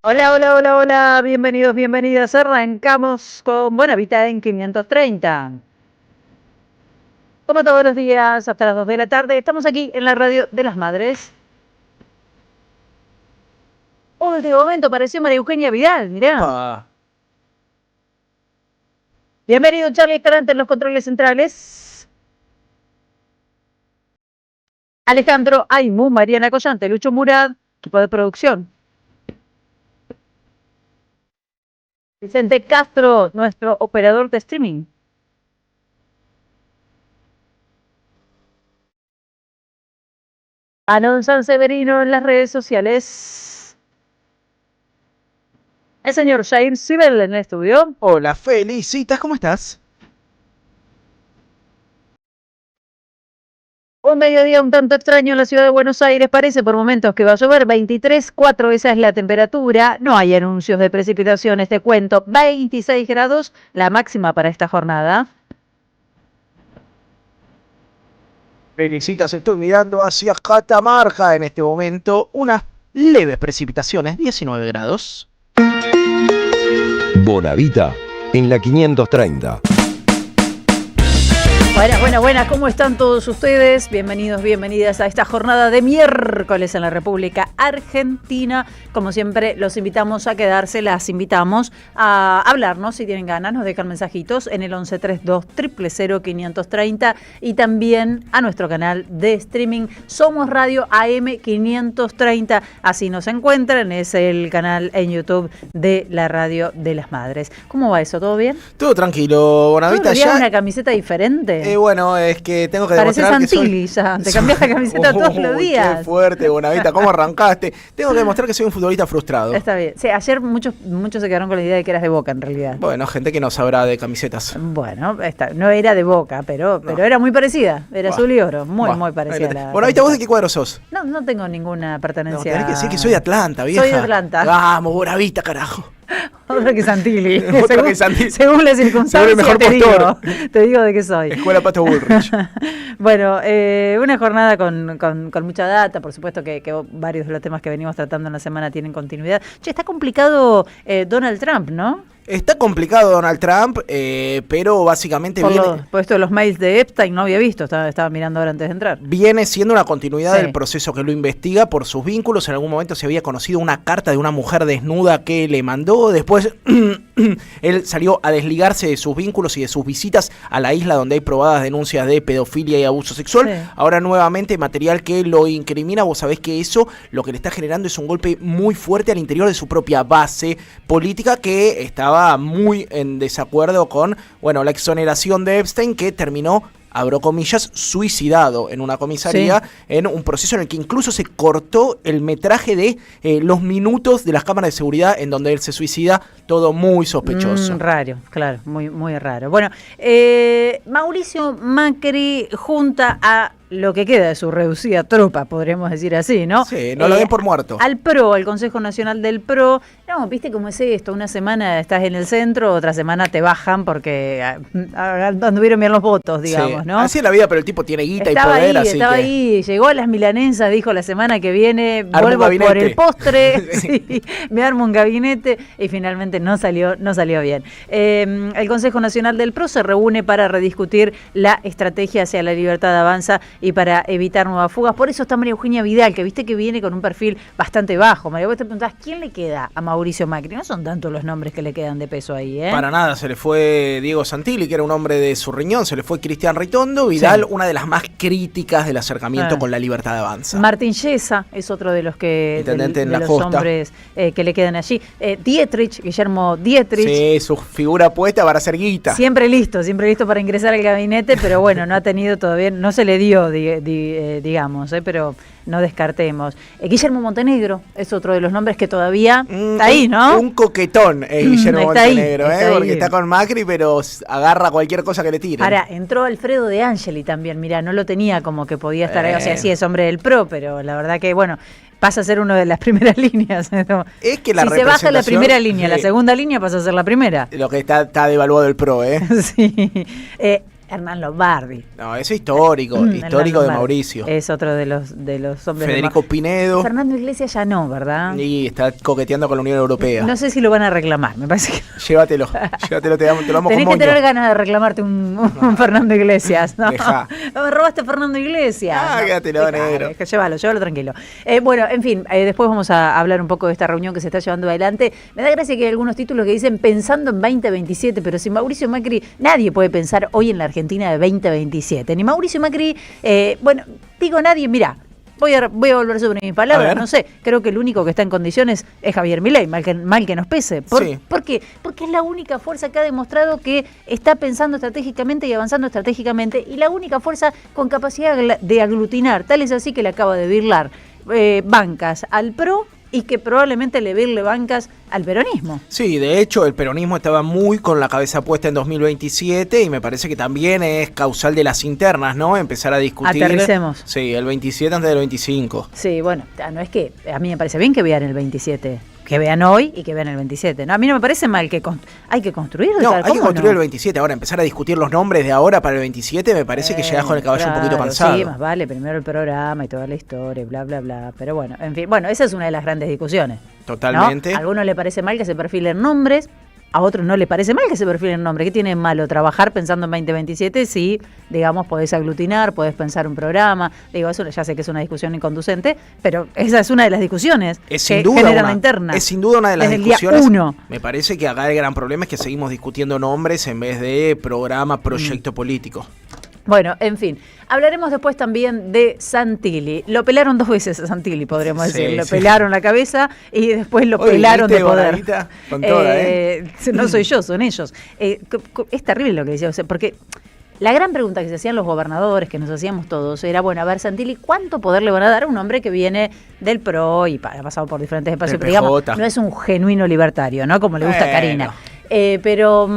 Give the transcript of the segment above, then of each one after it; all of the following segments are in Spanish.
Hola, hola, hola, hola, bienvenidos, bienvenidas. Arrancamos con Buena Vita en 530. Como todos los días, hasta las 2 de la tarde, estamos aquí en la radio de las madres. Último momento apareció María Eugenia Vidal, mirá. Bienvenido, Charlie Escalante en los controles centrales. Alejandro Aymu, Mariana Collante, Lucho Murad, equipo de producción. Vicente Castro, nuestro operador de streaming. Anon San Severino en las redes sociales. El señor Jair Sibel en el estudio. Hola, Felicitas, ¿cómo estás? Un mediodía un tanto extraño en la ciudad de Buenos Aires. Parece por momentos que va a llover. 23,4, esa es la temperatura. No hay anuncios de precipitaciones, te cuento. 26 grados, la máxima para esta jornada. Felicitas, estoy mirando hacia Catamarca en este momento. Unas leves precipitaciones, 19 grados. Bonavita, en la 530. Buenas, ¿cómo están todos ustedes? Bienvenidos, bienvenidas a esta jornada de miércoles en la República Argentina. Como siempre, los invitamos a quedarse, las invitamos a hablarnos si tienen ganas, nos dejan mensajitos en el 1132 000 530 y también a nuestro canal de streaming Somos Radio AM 530. Así nos encuentran, es el canal en YouTube de la Radio de las Madres. ¿Cómo va eso? ¿Todo bien? Todo tranquilo, Bonavita. ¿Ya una camiseta diferente? Bueno, es que tengo que Parece demostrar que Santilli ya, te cambias la camiseta todos los días. Qué fuerte, Bonavita, ¿cómo arrancaste? Tengo que demostrar que soy un futbolista frustrado. Está bien. Sí, ayer muchos se quedaron con la idea de que eras de Boca en realidad. Bueno, gente que no sabrá de camisetas. Bueno, no era de Boca, pero era muy parecida. Era azul y oro, muy parecida. Bonavita, ¿vos de qué cuadro sos? No tengo ninguna pertenencia. No, tenés que decir que soy de Atlanta, vieja. Soy de Atlanta. Vamos, Bonavita, carajo. Otro que Santilli. Santilli. Según las circunstancias, mejor te digo de qué soy. Escuela Pato Bullrich. Bueno, una jornada con mucha data, por supuesto que varios de los temas que venimos tratando en la semana tienen continuidad. Che, está complicado Donald Trump, ¿no? Está complicado Donald Trump, pero básicamente por esto de los mails de Epstein no había visto, estaba mirando ahora antes de entrar. Viene siendo una continuidad del proceso que lo investiga por sus vínculos. En algún momento se había conocido una carta de una mujer desnuda que le mandó. Después él salió a desligarse de sus vínculos y de sus visitas a la isla donde hay probadas denuncias de pedofilia y abuso sexual. Sí. Ahora nuevamente material que lo incrimina. Vos sabés que eso lo que le está generando es un golpe muy fuerte al interior de su propia base política, que estaba muy en desacuerdo con, la exoneración de Epstein, que terminó, abro comillas, suicidado en una comisaría, en un proceso en el que incluso se cortó el metraje de los minutos de las cámaras de seguridad en donde él se suicida, todo muy sospechoso. Raro, claro, muy raro. Bueno, Mauricio Macri junta a lo que queda de su reducida tropa, podríamos decir así, ¿no? Sí, no lo den por muerto. Al PRO, al Consejo Nacional del PRO. No, viste cómo es esto, una semana estás en el centro, otra semana te bajan porque anduvieron bien los votos, digamos, ¿no? Así es la vida, pero el tipo tiene guita y poder, estaba ahí, llegó a las milanesas, dijo la semana que viene, vuelvo por el postre, sí, me armo un gabinete, y finalmente no salió bien. El Consejo Nacional del PRO se reúne para rediscutir la estrategia hacia la libertad de avanza y para evitar nuevas fugas. Por eso está María Eugenia Vidal, que viste que viene con un perfil bastante bajo. María, vos te preguntás, ¿quién le queda a Mauricio Macri? No son tantos los nombres que le quedan de peso ahí, ¿eh? Para nada, se le fue Diego Santilli, que era un hombre de su riñón, se le fue Cristian Ritondo. Vidal, una de las más críticas del acercamiento con la libertad de avanza. Martín Yesa es otro de los que intendente de los hombres que le quedan allí. Dietrich, Guillermo Dietrich. Sí, su figura puesta para hacer guita. Siempre listo para ingresar al gabinete, pero bueno, no ha tenido todavía, no se le dio, digamos, pero no descartemos. Guillermo Montenegro es otro de los nombres que todavía está ahí, ¿no? Un coquetón Guillermo Montenegro, porque está con Macri, pero agarra cualquier cosa que le tire. Ahora, entró Alfredo De Angeli también, mirá, no lo tenía como que podía estar ahí, o sea, sí es hombre del PRO, pero la verdad que, pasa a ser uno de las primeras líneas. Es que si se baja la primera línea, la segunda línea pasa a ser la primera. Lo que está devaluado el PRO, Sí. Hernán Lombardi. No, eso es histórico de Mauricio. Es otro de los hombres. Federico Pinedo. Fernando Iglesias ya no, ¿verdad? Y está coqueteando con la Unión Europea. No sé si lo van a reclamar, me parece que. Llévatelo, te lo damos con Tenés moño. que tener ganas de reclamarte un Fernando Iglesias, ¿no? Dejá. No, me robaste Fernando Iglesias. Quédatelo, negro. Llévalo tranquilo. Bueno, en fin, después vamos a hablar un poco de esta reunión que se está llevando adelante. Me da gracia que hay algunos títulos que dicen pensando en 2027, pero si Mauricio Macri, nadie puede pensar hoy en la Argentina de 2027. Ni Mauricio Macri, digo nadie, mirá. Voy a volver sobre mis palabras, no sé, creo que el único que está en condiciones es Javier Milei, mal que nos pese. ¿Por qué? Porque es la única fuerza que ha demostrado que está pensando estratégicamente y avanzando estratégicamente, y la única fuerza con capacidad de aglutinar, tal es así que le acaba de birlar bancas al PRO y que probablemente le birle bancas al peronismo. Sí, de hecho el peronismo estaba muy con la cabeza puesta en 2027 y me parece que también es causal de las internas, ¿no? Empezar a discutir. Aterricemos. Sí, el 27 antes del 25. Sí, bueno, no es que a mí me parece bien que vean el 27, que vean hoy y que vean el 27. No, a mí no me parece mal que hay que construir. No, hay que construir el 27. Ahora, empezar a discutir los nombres de ahora para el 27 me parece que llegás con el caballo un poquito cansado. Sí, más vale, primero el programa y toda la historia, bla, bla, bla. Pero bueno, en fin, esa es una de las grandes discusiones. Totalmente. ¿No? A algunos le parece mal que se perfilen nombres, a otros no le parece mal que se perfilen nombres. ¿Qué tiene de malo trabajar pensando en 2027 si, digamos, podés aglutinar, podés pensar un programa? Digo, eso ya sé que es una discusión inconducente, pero esa es una de las discusiones que generan la interna. Es sin duda una de las discusiones. Día 1. Me parece que acá el gran problema es que seguimos discutiendo nombres en vez de programa, proyecto político. Bueno, en fin, hablaremos después también de Santilli. Lo pelaron 2 veces a Santilli, podríamos decir. Lo pelaron la cabeza y después lo pelaron de poder. Con toda, No soy yo, son ellos. Es terrible lo que decía, porque la gran pregunta que se hacían los gobernadores, que nos hacíamos todos, era, bueno, a ver, Santilli, ¿cuánto poder le van a dar a un hombre que viene del PRO y ha pasado por diferentes espacios? Pero digamos, no es un genuino libertario, ¿no? Como le gusta a Karina. Pero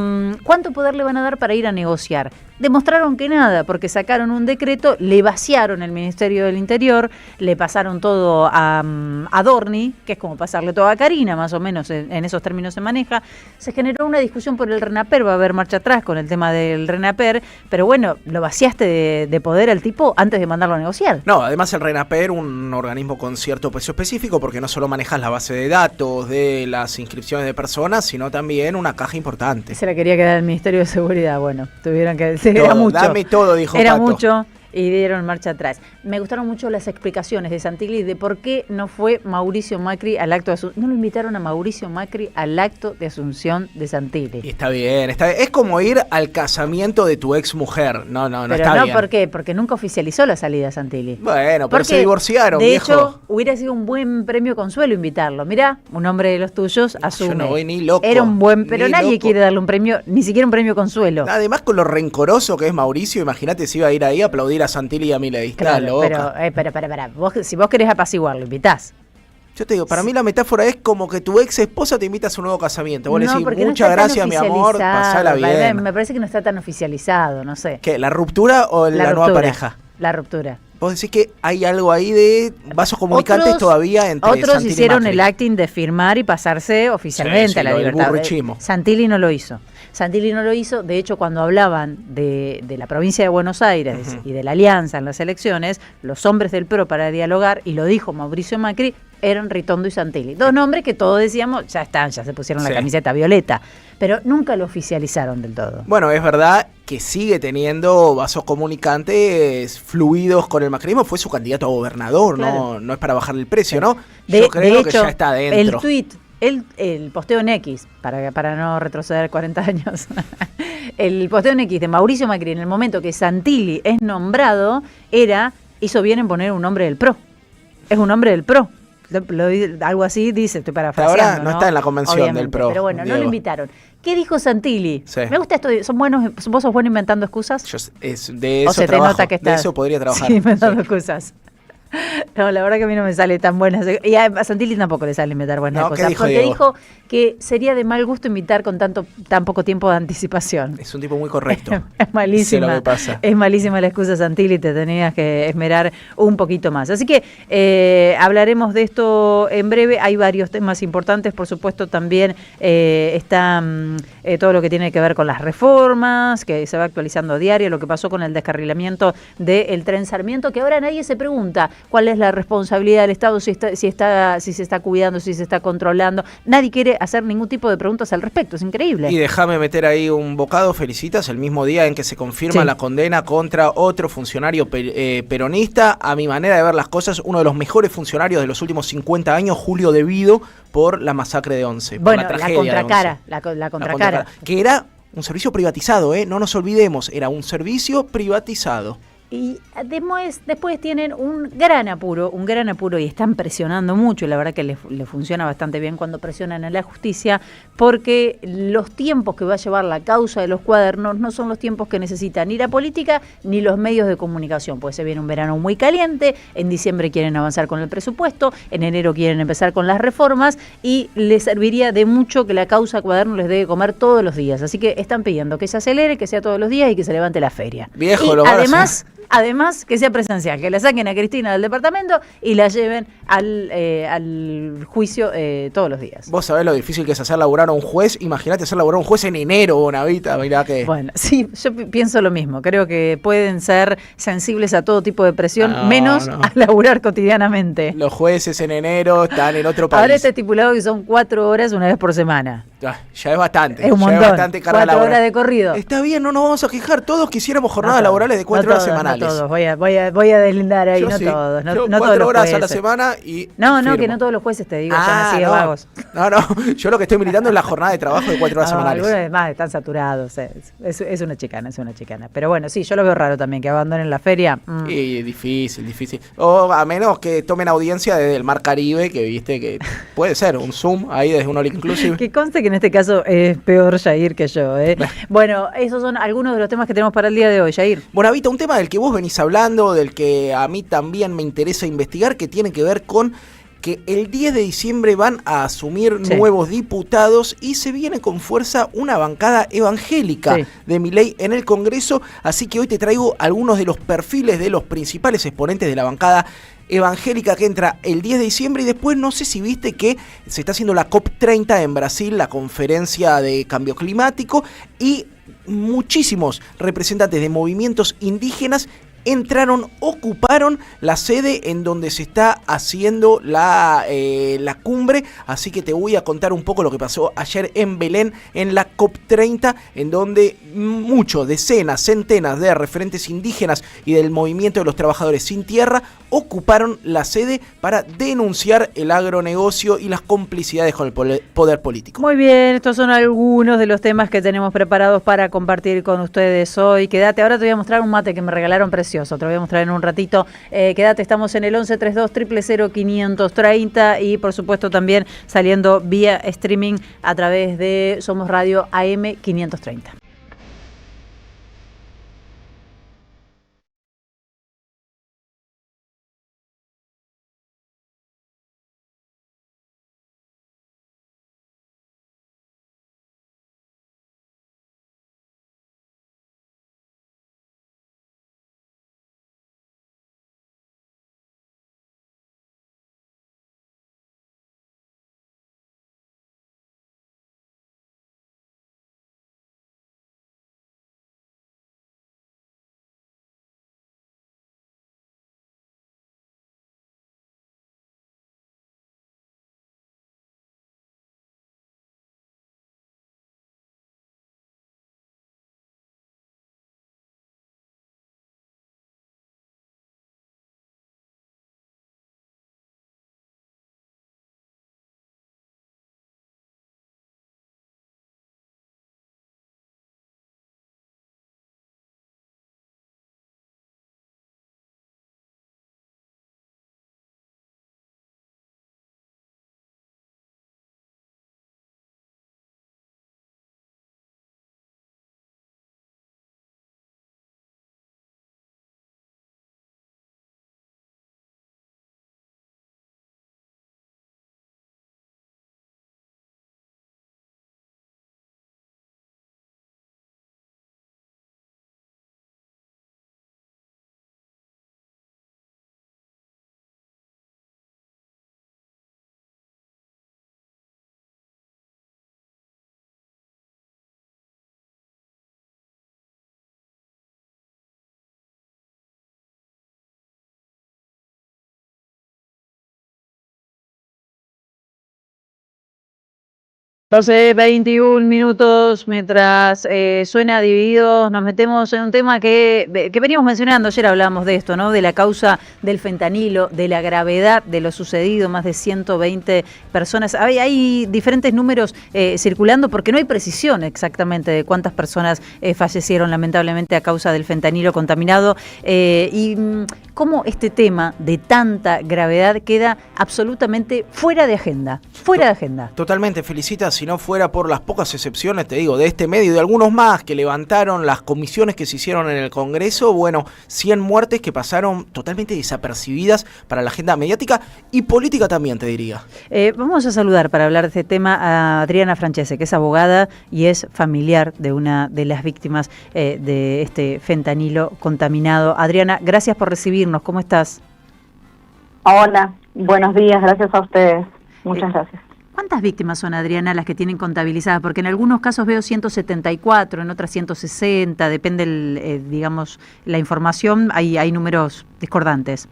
¿cuánto poder le van a dar para ir a negociar? Demostraron que nada, porque sacaron un decreto, le vaciaron el Ministerio del Interior, le pasaron todo a Dorni, que es como pasarle todo a Karina, más o menos en esos términos se maneja. Se generó una discusión por el RENAPER, va a haber marcha atrás con el tema del RENAPER, pero bueno, lo vaciaste de poder al tipo antes de mandarlo a negociar. No, además el RENAPER, un organismo con cierto peso específico, porque no solo manejas la base de datos de las inscripciones de personas, sino también una caja importante. Se la quería quedar el Ministerio de Seguridad, bueno, tuvieron que decir, todo, era mucho. Dame todo, dijo Era Pato. mucho y dieron marcha atrás. Me gustaron mucho las explicaciones de Santilli de por qué no fue Mauricio Macri al acto de asunción. No lo invitaron a Mauricio Macri al acto de asunción de Santilli. Y está bien. Es como ir al casamiento de tu ex mujer. No pero está no, bien. ¿por qué? Porque nunca oficializó la salida de Santilli. Bueno, pero se divorciaron, de viejo. hecho, hubiera sido un buen premio consuelo invitarlo. Mirá, un hombre de los tuyos asume. Yo no voy ni loco. Era un buen, pero nadie loco. quiere darle un premio, ni siquiera un premio consuelo. Además, con lo rencoroso que es Mauricio, imagínate si iba a ir ahí a aplaudir a Santilli y a Milei. Claro, pero si vos querés apaciguarlo, invitás. Yo te digo, para mí la metáfora es como que tu ex esposa te invita a su nuevo casamiento. Vos le decís, muchas gracias, mi amor, pasala bien. Me parece que no está tan oficializado, no sé. ¿Qué? ¿La ruptura o la nueva pareja? La ruptura. Vos decís que hay algo ahí de vasos comunicantes todavía entre Otros Santilli hicieron y Macri. el acting de firmar y pasarse oficialmente a la libertad. Santilli no lo hizo. Santilli no lo hizo. De hecho, cuando hablaban de la provincia de Buenos Aires y de la alianza en las elecciones, los hombres del PRO para dialogar, y lo dijo Mauricio Macri, eran Ritondo y Santilli. 2 nombres que todos decíamos, ya se pusieron la camiseta violeta, pero nunca lo oficializaron del todo. Bueno, es verdad que sigue teniendo vasos comunicantes fluidos con el macrismo. Fue su candidato a gobernador, claro. No es para bajarle el precio, ¿no? Yo creo que ya está adentro. El tuit, el posteo en X, para no retroceder 40 años, el posteo en X de Mauricio Macri en el momento que Santilli es nombrado, hizo bien en poner un nombre del PRO. Es un hombre del PRO. Algo así dice, estoy parafraseando. Ahora no está en la convención obviamente, del PRO. Pero bueno, Diego. No lo invitaron. ¿Qué dijo Santilli? Sí. Me gusta esto. ¿Vos sos bueno inventando excusas? De eso trabajo, te nota que estás, de eso podría trabajar. Sí, inventando excusas. No, la verdad que a mí no me sale tan buena. Y a Santilli tampoco le sale inventar buenas No, ¿qué cosas. dijo Porque Diego? dijo que sería de mal gusto invitar con tan poco tiempo de anticipación. Es un tipo muy correcto. Es malísima. Sé lo que pasa. Es malísima la excusa, Santilli, te tenías que esmerar un poquito más. Así que hablaremos de esto en breve. Hay varios temas importantes, por supuesto, también está todo lo que tiene que ver con las reformas, que se va actualizando a diario, lo que pasó con el descarrilamiento del tren Sarmiento, que ahora nadie se pregunta cuál es la responsabilidad del Estado, si se está cuidando, si se está controlando. Nadie quiere hacer ningún tipo de preguntas al respecto, es increíble. Y déjame meter ahí un bocado, Felicitas, el mismo día en que se confirma la condena contra otro funcionario peronista, a mi manera de ver las cosas, uno de los mejores funcionarios de los últimos 50 años, Julio De Vido, por la masacre de Once. Bueno, por la la contracara, la contracara. Que era un servicio privatizado, no nos olvidemos, era un servicio privatizado. Y después tienen un gran apuro, y están presionando mucho, y la verdad que le funciona bastante bien cuando presionan a la justicia, porque los tiempos que va a llevar la causa de los cuadernos no son los tiempos que necesita ni la política ni los medios de comunicación, pues se viene un verano muy caliente, en diciembre quieren avanzar con el presupuesto, en enero quieren empezar con las reformas, y les serviría de mucho que la causa cuaderno les dé de comer todos los días, así que están pidiendo que se acelere, que sea todos los días y que se levante la feria. Viejo, y lo van a hacer. Además, que sea presencial, que la saquen a Cristina del departamento y la lleven al juicio todos los días. Vos sabés lo difícil que es hacer laburar a un juez. Imagínate hacer laburar a un juez en enero, Bonavita. Mirá que... Bueno, sí, yo pienso lo mismo. Creo que pueden ser sensibles a todo tipo de presión, menos a laburar cotidianamente. Los jueces en enero están en otro país. Ahora está estipulado que son 4 horas una vez por semana. Ya es bastante. Es un montón. Ya es bastante carga 4 laboral. horas de corrido. Está bien, no nos vamos a quejar. Todos quisiéramos jornadas laborales de 4 horas semanales. No todos. Voy a deslindar ahí, Yo no sí. todos. No, Yo no 4 todos los horas jueces. a la semana y No, firmo. que no todos los jueces, te digo, son así de vagos. No, yo lo que estoy militando es la jornada de trabajo de 4 horas semanales. Algunos además están saturados. Es una chicana. Pero bueno, sí, yo lo veo raro también, que abandonen la feria. Y difícil. O a menos que tomen audiencia desde el Mar Caribe, que viste que puede ser un Zoom ahí desde un All Inclusive. Que conste que en este caso es peor Yair que yo. Bueno, esos son algunos de los temas que tenemos para el día de hoy, Yair. Bonavita, un tema del que vos venís hablando, del que a mí también me interesa investigar, que tiene que ver con que el 10 de diciembre van a asumir nuevos diputados y se viene con fuerza una bancada evangélica de Milei en el Congreso, así que hoy te traigo algunos de los perfiles de los principales exponentes de la bancada evangélica que entra el 10 de diciembre y después no sé si viste que se está haciendo la COP30 en Brasil, la conferencia de cambio climático, y muchísimos representantes de movimientos indígenas ocuparon la sede en donde se está haciendo la cumbre, así que te voy a contar un poco lo que pasó ayer en Belén en la COP30, en donde decenas, centenas de referentes indígenas y del movimiento de los trabajadores sin tierra ocuparon la sede para denunciar el agronegocio y las complicidades con el poder político. Muy bien, estos son algunos de los temas que tenemos preparados para compartir con ustedes hoy. Quédate, ahora te voy a mostrar un mate que me regalaron precioso. Te lo voy a mostrar en un ratito. Quédate, estamos en el 1132 000 530 y por supuesto también saliendo vía streaming a través de Somos Radio AM 530. 12:21 minutos, mientras suena Divididos, nos metemos en un tema que venimos mencionando, ayer hablamos de esto, ¿no? De la causa del fentanilo, de la gravedad de lo sucedido, más de 120 personas. Hay diferentes números circulando porque no hay precisión exactamente de cuántas personas fallecieron lamentablemente a causa del fentanilo contaminado y cómo este tema de tanta gravedad queda absolutamente fuera de agenda, Totalmente, Felicita, si no fuera por las pocas excepciones, te digo, de este medio y de algunos más que levantaron las comisiones que se hicieron en el Congreso, 100 muertes que pasaron totalmente desapercibidas para la agenda mediática y política también, te diría. Vamos a saludar para hablar de este tema a Adriana Francese, que es abogada y es familiar de una de las víctimas de este fentanilo contaminado. Adriana, gracias por recibirnos, ¿cómo estás? Hola, buenos días, gracias a ustedes. Muchas gracias. ¿Cuántas víctimas son, Adriana, las que tienen contabilizadas? Porque en algunos casos veo 174, en otras 160, depende, digamos, la información, hay números discordantes.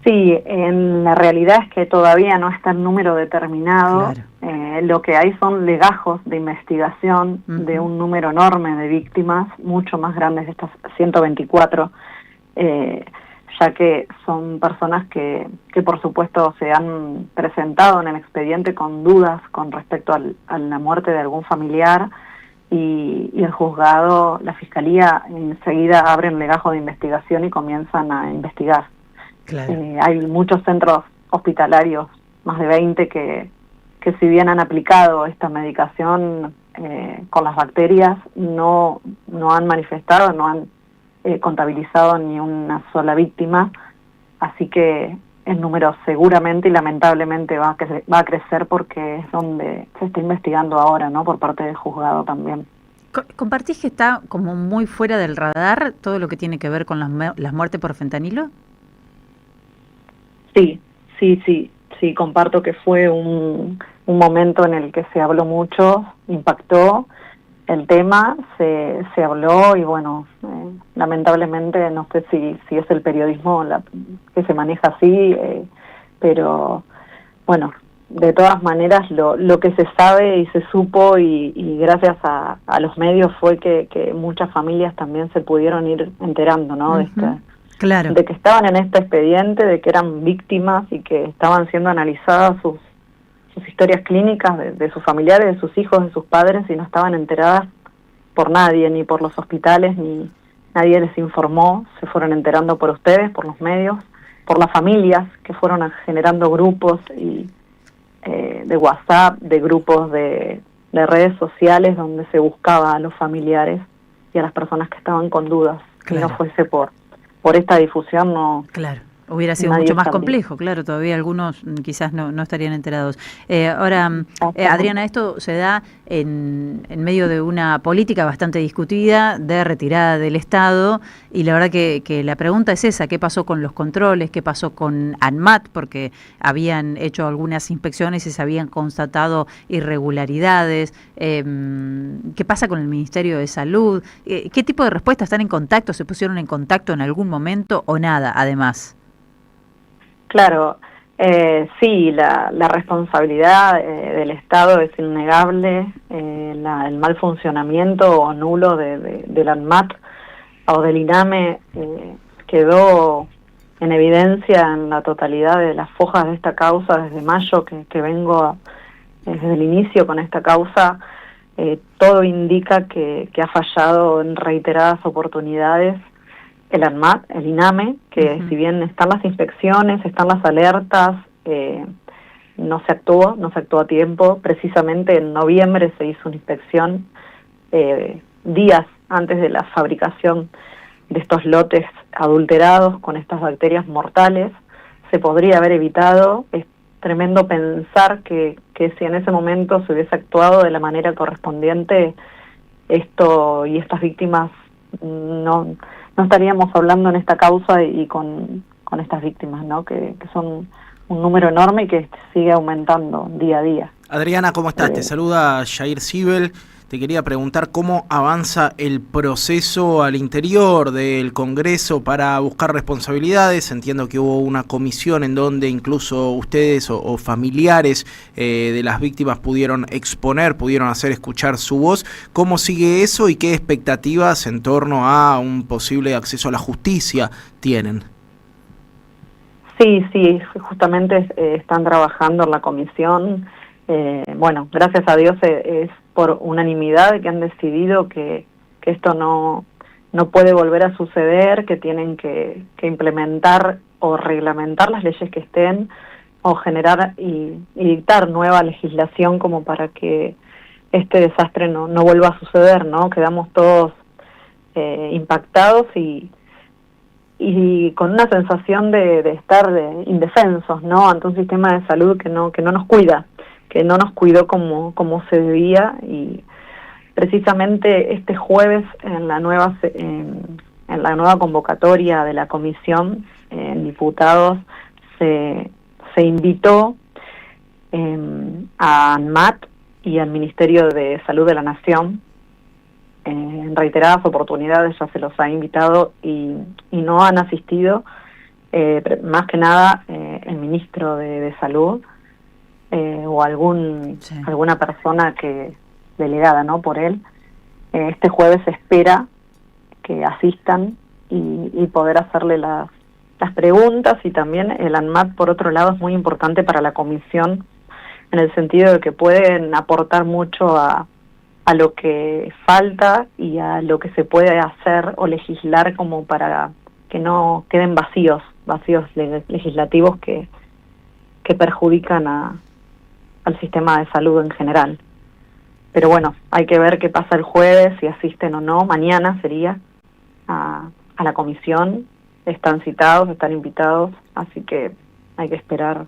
Sí, en la realidad es que todavía no está el número determinado. Claro. Lo que hay son legajos de investigación de un número enorme de víctimas, mucho más grandes de estas 124, ya que son personas que por supuesto se han presentado en el expediente con dudas con respecto a la muerte de algún familiar y el juzgado, la fiscalía enseguida abren legajo de investigación y comienzan a investigar. Claro. Hay muchos centros hospitalarios, más de 20, que si bien han aplicado esta medicación con las bacterias, no han manifestado, no han contabilizado ni una sola víctima, así que el número seguramente y lamentablemente va a crecer porque es donde se está investigando ahora, ¿no? Por parte del juzgado también. ¿Compartís que está como muy fuera del radar todo lo que tiene que ver con las muertes por fentanilo? Sí, comparto que fue un momento en el que se habló mucho, impactó el tema, se habló y bueno, lamentablemente no sé si es el periodismo que se maneja así, pero bueno, de todas maneras lo que se sabe y se supo y gracias a los medios fue que muchas familias también se pudieron ir enterando, ¿no? Claro. De que estaban en este expediente, de que eran víctimas y que estaban siendo analizadas sus historias clínicas de sus familiares, de sus hijos, de sus padres, y no estaban enteradas por nadie, ni por los hospitales, ni nadie les informó. Se fueron enterando por ustedes, por los medios, por las familias que fueron generando grupos de WhatsApp, de grupos de redes sociales donde se buscaba a los familiares y a las personas que estaban con dudas. Claro. Que no fuese por esta difusión, no. Claro. Hubiera sido mucho más complejo, claro, todavía algunos quizás no estarían enterados. Ahora, Adriana, esto se da en medio de una política bastante discutida de retirada del Estado y la verdad que la pregunta es esa, ¿qué pasó con los controles? ¿Qué pasó con ANMAT? Porque habían hecho algunas inspecciones y se habían constatado irregularidades. ¿Qué pasa con el Ministerio de Salud? ¿Qué tipo de respuesta? ¿Están en contacto? ¿Se pusieron en contacto en algún momento o nada, además? Claro, sí, la responsabilidad del Estado es innegable, el mal funcionamiento o nulo del ANMAT o del INAME quedó en evidencia en la totalidad de las fojas de esta causa desde mayo que vengo desde el inicio con esta causa. Todo indica que ha fallado en reiteradas oportunidades el ANMAT, el INAME, que si bien están las inspecciones, están las alertas, no se actuó a tiempo. Precisamente en noviembre se hizo una inspección días antes de la fabricación de estos lotes adulterados con estas bacterias mortales. Se podría haber evitado. Es tremendo pensar que si en ese momento se hubiese actuado de la manera correspondiente, esto y estas víctimas no estaríamos hablando en esta causa y con estas víctimas, ¿no? Que son un número enorme y que sigue aumentando día a día. Adriana, ¿cómo estás? Te saluda Jair Sibel. Te quería preguntar cómo avanza el proceso al interior del Congreso para buscar responsabilidades. Entiendo que hubo una comisión en donde incluso ustedes o familiares de las víctimas pudieron exponer, pudieron hacer escuchar su voz. ¿Cómo sigue eso y qué expectativas en torno a un posible acceso a la justicia tienen? Sí, justamente están trabajando en la comisión. Bueno, gracias a Dios es por unanimidad que han decidido que esto no puede volver a suceder, que tienen que implementar o reglamentar las leyes que estén, o generar y dictar nueva legislación como para que este desastre no vuelva a suceder, ¿no? Quedamos todos impactados y con una sensación de estar indefensos, ¿no? Ante un sistema de salud que no nos cuida, que no nos cuidó como se debía. Y precisamente este jueves en la nueva convocatoria de la comisión en diputados se invitó a ANMAT y al Ministerio de Salud de la Nación. En reiteradas oportunidades ya se los ha invitado y no han asistido, más que nada el ministro de Salud o alguna persona delegada, ¿no?, por él. Este jueves se espera que asistan y poder hacerle las preguntas. Y también el ANMAT, por otro lado, es muy importante para la comisión en el sentido de que pueden aportar mucho a lo que falta y a lo que se puede hacer o legislar, como para que no queden vacíos legislativos que perjudican al sistema de salud en general. Pero bueno, hay que ver qué pasa el jueves, si asisten o no. Mañana sería a la comisión. Están citados, están invitados, así que hay que esperar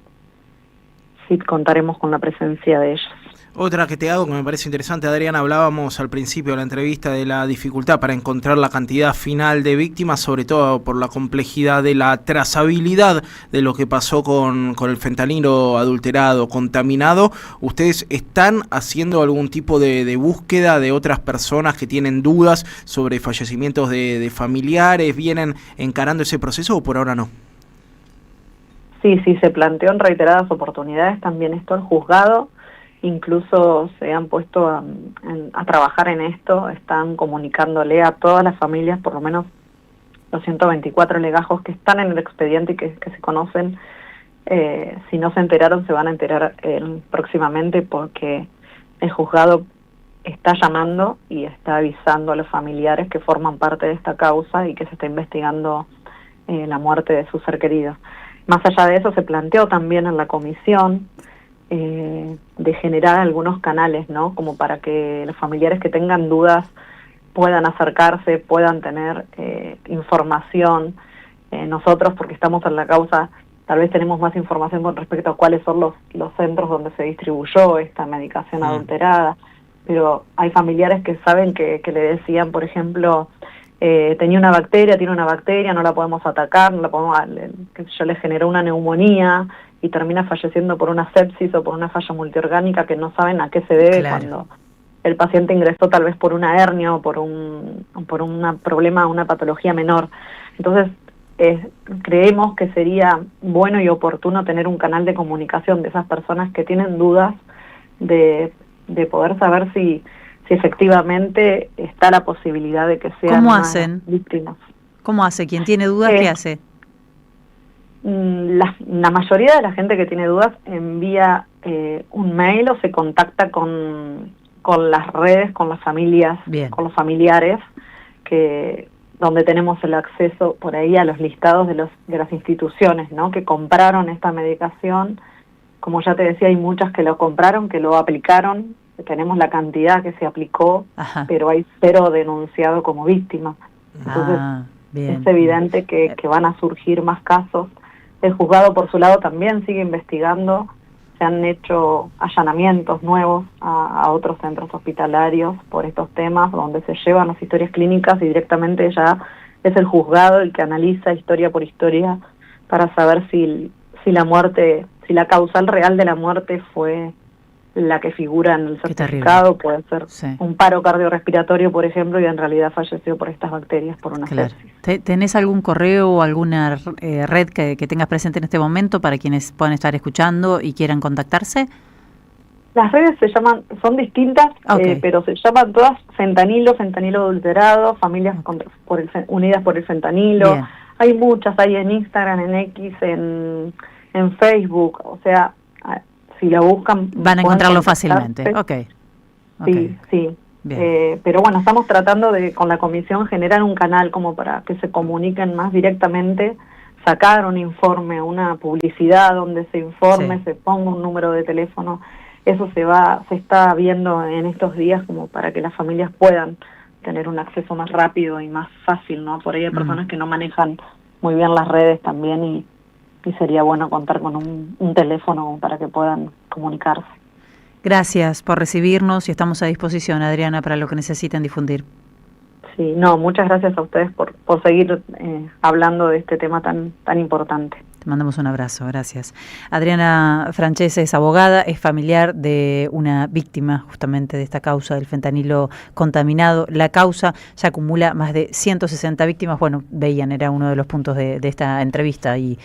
si contaremos con la presencia de ellos. Otra que te hago que me parece interesante, Adriana, hablábamos al principio de la entrevista de la dificultad para encontrar la cantidad final de víctimas, sobre todo por la complejidad de la trazabilidad de lo que pasó con el fentanilo adulterado, contaminado. ¿Ustedes están haciendo algún tipo de búsqueda de otras personas que tienen dudas sobre fallecimientos de familiares? ¿Vienen encarando ese proceso o por ahora no? Sí, se planteó en reiteradas oportunidades también esto en juzgado. Incluso se han puesto a trabajar en esto, están comunicándole a todas las familias, por lo menos los 124 legajos que están en el expediente y que se conocen. Si no se enteraron, se van a enterar próximamente, porque el juzgado está llamando y está avisando a los familiares que forman parte de esta causa y que se está investigando la muerte de su ser querido. Más allá de eso, se planteó también en la comisión de generar algunos canales, ¿no?, como para que los familiares que tengan dudas puedan acercarse, puedan tener información. Nosotros, porque estamos en la causa, tal vez tenemos más información con respecto a cuáles son los centros donde se distribuyó esta medicación adulterada, pero hay familiares que saben que le decían, por ejemplo, tiene una bacteria, no la podemos atacar, que yo le generó una neumonía y termina falleciendo por una sepsis o por una falla multiorgánica que no saben a qué se debe. Claro. Cuando el paciente ingresó tal vez por una hernia o por un problema, una patología menor. Entonces, creemos que sería bueno y oportuno tener un canal de comunicación de esas personas que tienen dudas, de poder saber si efectivamente está la posibilidad de que sean víctimas. ¿Cómo hace? ¿Quién tiene dudas, qué hace? La mayoría de la gente que tiene dudas envía un mail o se contacta con las redes, con las familias, Bien. Con los familiares, donde tenemos el acceso por ahí a los listados de las instituciones, ¿no?, que compraron esta medicación. Como ya te decía, hay muchas que lo compraron, que lo aplicaron. Tenemos la cantidad que se aplicó, Ajá. pero hay 0 denunciado como víctima. Entonces, bien. Es evidente que van a surgir más casos. El juzgado, por su lado, también sigue investigando. Se han hecho allanamientos nuevos a otros centros hospitalarios por estos temas, donde se llevan las historias clínicas y directamente ya es el juzgado el que analiza historia por historia para saber si la causal real de la muerte fue la que figura en el certificado, puede ser un paro cardiorrespiratorio, por ejemplo, y en realidad falleció por estas bacterias, por una sepsis. ¿Tenés algún correo o alguna red que tengas presente en este momento para quienes puedan estar escuchando y quieran contactarse? Las redes son distintas, pero se llaman todas fentanilo adulterado, familias unidas por el fentanilo. Bien. Hay muchas, hay en Instagram, en X, en Facebook, o sea, si la buscan van a encontrarlo fácilmente. Sí. Pero bueno, estamos tratando de, con la comisión, generar un canal como para que se comuniquen más directamente, sacar un informe, una publicidad donde se informe, se ponga un número de teléfono. Eso se está viendo en estos días como para que las familias puedan tener un acceso más rápido y más fácil, ¿no? Por ahí hay personas que no manejan muy bien las redes también y sería bueno contar con un teléfono para que puedan comunicarse. Gracias por recibirnos y estamos a disposición, Adriana, para lo que necesiten difundir. Sí, muchas gracias a ustedes por seguir hablando de este tema tan importante. Te mandamos un abrazo, gracias. Adriana Francese es abogada, es familiar de una víctima justamente de esta causa del fentanilo contaminado. La causa ya acumula más de 160 víctimas. Bueno, veían, era uno de los puntos de esta entrevista y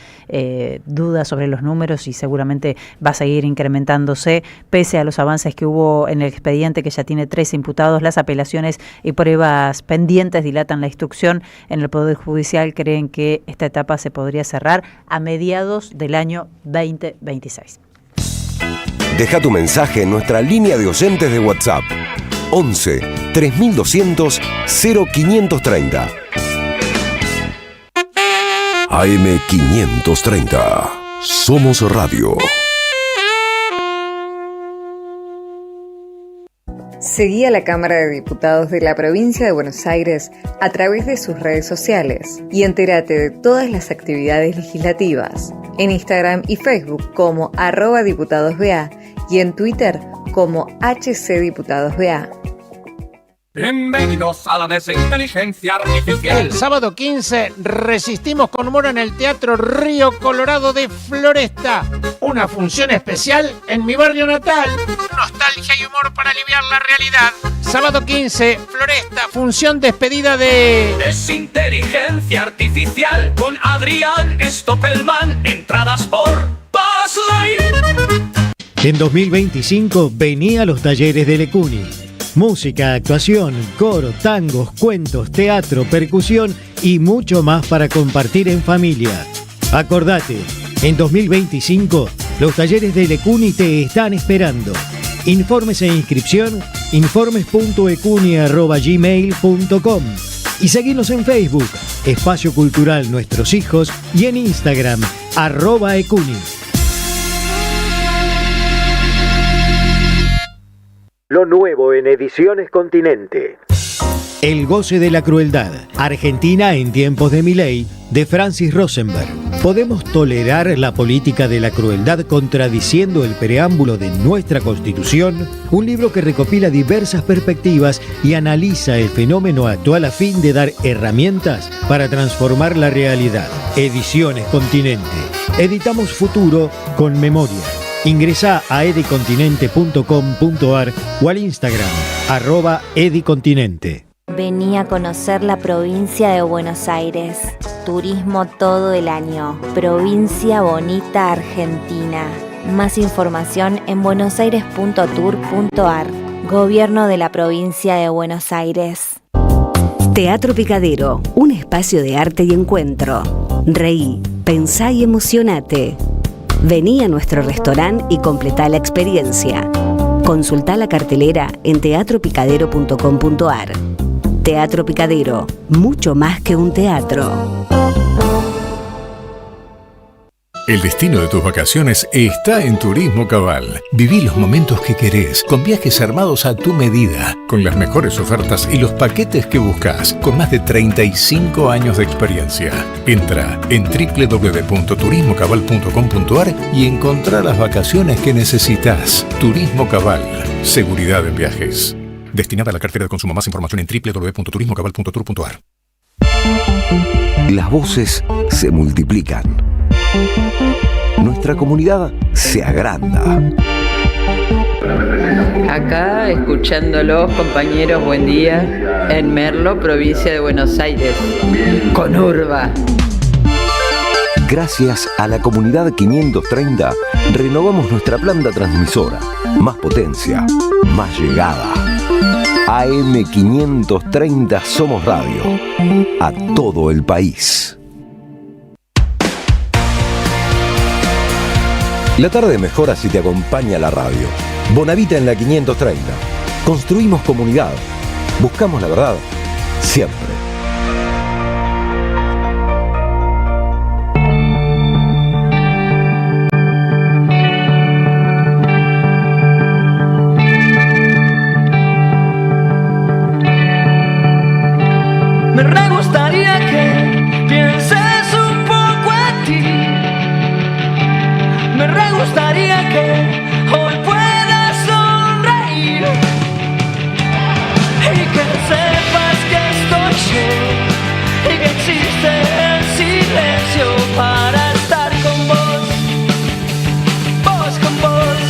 dudas sobre los números y seguramente va a seguir incrementándose pese a los avances que hubo en el expediente, que ya tiene 13 imputados. Las apelaciones y pruebas pendientes dilatan la instrucción. En el Poder Judicial creen que esta etapa se podría cerrar a mediados del año 2026. Deja tu mensaje en nuestra línea de oyentes de WhatsApp 11 3200 0530. AM 530. Somos Radio. Seguí a la Cámara de Diputados de la Provincia de Buenos Aires a través de sus redes sociales y entérate de todas las actividades legislativas en Instagram y Facebook como @diputadosBA y en Twitter como HCDiputadosBA. Bienvenidos a la desinteligencia artificial. El sábado 15 resistimos con humor en el Teatro Río Colorado de Floresta. Una función especial en mi barrio natal. Nostalgia y humor para aliviar la realidad. Sábado 15, Floresta, función despedida de... Desinteligencia artificial con Adrián Stoppelman. Entradas por Passline. En 2025 venía a los talleres de Lecuni. Música, actuación, coro, tangos, cuentos, teatro, percusión y mucho más para compartir en familia. Acordate, en 2025 los talleres de Lecuni te están esperando. Informes e inscripción, informes.ecuni@gmail.com y seguinos en Facebook, Espacio Cultural Nuestros Hijos, y en Instagram, @ecuni. Lo nuevo en Ediciones Continente. El goce de la crueldad. Argentina en tiempos de Milei, de Francis Rosenberg. ¿Podemos tolerar la política de la crueldad contradiciendo el preámbulo de nuestra Constitución? Un libro que recopila diversas perspectivas y analiza el fenómeno actual a fin de dar herramientas para transformar la realidad. Ediciones Continente. Editamos futuro con memoria. Ingresá a edicontinente.com.ar o al Instagram @edicontinente. Vení a conocer la provincia de Buenos Aires. Turismo todo el año. Provincia bonita Argentina. Más información en buenosaires.tour.ar. Gobierno de la provincia de Buenos Aires. Teatro Picadero, un espacio de arte y encuentro. Reí, pensá y emocionate. Vení a nuestro restaurante y completá la experiencia. Consultá la cartelera en teatropicadero.com.ar. Teatro Picadero, mucho más que un teatro. El destino de tus vacaciones está en Turismo Cabal. Viví los momentos que querés, con viajes armados a tu medida, con las mejores ofertas y los paquetes que buscas, con más de 35 años de experiencia. Entra en www.turismocabal.com.ar y encontrá las vacaciones que necesitas. Turismo Cabal, seguridad en viajes. Destinada a la cartera de consumo. Más información en www.turismocabal.tour.ar. Las voces se multiplican. Nuestra comunidad se agranda. Acá escuchándolos, compañeros, buen día, en Merlo, provincia de Buenos Aires, con Urba. Gracias a la Comunidad 530, renovamos nuestra planta transmisora. Más potencia, más llegada. AM 530 Somos Radio. A todo el país. La tarde mejora si te acompaña la radio. Bonavita en la 530. Construimos comunidad. Buscamos la verdad. Siempre. Me re gustaría que pienses un poco en ti. Me re gustaría que hoy puedas sonreír y que sepas que estoy yo y que existe el silencio para estar con vos, vos con vos.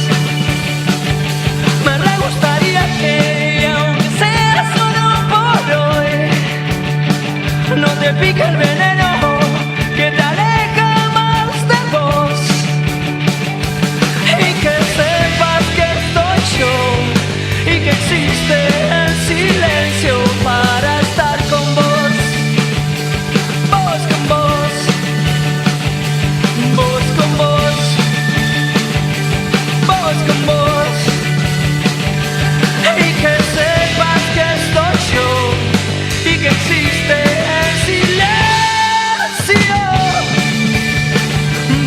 Me re gustaría que, aunque sea solo por hoy, no te pique el veneno que te aleja más de vos y que sepas que estoy yo y que existe el silencio para estar con vos, vos con vos, vos con vos, vos con vos y que sepas que estoy yo y que existe el silencio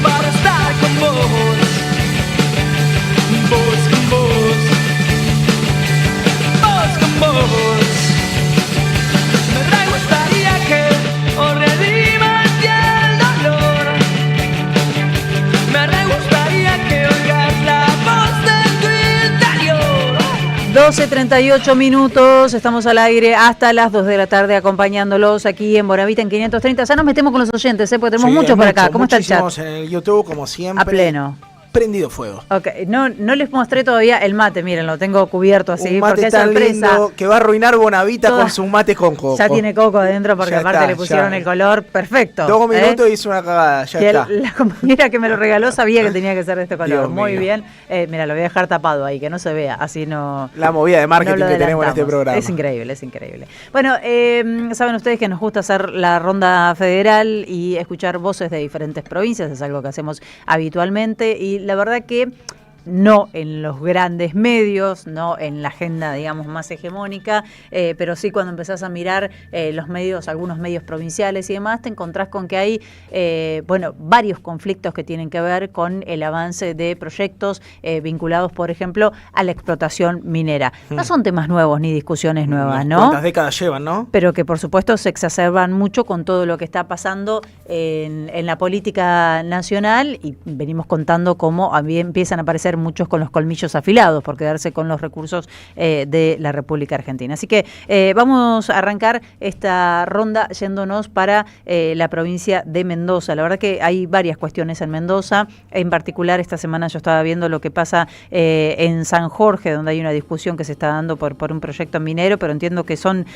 para estar con vos, vos con vos, vos con vos. Me re gustaría que os redimas el dolor. Me re gustaría que oigas la voz de tu interior. 12:38 minutos, estamos al aire hasta las 2 de la tarde acompañándolos aquí en Bonavita en 530. Ya nos metemos con los oyentes, porque tenemos muchos por acá. ¿Cómo está el chat? En el YouTube, como siempre. A pleno. Prendido fuego. Ok, no les mostré todavía el mate, miren, lo tengo cubierto así, Un mate porque es tan sorpresa. lindo que va a arruinar Bonavita con su mate con coco. Ya tiene coco adentro porque Ya aparte está, le pusieron ya. el color perfecto. 2 minutos y hizo una cagada, ya Que está. la compañera que me lo regaló sabía que tenía que ser de este color. Dios Muy mío. bien. Mira, lo voy a dejar tapado ahí, que no se vea, así no. La movida de marketing no lo que tenemos en este adelantamos. programa. Es increíble, es increíble. Bueno, saben ustedes que nos gusta hacer la ronda federal y escuchar voces de diferentes provincias, es algo que hacemos habitualmente y la verdad que no en los grandes medios, no en la agenda, digamos, más hegemónica, pero sí cuando empezás a mirar los medios, algunos medios provinciales y demás, te encontrás con que hay, varios conflictos que tienen que ver con el avance de proyectos vinculados, por ejemplo, a la explotación minera. No son temas nuevos ni discusiones nuevas, ¿no? ¿Cuántas décadas llevan, no? Pero que por supuesto se exacerban mucho con todo lo que está pasando en la política nacional y venimos contando cómo empiezan a aparecer muchos con los colmillos afilados por quedarse con los recursos de la República Argentina. Así que vamos a arrancar esta ronda yéndonos para la provincia de Mendoza. La verdad que hay varias cuestiones en Mendoza. En particular, esta semana yo estaba viendo lo que pasa en San Jorge, donde hay una discusión que se está dando por un proyecto minero, pero entiendo que son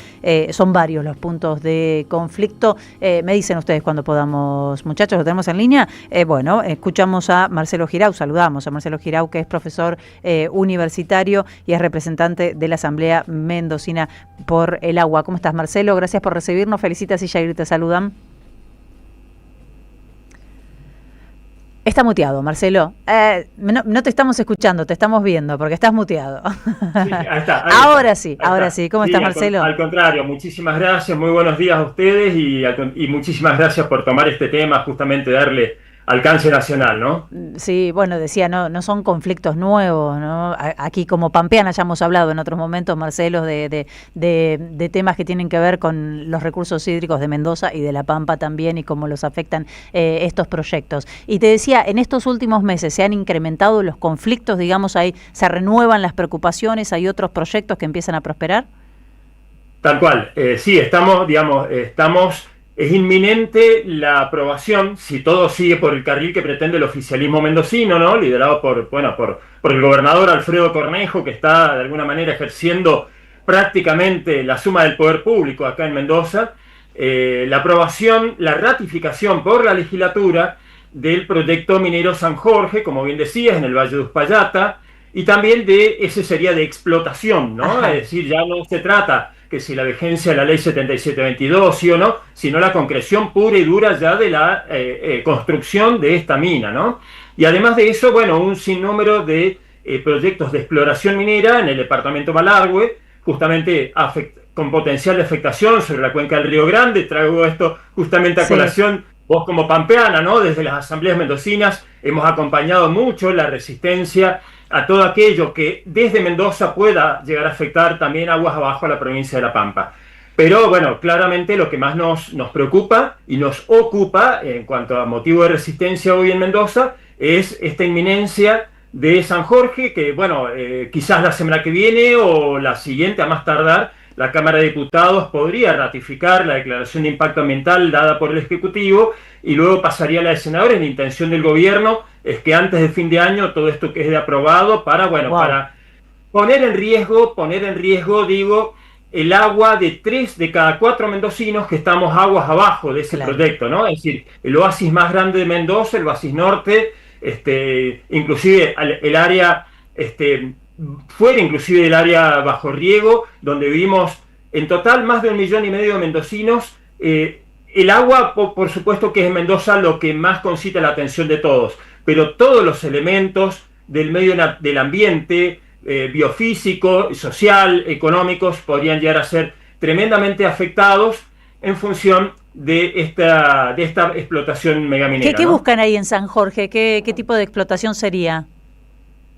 varios los puntos de conflicto. Me dicen ustedes cuando podamos, muchachos, ¿lo tenemos en línea? Escuchamos a Marcelo Girau, saludamos a Marcelo Girau, que es profesor universitario y es representante de la Asamblea Mendocina por el Agua. ¿Cómo estás, Marcelo? Gracias por recibirnos. Felicitas y Jair te saludan. Está muteado, Marcelo. No te estamos escuchando, te estamos viendo porque estás muteado. Sí, ahí está. Ahora sí. ¿Cómo estás, Marcelo? Al contrario, muchísimas gracias, muy buenos días a ustedes y muchísimas gracias por tomar este tema, justamente darle alcance nacional, ¿no? Sí, decía, no son conflictos nuevos, ¿no? Aquí como pampeana ya hemos hablado en otros momentos, Marcelo, de temas que tienen que ver con los recursos hídricos de Mendoza y de La Pampa también y cómo los afectan estos proyectos. Y te decía, en estos últimos meses se han incrementado los conflictos, digamos, ahí se renuevan las preocupaciones, hay otros proyectos que empiezan a prosperar. Tal cual, sí, estamos es inminente la aprobación, si todo sigue por el carril que pretende el oficialismo mendocino, ¿no? Liderado por el gobernador Alfredo Cornejo, que está de alguna manera ejerciendo prácticamente la suma del poder público acá en Mendoza. La aprobación, la ratificación por la legislatura del proyecto minero San Jorge, como bien decías, en el Valle de Uspallata, y también ese sería de explotación, ¿no? Ajá. Es decir, ya no se trata que si la vigencia de la ley 7722, sí o no, sino la concreción pura y dura ya de la construcción de esta mina, ¿no? Y además de eso, bueno, un sinnúmero de proyectos de exploración minera en el departamento Malargüe, justamente con potencial de afectación sobre la cuenca del Río Grande. Traigo esto justamente a colación. Vos como pampeana, ¿no? Desde las asambleas mendocinas hemos acompañado mucho la resistencia a todo aquello que desde Mendoza pueda llegar a afectar también aguas abajo a la provincia de La Pampa. Pero bueno, claramente lo que más nos preocupa y nos ocupa en cuanto a motivo de resistencia hoy en Mendoza es esta inminencia de San Jorge, que bueno, quizás la semana que viene o la siguiente a más tardar, la Cámara de Diputados podría ratificar la declaración de impacto ambiental dada por el Ejecutivo y luego pasaría a la de senadores. La intención del gobierno es que antes de fin de año todo esto quede aprobado para, bueno, para poner en riesgo, digo, el agua de 3 de cada 4 mendocinos que estamos aguas abajo de ese proyecto, ¿no? Es decir, el oasis más grande de Mendoza, el oasis norte, inclusive el área, fuera inclusive del área bajo riego, donde vivimos en total más de 1,5 millones de mendocinos. El agua, por supuesto que es en Mendoza lo que más concita la atención de todos, pero todos los elementos del medio del ambiente, biofísico, social, económicos, podrían llegar a ser tremendamente afectados en función de esta explotación megaminera. ¿Qué buscan ahí en San Jorge? ¿Qué tipo de explotación sería?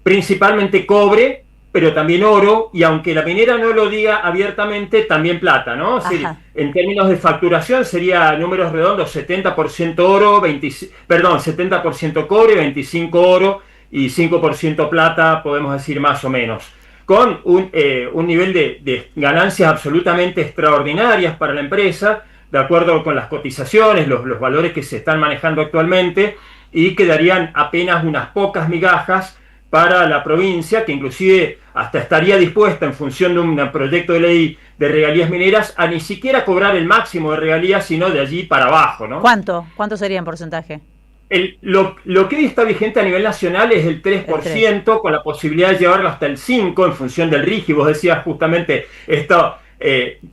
Principalmente cobre, pero también oro, y aunque la minera no lo diga abiertamente, también plata, ¿no? Es decir, en términos de facturación sería números redondos, 70% oro, 70% cobre, 25% oro y 5% plata, podemos decir más o menos, con un nivel de ganancias absolutamente extraordinarias para la empresa, de acuerdo con las cotizaciones, los valores que se están manejando actualmente, y quedarían apenas unas pocas migajas para la provincia, que inclusive hasta estaría dispuesta, en función de un proyecto de ley de regalías mineras, a ni siquiera cobrar el máximo de regalías, sino de allí para abajo, ¿no? ¿Cuánto sería en porcentaje? Lo que hoy está vigente a nivel nacional es el 3%, con la posibilidad de llevarlo hasta el 5% en función del RIGI. Vos decías justamente esto,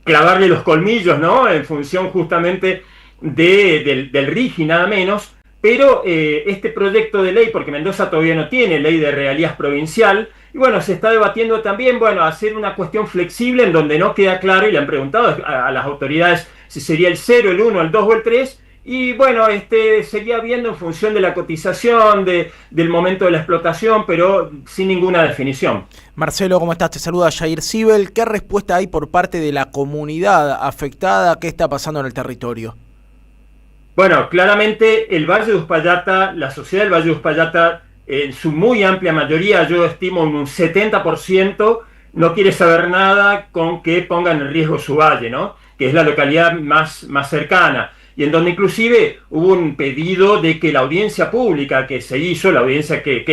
clavarle los colmillos, ¿no? En función justamente del RIGI, nada menos. Pero este proyecto de ley, porque Mendoza todavía no tiene ley de regalías provincial, y bueno, se está debatiendo también, bueno, hacer una cuestión flexible en donde no queda claro, y le han preguntado a las autoridades si sería el 0, el 1, el 2 o el 3, y bueno, seguía viendo en función de la cotización, del momento de la explotación, pero sin ninguna definición. Marcelo, ¿cómo estás? Te saluda Jair Sibel. ¿Qué respuesta hay por parte de la comunidad afectada? ¿Qué está pasando en el territorio? Bueno, claramente el Valle de Uspallata, la sociedad del Valle de Uspallata, en su muy amplia mayoría, yo estimo un 70%, no quiere saber nada con que pongan en riesgo su valle, ¿no? Que es la localidad más cercana, y en donde inclusive hubo un pedido de que la audiencia pública que se hizo, la audiencia que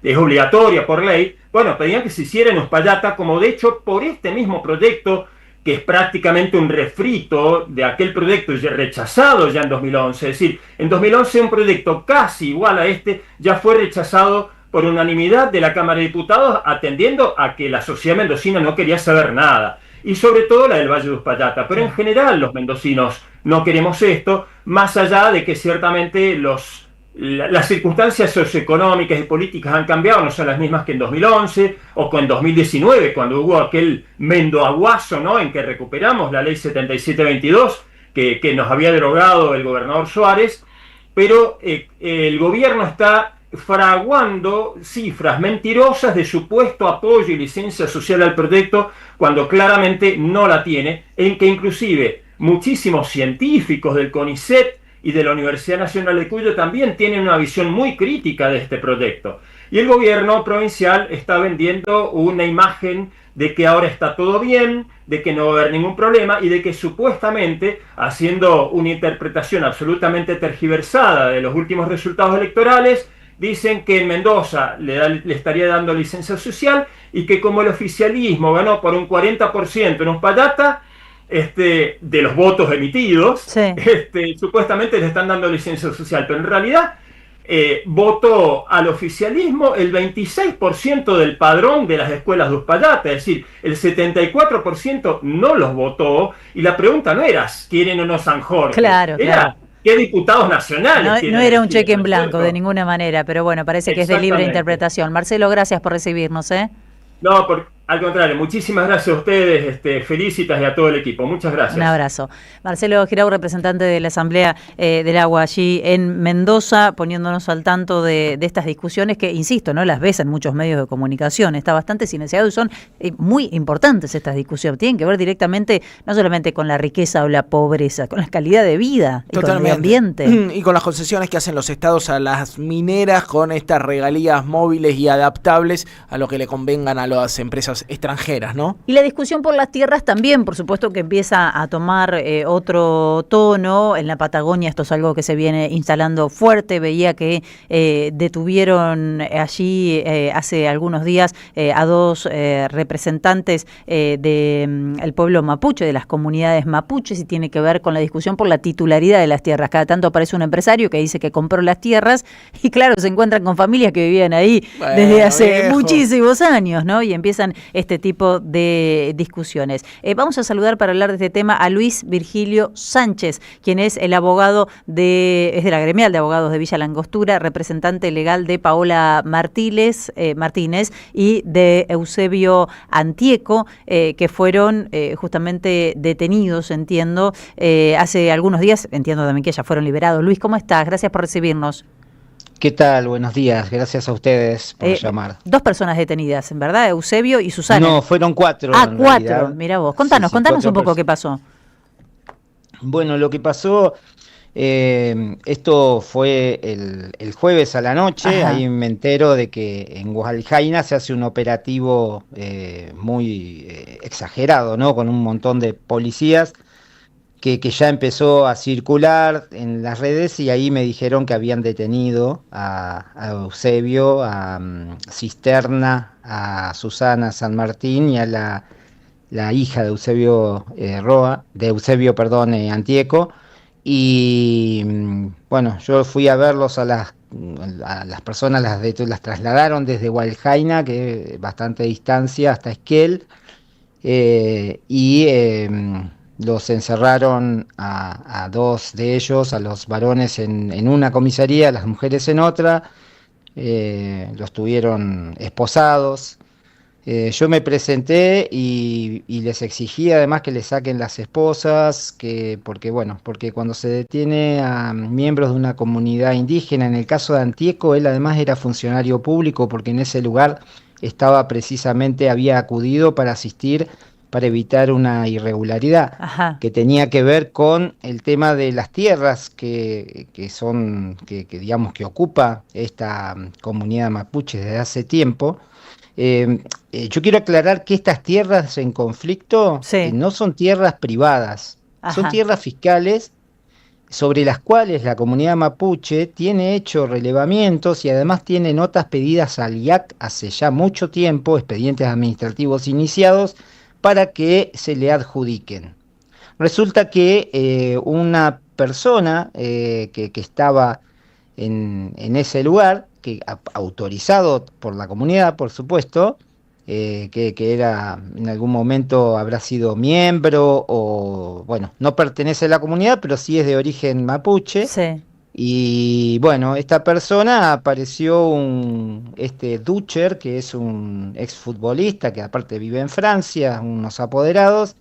es obligatoria por ley, bueno, pedían que se hiciera en Uspallata, como de hecho por este mismo proyecto, que es prácticamente un refrito de aquel proyecto ya rechazado ya en 2011. Es decir, en 2011 un proyecto casi igual a este ya fue rechazado por unanimidad de la Cámara de Diputados, atendiendo a que la sociedad mendocina no quería saber nada, y sobre todo la del Valle de Uspallata. Pero en general los mendocinos no queremos esto, más allá de que ciertamente las circunstancias socioeconómicas y políticas han cambiado, no son las mismas que en 2011 o que en 2019, cuando hubo aquel mendoaguazo, ¿no?, en que recuperamos la ley 7722 que nos había derogado el gobernador Suárez, pero el gobierno está fraguando cifras mentirosas de supuesto apoyo y licencia social al proyecto, cuando claramente no la tiene, en que inclusive muchísimos científicos del CONICET y de la Universidad Nacional de Cuyo también tienen una visión muy crítica de este proyecto. Y el gobierno provincial está vendiendo una imagen de que ahora está todo bien, de que no va a haber ningún problema y de que supuestamente, haciendo una interpretación absolutamente tergiversada de los últimos resultados electorales, dicen que en Mendoza le estaría dando licencia social y que como el oficialismo ganó por un 40% en Uspallata, de los votos emitidos, sí, supuestamente le están dando licencia social, pero en realidad votó al oficialismo el 26% del padrón de las escuelas de Uspallata, es decir, el 74% no los votó, y la pregunta no era ¿quieren o no San Jorge? Claro, era claro. ¿qué diputados nacionales? No era un cheque en blanco de ninguna manera, pero bueno, parece que es de libre interpretación. Marcelo, gracias por recibirnos, ¿eh? No, al contrario, muchísimas gracias a ustedes, felicitas y a todo el equipo. Muchas gracias. Un abrazo. Marcelo Girau, representante de la Asamblea del Agua allí en Mendoza, poniéndonos al tanto de estas discusiones que, insisto, no las ves en muchos medios de comunicación. Está bastante silenciado y son muy importantes estas discusiones. Tienen que ver directamente no solamente con la riqueza o la pobreza, con la calidad de vida y con el medio ambiente. Y con las concesiones que hacen los estados a las mineras con estas regalías móviles y adaptables a lo que le convengan a las empresas extranjeras, ¿no? Y la discusión por las tierras también, por supuesto, que empieza a tomar otro tono. En la Patagonia esto es algo que se viene instalando fuerte. Veía que detuvieron allí hace algunos días a dos representantes del pueblo mapuche, de las comunidades mapuches, y tiene que ver con la discusión por la titularidad de las tierras. Cada tanto aparece un empresario que dice que compró las tierras y claro, se encuentran con familias que vivían ahí desde hace muchísimos años, ¿no? Y empiezan este tipo de discusiones. Vamos a saludar para hablar de este tema a Luis Virgilio Sánchez, quien es el abogado es de la gremial de abogados de Villa Langostura, representante legal de Paola Martínez y de Eusebio Antieco, que fueron justamente detenidos, entiendo, hace algunos días. Entiendo también que ya fueron liberados. Luis, ¿cómo estás? Gracias por recibirnos. ¿Qué tal? Buenos días. Gracias a ustedes por llamar. Dos personas detenidas, ¿verdad? Eusebio y Susana. No, fueron 4. Cuatro. Mirá vos. Contanos un poco qué pasó. Bueno, lo que pasó, esto fue el jueves a la noche. Ajá. Ahí me entero de que en Hualjaina se hace un operativo muy exagerado, ¿no? Con un montón de policías. Que ya empezó a circular en las redes y ahí me dijeron que habían detenido a Eusebio, a Cisterna, a Susana San Martín y a la hija de Eusebio Antieco. Y bueno, yo fui a verlos a las personas, las trasladaron desde Hualjaina, que es bastante distancia, hasta Esquel, los encerraron a dos de ellos, a los varones en una comisaría, a las mujeres en otra, los tuvieron esposados. Yo me presenté y les exigí además que les saquen las esposas, porque cuando se detiene a miembros de una comunidad indígena, en el caso de Antieco, él además era funcionario público, porque en ese lugar había acudido para asistir, para evitar una irregularidad. Ajá. Que tenía que ver con el tema de las tierras que ocupa esta comunidad mapuche desde hace tiempo. Yo quiero aclarar que estas tierras en conflicto no son tierras privadas. Ajá. Son tierras fiscales sobre las cuales la comunidad mapuche tiene hecho relevamientos y además tiene notas pedidas al IAC hace ya mucho tiempo, expedientes administrativos iniciados, para que se le adjudiquen. Resulta que una persona que estaba en ese lugar, que autorizado por la comunidad, por supuesto, que era en algún momento habrá sido miembro o, no pertenece a la comunidad, pero sí es de origen mapuche. Sí. Y bueno, esta persona apareció Ducher, que es un exfutbolista que aparte vive en Francia, unos apoderados,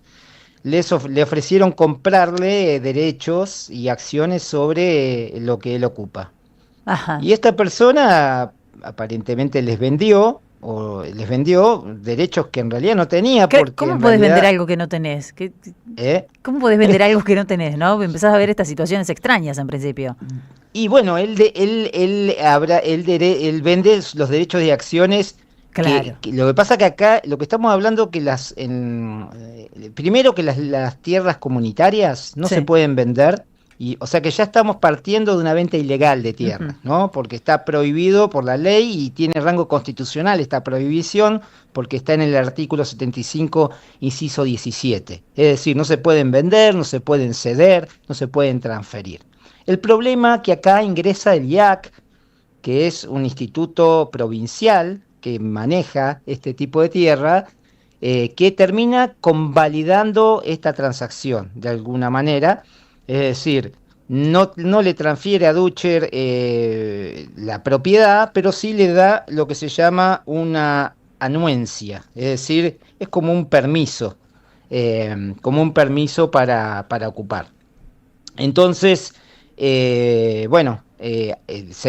le ofrecieron comprarle derechos y acciones sobre lo que él ocupa. Ajá. Y esta persona aparentemente les vendió o les vendió derechos que en realidad no tenía. Porque ¿Cómo podés vender algo que no tenés? ¿Cómo podés vender algo que no tenés, no? Empezás a ver estas situaciones extrañas en principio. Y bueno, él vende los derechos de acciones. Claro. Lo que pasa que acá, lo que estamos hablando, que primero que las tierras comunitarias no se pueden vender, o sea que ya estamos partiendo de una venta ilegal de tierras, ¿no? Porque está prohibido por la ley y tiene rango constitucional esta prohibición, porque está en el artículo 75, inciso 17. Es decir, no se pueden vender, no se pueden ceder, no se pueden transferir. El problema que acá ingresa el IAC, que es un instituto provincial que maneja este tipo de tierra, que termina convalidando esta transacción de alguna manera, es decir, no le transfiere a Ducher la propiedad, pero sí le da lo que se llama una anuencia, es decir, es como un permiso para ocupar. Entonces, se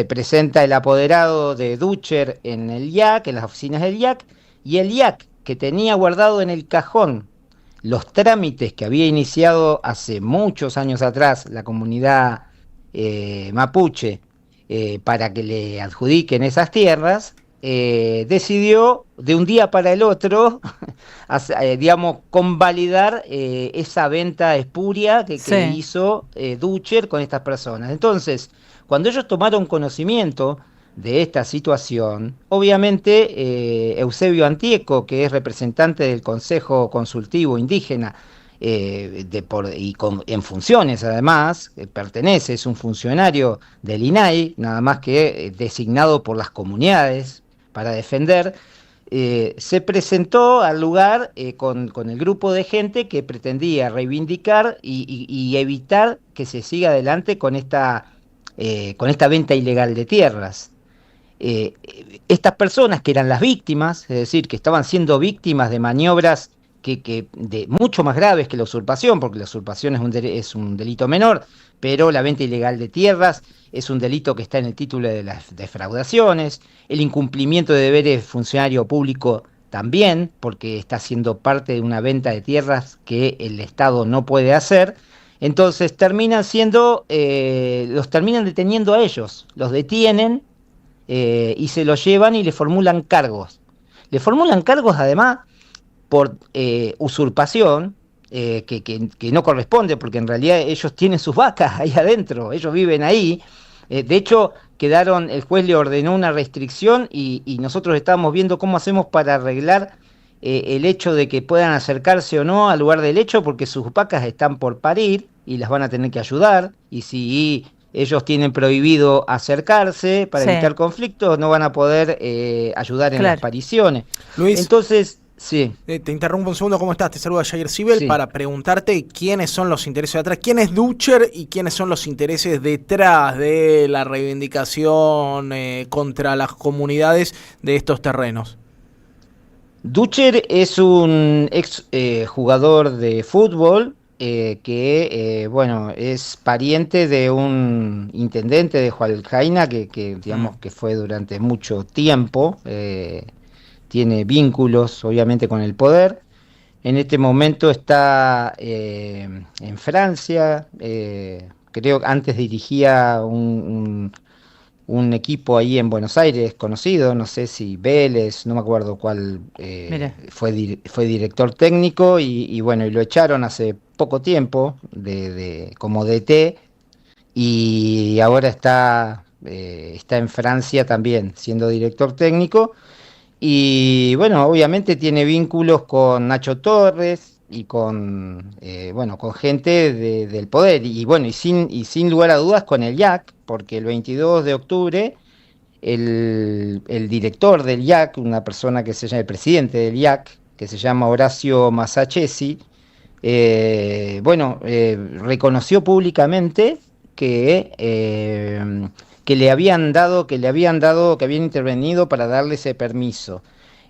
presenta el apoderado de Ducher en el IAC, en las oficinas del IAC, y el IAC, que tenía guardado en el cajón los trámites que había iniciado hace muchos años atrás la comunidad mapuche para que le adjudiquen esas tierras, decidió de un día para el otro, convalidar esa venta espuria que hizo Ducher con estas personas. Entonces, cuando ellos tomaron conocimiento de esta situación, obviamente Eusebio Antieco, que es representante del Consejo Consultivo Indígena, en funciones además, es un funcionario del INAI, nada más que designado por las comunidades para defender, se presentó al lugar con el grupo de gente que pretendía reivindicar y evitar que se siga adelante con esta venta ilegal de tierras. Estas personas que eran las víctimas, es decir, que estaban siendo víctimas de maniobras de mucho más graves que la usurpación, porque la usurpación es un delito menor, pero la venta ilegal de tierras es un delito que está en el título de las defraudaciones, el incumplimiento de deberes de funcionario público también, porque está siendo parte de una venta de tierras que el Estado no puede hacer. Entonces los terminan deteniendo a ellos, los detienen y se los llevan y le formulan cargos. Le formulan cargos además por usurpación, que no corresponde, porque en realidad ellos tienen sus vacas ahí adentro, ellos viven ahí. De hecho, el juez le ordenó una restricción y nosotros estábamos viendo cómo hacemos para arreglar el hecho de que puedan acercarse o no al lugar del hecho, porque sus vacas están por parir y las van a tener que ayudar, y si ellos tienen prohibido acercarse para evitar conflictos, no van a poder ayudar en las pariciones. Luis, entonces, sí. Te interrumpo un segundo, ¿cómo estás? Te saluda Jair Sibel para preguntarte quiénes son los intereses detrás, quién es Ducher y quiénes son los intereses detrás de la reivindicación contra las comunidades de estos terrenos. Ducher es un ex jugador de fútbol que es pariente de un intendente de Hualjaina que digamos que fue durante mucho tiempo, tiene vínculos obviamente con el poder. En este momento está en Francia, creo que antes dirigía un equipo ahí en Buenos Aires conocido, no sé si Vélez, no me acuerdo cuál, fue director técnico y lo echaron hace poco tiempo como DT y ahora está en Francia también siendo director técnico y obviamente tiene vínculos con Nacho Torres y con gente del poder y sin lugar a dudas con el IAC, porque el 22 de octubre el director del IAC, una persona que se llama el presidente del IAC, que se llama Horacio Masachesi, reconoció públicamente que habían intervenido para darle ese permiso.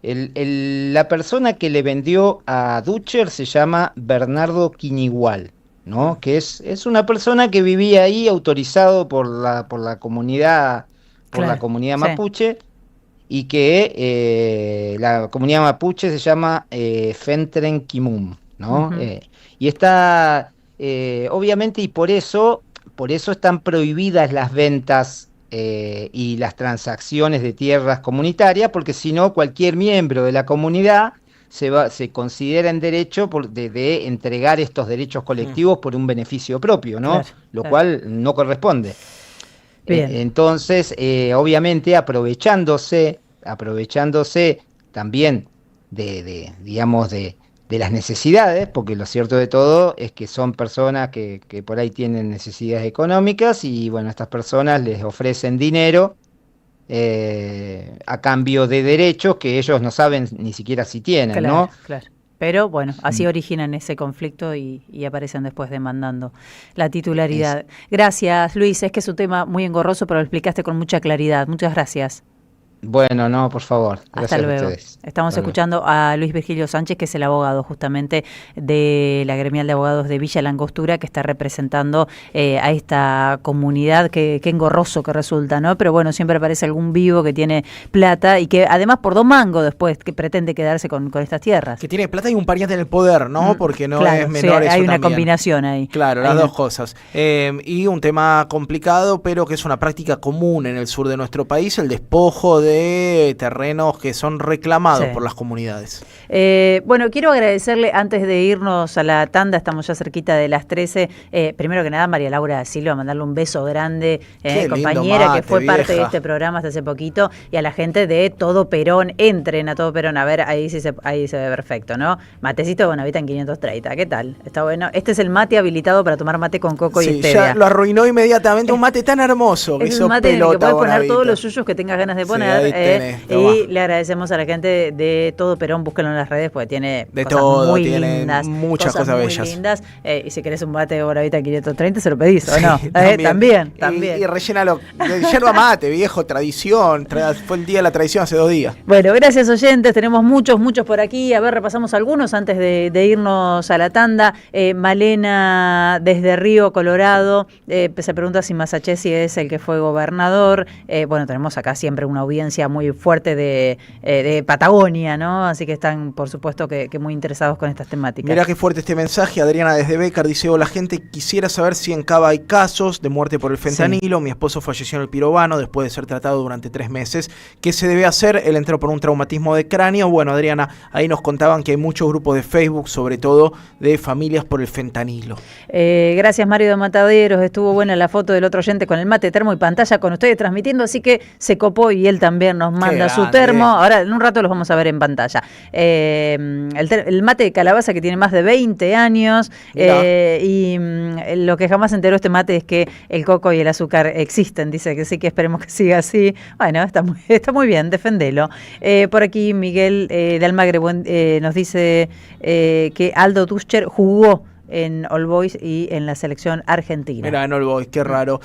La persona que le vendió a Ducher se llama Bernardo Quinigual, ¿no? Que es una persona que vivía ahí autorizado por la comunidad mapuche y que la comunidad mapuche se llama Fentren Kimum, ¿no? Y está, obviamente, y por eso están prohibidas las ventas y las transacciones de tierras comunitarias, porque si no, cualquier miembro de la comunidad se considera en derecho de entregar estos derechos colectivos por un beneficio propio, ¿no? Lo cual no corresponde. Entonces, obviamente, aprovechándose también digamos, de las necesidades, porque lo cierto de todo es que son personas que por ahí tienen necesidades económicas y, bueno, estas personas les ofrecen dinero a cambio de derechos que ellos no saben ni siquiera si tienen, ¿no? Claro. Pero bueno, así originan ese conflicto y aparecen después demandando la titularidad. Gracias, Luis. Es que es un tema muy engorroso, pero lo explicaste con mucha claridad. Muchas gracias. Bueno, no, por favor. Hasta luego. Estamos escuchando a Luis Virgilio Sánchez, que es el abogado justamente de la gremial de abogados de Villa La Angostura, que está representando a esta comunidad. Qué engorroso que resulta, ¿no? Pero bueno, siempre aparece algún vivo que tiene plata y que además por 2 mangos después que pretende quedarse con estas tierras. Que tiene plata y un pariente en el poder, ¿no? Porque no es menor eso hay una también. Combinación ahí. Claro, las dos cosas. Y un tema complicado, pero que es una práctica común en el sur de nuestro país, el despojo de terrenos que son reclamados por las comunidades. Bueno, quiero agradecerle, antes de irnos a la tanda, estamos ya cerquita de las 13, primero que nada, María Laura Silva, mandarle un beso grande, compañera mate, que fue parte de este programa hasta hace poquito, y a la gente de Todo Perón, entren a Todo Perón, a ver, ahí se ve perfecto, ¿no? Matecito de Bonavita en 530, ¿qué tal? Está bueno. Este es el mate habilitado para tomar mate con coco y stevia. Ya lo arruinó inmediatamente, un mate tan hermoso que es hizo un mate en el que puedes poner Bonavita. todos los yuyos que tengas ganas de poner. Y le agradecemos a la gente de Todo Perón, búsquenlo en las redes porque tiene de cosas todo, muy tiene lindas, muchas cosas muy bellas. lindas. Y si querés un mate de Bonavita 530 se lo pedís, ¿o no? También. También. Y rellénalo, yerba mate, viejo, tradición, fue el día de la tradición hace 2 días. Bueno, gracias oyentes, tenemos muchos por aquí. A ver, repasamos algunos antes de irnos a la tanda. Malena desde Río Colorado se pregunta si Massachetti es el que fue gobernador. Bueno, tenemos acá siempre una audiencia muy fuerte de Patagonia, ¿no? Así que están, por supuesto, que muy interesados con estas temáticas. Mirá qué fuerte este mensaje. Adriana desde Becar dice: hola gente, quisiera saber si en Cava hay casos de muerte por el fentanilo. Sí. Mi esposo falleció en el Pirobano después de ser tratado durante 3 meses. ¿Qué se debe hacer? Él entró por un traumatismo de cráneo. Bueno, Adriana, ahí nos contaban que hay muchos grupos de Facebook, sobre todo de familias por el fentanilo. Gracias, Mario de Mataderos. Estuvo buena la foto del otro oyente con el mate termo y pantalla con ustedes transmitiendo, así que se copó y él también nos manda su termo. Ahora en un rato los vamos a ver en pantalla. El mate de calabaza, que tiene más de 20 años, y lo que jamás se enteró este mate es que el coco y el azúcar existen. Dice que sí, que esperemos que siga así. Bueno, está muy bien, defendelo. Por aquí Miguel de Almagre nos dice que Aldo Tuscher jugó en All Boys y en la selección argentina. Mira, en All Boys, qué raro.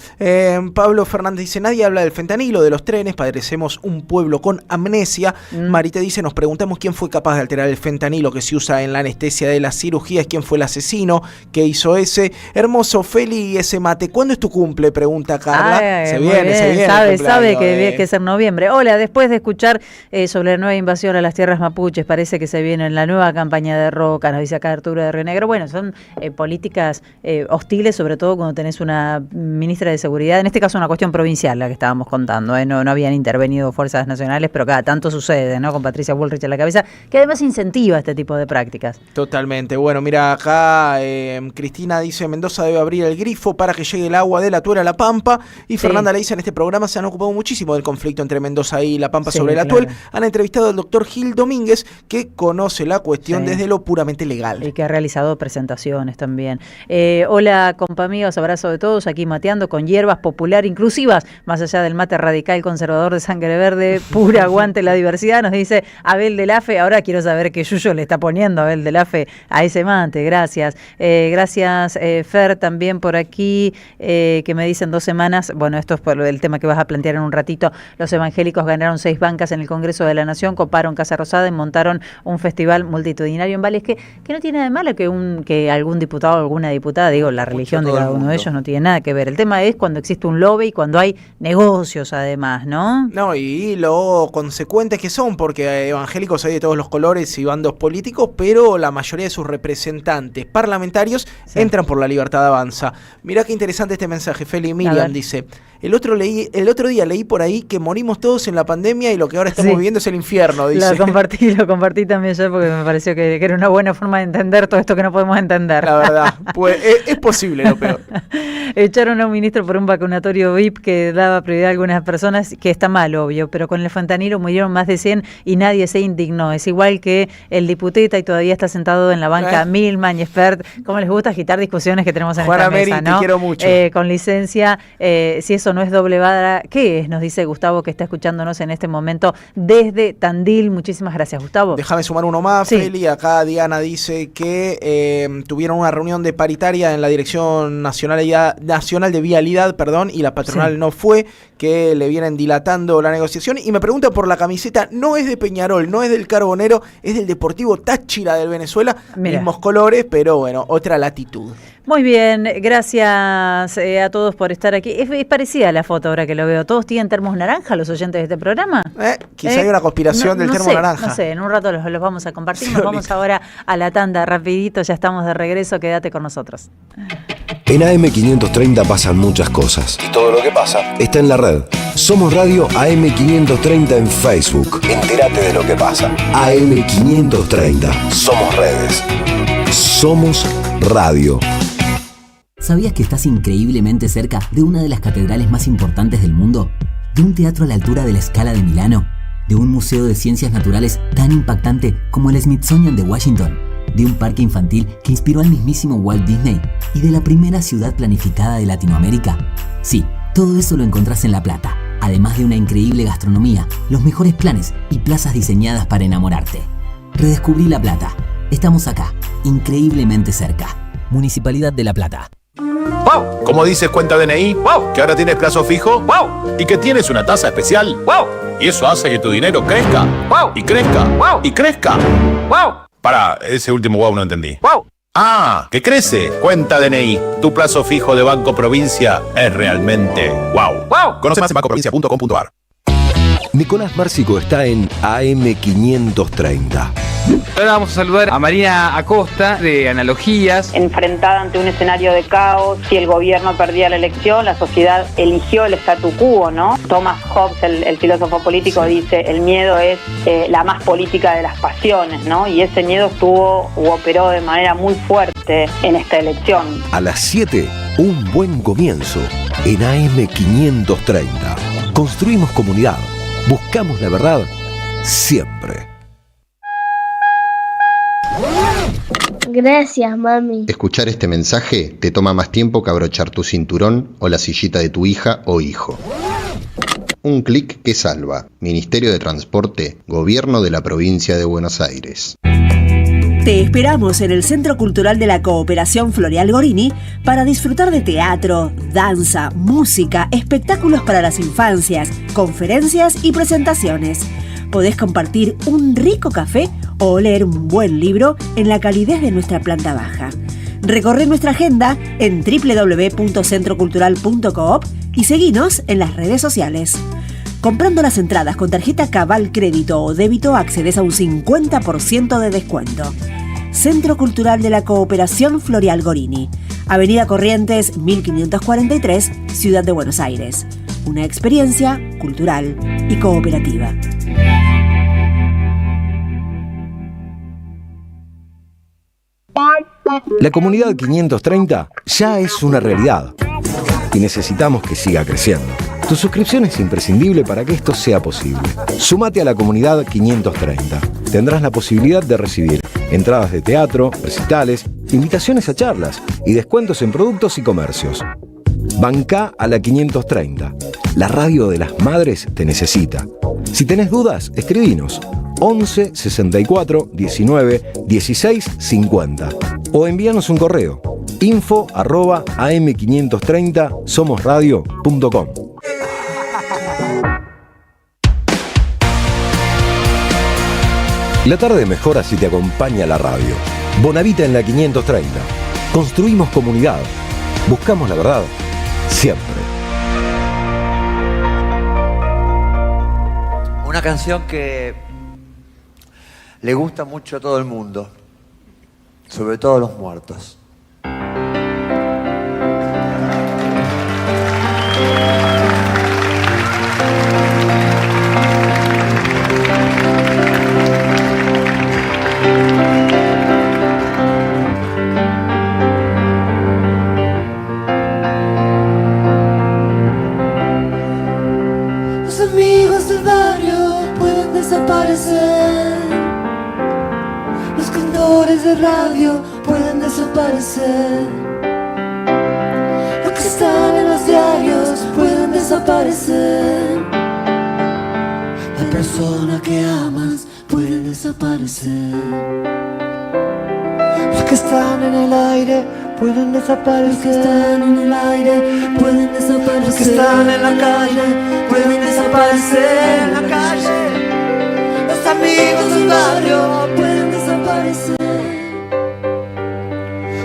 Pablo Fernández dice: nadie habla del fentanilo, de los trenes, padecemos un pueblo con amnesia. Marita dice: nos preguntamos quién fue capaz de alterar el fentanilo que se usa en la anestesia de las cirugías, quién fue el asesino que hizo ese. Hermoso Feli, ese mate. ¿Cuándo es tu cumple? Pregunta Carla. Se viene. Sabe que es en noviembre. Hola, después de escuchar sobre la nueva invasión a las tierras mapuches, parece que se viene la nueva campaña de Roca, nos dice acá Arturo de Río Negro. Bueno, son políticas hostiles, sobre todo cuando tenés una ministra de Seguridad, en este caso una cuestión provincial, la que estábamos contando, no habían intervenido fuerzas nacionales, pero cada tanto sucede, ¿no? Con Patricia Bullrich a la cabeza, que además incentiva este tipo de prácticas. Totalmente. Bueno, mira, acá Cristina dice: Mendoza debe abrir el grifo para que llegue el agua de la Tuera a la Pampa, y Fernanda le dice: en este programa se han ocupado muchísimo del conflicto entre Mendoza y la Pampa sobre la Tuel. Han entrevistado al doctor Gil Domínguez, que conoce la cuestión desde lo puramente legal. Y que ha realizado presentaciones también. Hola, compa amigos, abrazo de todos, aquí mateando con hierbas popular inclusivas, más allá del mate radical conservador de sangre verde, pura aguante la diversidad, nos dice Abel de Lafe. Ahora quiero saber qué yuyo le está poniendo Abel de Lafe a ese mate. Gracias. Gracias, Fer, también por aquí, que me dicen 2 semanas, bueno, esto es por el tema que vas a plantear en un ratito. Los evangélicos ganaron 6 bancas en el Congreso de la Nación, coparon Casa Rosada y montaron un festival multitudinario en Valles, que no tiene nada de malo que algún algún diputado o alguna diputada, digo, la religión de cada uno de ellos no tiene nada que ver. El tema es cuando existe un lobby y cuando hay negocios además, ¿no? No, y lo consecuentes que son, porque evangélicos hay de todos los colores y bandos políticos, pero la mayoría de sus representantes parlamentarios entran por la Libertad Avanza. Mirá qué interesante este mensaje, Feli. Miriam dice, el otro día leí por ahí que morimos todos en la pandemia y lo que ahora estamos viviendo es el infierno, dice. Lo compartí también yo porque me pareció que era una buena forma de entender todo esto que no podemos entender. La verdad, pues es posible lo peor. Echaron a un ministro por un vacunatorio VIP que daba prioridad a algunas personas, que está mal, obvio, pero con el fentanilo murieron más de 100 y nadie se indignó. Es igual que el diputeta y todavía está sentado en la banca Milman y Espert. ¿Cómo les gusta agitar discusiones que tenemos en esta mesa, no? Te quiero mucho. Con licencia, si eso no es doble vara, ¿qué es? Nos dice Gustavo, que está escuchándonos en este momento desde Tandil. Muchísimas gracias, Gustavo. Déjame sumar uno más, Feli. Acá Diana dice que tuvieron una reunión de paritaria en la Dirección Nacional de Vialidad, y la patronal no fue, que le vienen dilatando la negociación, y me pregunta por la camiseta. No es de Peñarol, no es del Carbonero, es del Deportivo Táchira del Venezuela. Mismos colores, pero bueno, otra latitud. Muy bien, gracias a todos por estar aquí. Es parecida la foto ahora que lo veo. ¿Todos tienen termos naranja los oyentes de este programa? Quizá hay una conspiración del termo naranja. No sé, en un rato los vamos a compartir. Nos vamos ahora a la tanda rapidito, ya estamos de regreso, quédate con nosotros. En AM530 pasan muchas cosas. Y todo lo que pasa está en la red. Somos Radio AM530 en Facebook. Entérate de lo que pasa. AM530. Somos redes. Somos radio. ¿Sabías que estás increíblemente cerca de una de las catedrales más importantes del mundo? ¿De un teatro a la altura de la Scala de Milano? ¿De un museo de ciencias naturales tan impactante como el Smithsonian de Washington? ¿De un parque infantil que inspiró al mismísimo Walt Disney? ¿Y de la primera ciudad planificada de Latinoamérica? Sí, todo eso lo encontrás en La Plata, además de una increíble gastronomía, los mejores planes y plazas diseñadas para enamorarte. Redescubrí La Plata. Estamos acá, increíblemente cerca. Municipalidad de La Plata. ¡Wow! ¿Cómo dices cuenta DNI? ¡Wow! ¿Que ahora tienes plazo fijo? ¡Wow! ¿Y que tienes una tasa especial? ¡Wow! Y eso hace que tu dinero crezca. ¡Wow! Y crezca. ¡Wow! Y crezca. ¡Wow! Para, ese último wow no entendí. ¡Wow! ¡Ah! ¡Que crece! Cuenta DNI. Tu plazo fijo de Banco Provincia es realmente wow. ¡Wow! Conoce más en bancoprovincia.com.ar. Nicolás Márcico está en AM530. Ahora vamos a saludar a Marina Acosta de Analogías. Enfrentada ante un escenario de caos, si el gobierno perdía la elección, la sociedad eligió el statu quo, ¿no? Thomas Hobbes, el filósofo político, dice, el miedo es la más política de las pasiones, ¿no? Y ese miedo operó de manera muy fuerte en esta elección. A las 7, un buen comienzo en AM530. Construimos comunidad. Buscamos la verdad siempre. Gracias, mami. Escuchar este mensaje te toma más tiempo que abrochar tu cinturón o la sillita de tu hija o hijo. Un clic que salva. Ministerio de Transporte, Gobierno de la Provincia de Buenos Aires. Te esperamos en el Centro Cultural de la Cooperación Floreal Gorini para disfrutar de teatro, danza, música, espectáculos para las infancias, conferencias y presentaciones. Podés compartir un rico café o leer un buen libro en la calidez de nuestra planta baja. Recorre nuestra agenda en www.centrocultural.coop y seguinos en las redes sociales. Comprando las entradas con tarjeta Cabal Crédito o Débito accedes a un 50% de descuento. Centro Cultural de la Cooperación Floreal Gorini, Avenida Corrientes 1543, Ciudad de Buenos Aires. Una experiencia cultural y cooperativa. La comunidad 530 ya es una realidad y necesitamos que siga creciendo. Tu suscripción es imprescindible para que esto sea posible. Sumate a la comunidad 530. Tendrás la posibilidad de recibir entradas de teatro, recitales, invitaciones a charlas y descuentos en productos y comercios. Bancá a la 530. La radio de las madres te necesita. Si tenés dudas, escribinos 11 64 19 16 50 o envíanos un correo info@am530somosradio.com. La tarde mejora si te acompaña la radio. Bonavita en la 530. Construimos comunidad. Buscamos la verdad. Siempre. Una canción que le gusta mucho a todo el mundo, sobre todo a los muertos. Los amigos del barrio pueden desaparecer. Los cantores de radio pueden desaparecer. Los que están en los diarios pueden desaparecer. La persona que amas puede desaparecer. Los que están en el aire pueden desaparecer. Los que están en el aire pueden desaparecer. Los que están en la calle pueden desaparecer. En la calle. Los amigos del barrio pueden desaparecer.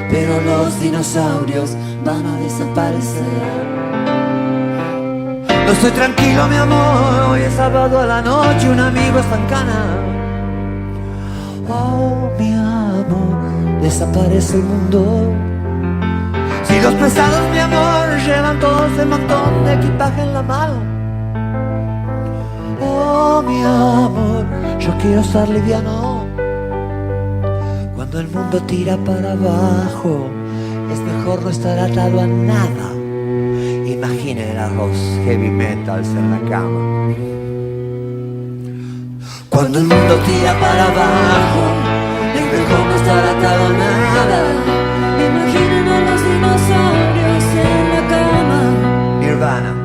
Pero los dinosaurios van a desaparecer. No estoy tranquilo, mi amor. Hoy es sábado a la noche, un amigo está en cana. Oh, mi amor, desaparece el mundo. Si los pesados, mi amor, llevan todo ese montón de equipaje en la mano. Oh, mi amor, yo quiero estar liviano. Cuando el mundo tira para abajo, es mejor no estar atado a nada. Imaginen a los heavy metals en la cama. Cuando el mundo tira para abajo, es mejor no estar atado a nada. Imaginen a los dinosaurios en la cama. Nirvana.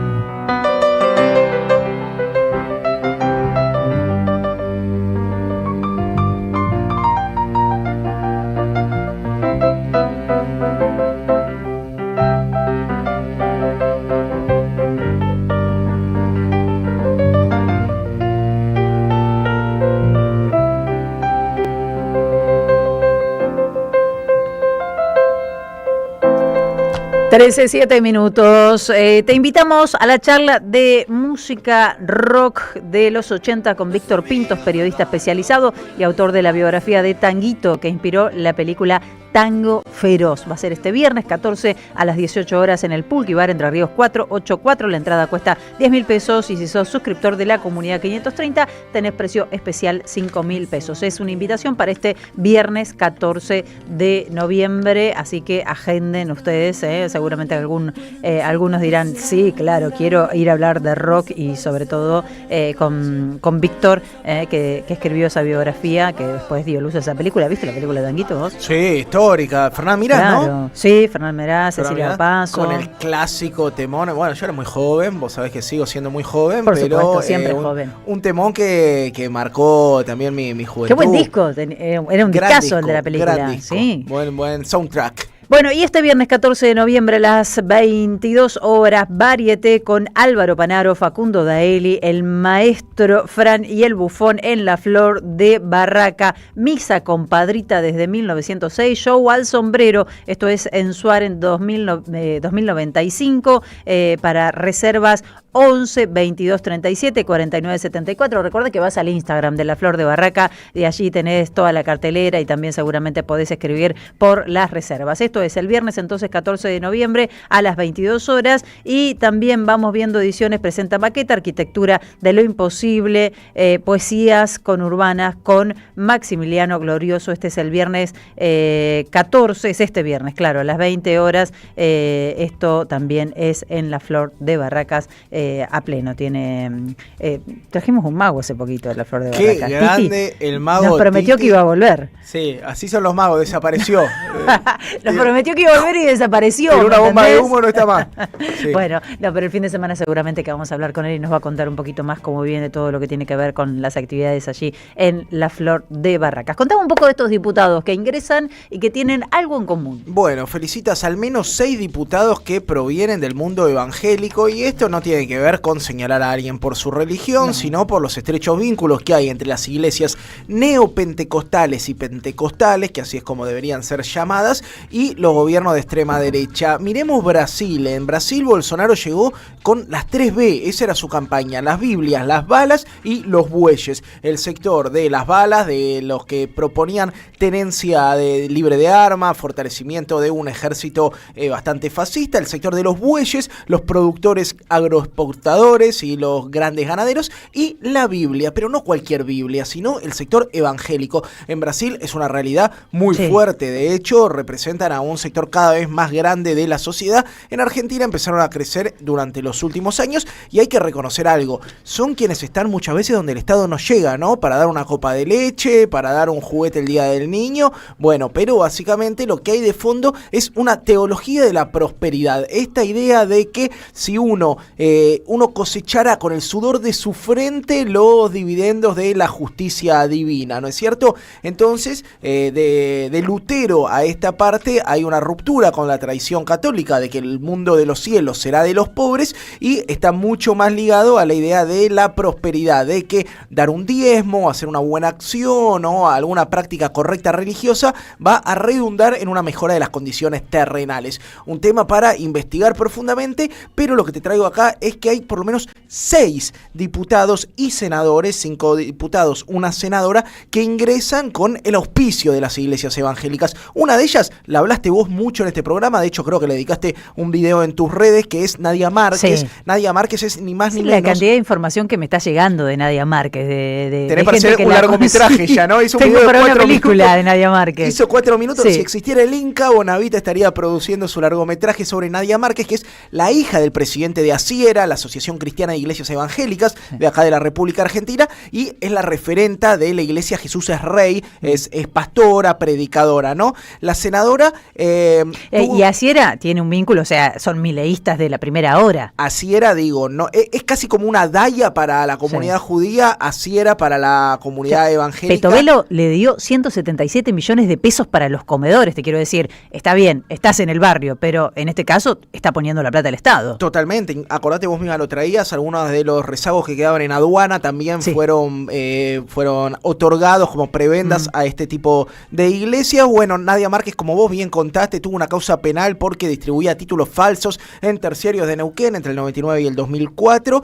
Trece, 7 minutos. Te invitamos a la charla de música rock de los 80 con Víctor Pintos, periodista especializado y autor de la biografía de Tanguito, que inspiró la película Tango Feroz. Va a ser este viernes 14 a las 18 horas en el Pulqui Bar Entre Ríos 484. La entrada cuesta 10.000 pesos y si sos suscriptor de la comunidad 530 tenés precio especial 5.000 pesos. Es una invitación para este viernes 14 de noviembre, así que agenden ustedes, seguramente algunos dirán, sí, claro, quiero ir a hablar de rock y sobre todo con Víctor, que escribió esa biografía, que después dio luz a esa película. ¿Viste la película de Tanguito vos? Sí, histórica. Fernán Mirás, claro, ¿no? Sí, Fernán Mirás, Cecilia Paso. Con el clásico temón. Bueno, yo era muy joven, vos sabés que sigo siendo muy joven, por pero supuesto, siempre joven. Un temón que marcó también mi juventud. Qué buen disco, era un discazo el de la película. Gran disco. Sí. Buen soundtrack. Bueno, y este viernes 14 de noviembre a las 22 horas, Varieté con Álvaro Panaro, Facundo Daeli, el maestro Fran y el bufón en la Flor de Barraca. Misa compadrita desde 1906, show al sombrero. Esto es en Suárez en 2095. Para reservas 11 22 37 49 74. Recuerda que vas al Instagram de la Flor de Barraca y allí tenés toda la cartelera y también seguramente podés escribir por las reservas. Esto es el viernes entonces 14 de noviembre a las 22 horas y también vamos viendo ediciones, presenta maqueta, arquitectura de lo imposible, poesías conurbanas con Maximiliano Glorioso. Este es el viernes 14, es este viernes, claro, a las 20 horas. Esto también es en la Flor de Barracas. A pleno, trajimos un mago hace poquito de la Flor de Barracas. Qué grande Titi, el mago. Nos prometió que iba a volver. Sí, así son los magos, desapareció. Nos prometió que iba a volver y desapareció. Pero una bomba de humo no está más. Sí. Bueno, pero el fin de semana seguramente que vamos a hablar con él y nos va a contar un poquito más cómo viene todo lo que tiene que ver con las actividades allí en la Flor de Barracas. Contame un poco de estos diputados que ingresan y que tienen algo en común. Bueno, felicitas al menos 6 diputados que provienen del mundo evangélico y esto no tiene que que ver con señalar a alguien por su religión, sino por los estrechos vínculos que hay entre las iglesias neopentecostales y pentecostales, que así es como deberían ser llamadas, y los gobiernos de extrema derecha. Miremos Brasil. En Brasil Bolsonaro llegó con las 3B, esa era su campaña: las Biblias, las balas y los bueyes. El sector de las balas, de los que proponían tenencia libre de armas, fortalecimiento de un ejército bastante fascista; el sector de los bueyes, los productores agroexportadores y los grandes ganaderos; y la Biblia, pero no cualquier Biblia, sino el sector evangélico. En Brasil es una realidad muy fuerte, de hecho representan a un sector cada vez más grande de la sociedad. En Argentina empezaron a crecer durante los últimos años, y hay que reconocer algo: son quienes están muchas veces donde el Estado no llega, ¿no? Para dar una copa de leche, para dar un juguete el día del niño, bueno, pero básicamente lo que hay de fondo es una teología de la prosperidad, esta idea de que si uno cosechara con el sudor de su frente los dividendos de la justicia divina, ¿no es cierto? Entonces, de Lutero a esta parte hay una ruptura con la tradición católica de que el mundo de los cielos será de los pobres, y está mucho más ligado a la idea de la prosperidad, de que dar un diezmo, hacer una buena acción o alguna práctica correcta religiosa va a redundar en una mejora de las condiciones terrenales. Un tema para investigar profundamente, pero lo que te traigo acá es que hay por lo menos 6 diputados y senadores, 5 diputados, una senadora, que ingresan con el auspicio de las iglesias evangélicas. Una de ellas la hablaste vos mucho en este programa, de hecho creo que le dedicaste un video en tus redes, que es Nadia Márquez. Sí. Nadia Márquez es ni más ni menos... La cantidad de información que me está llegando de Nadia Márquez. Tenés para hacer un largometraje ya, ¿no? Hizo un video de 4 una película minutos, de Nadia Márquez. Hizo 4 minutos. Sí. Si existiera el Inca, Bonavita estaría produciendo su largometraje sobre Nadia Márquez, que es la hija del presidente de ACIERA, la Asociación Cristiana de Iglesias Evangélicas de acá de la República Argentina, y es la referenta de la iglesia Jesús es Rey, es pastora, predicadora, ¿no? La senadora... y ACIERA tiene un vínculo, o sea, son mileístas de la primera hora. ACIERA, digo, no, es casi como una daya para la comunidad judía, ACIERA para la comunidad evangélica. Petovelo le dio 177 millones de pesos para los comedores, te quiero decir. Está bien, estás en el barrio, pero en este caso está poniendo la plata el Estado. Totalmente. Acordate, vos misma lo traías, algunos de los rezagos que quedaban en aduana también fueron otorgados como prebendas a este tipo de iglesias. Bueno, Nadia Márquez, como vos bien contaste, tuvo una causa penal porque distribuía títulos falsos en terciarios de Neuquén entre el 99 y el 2004,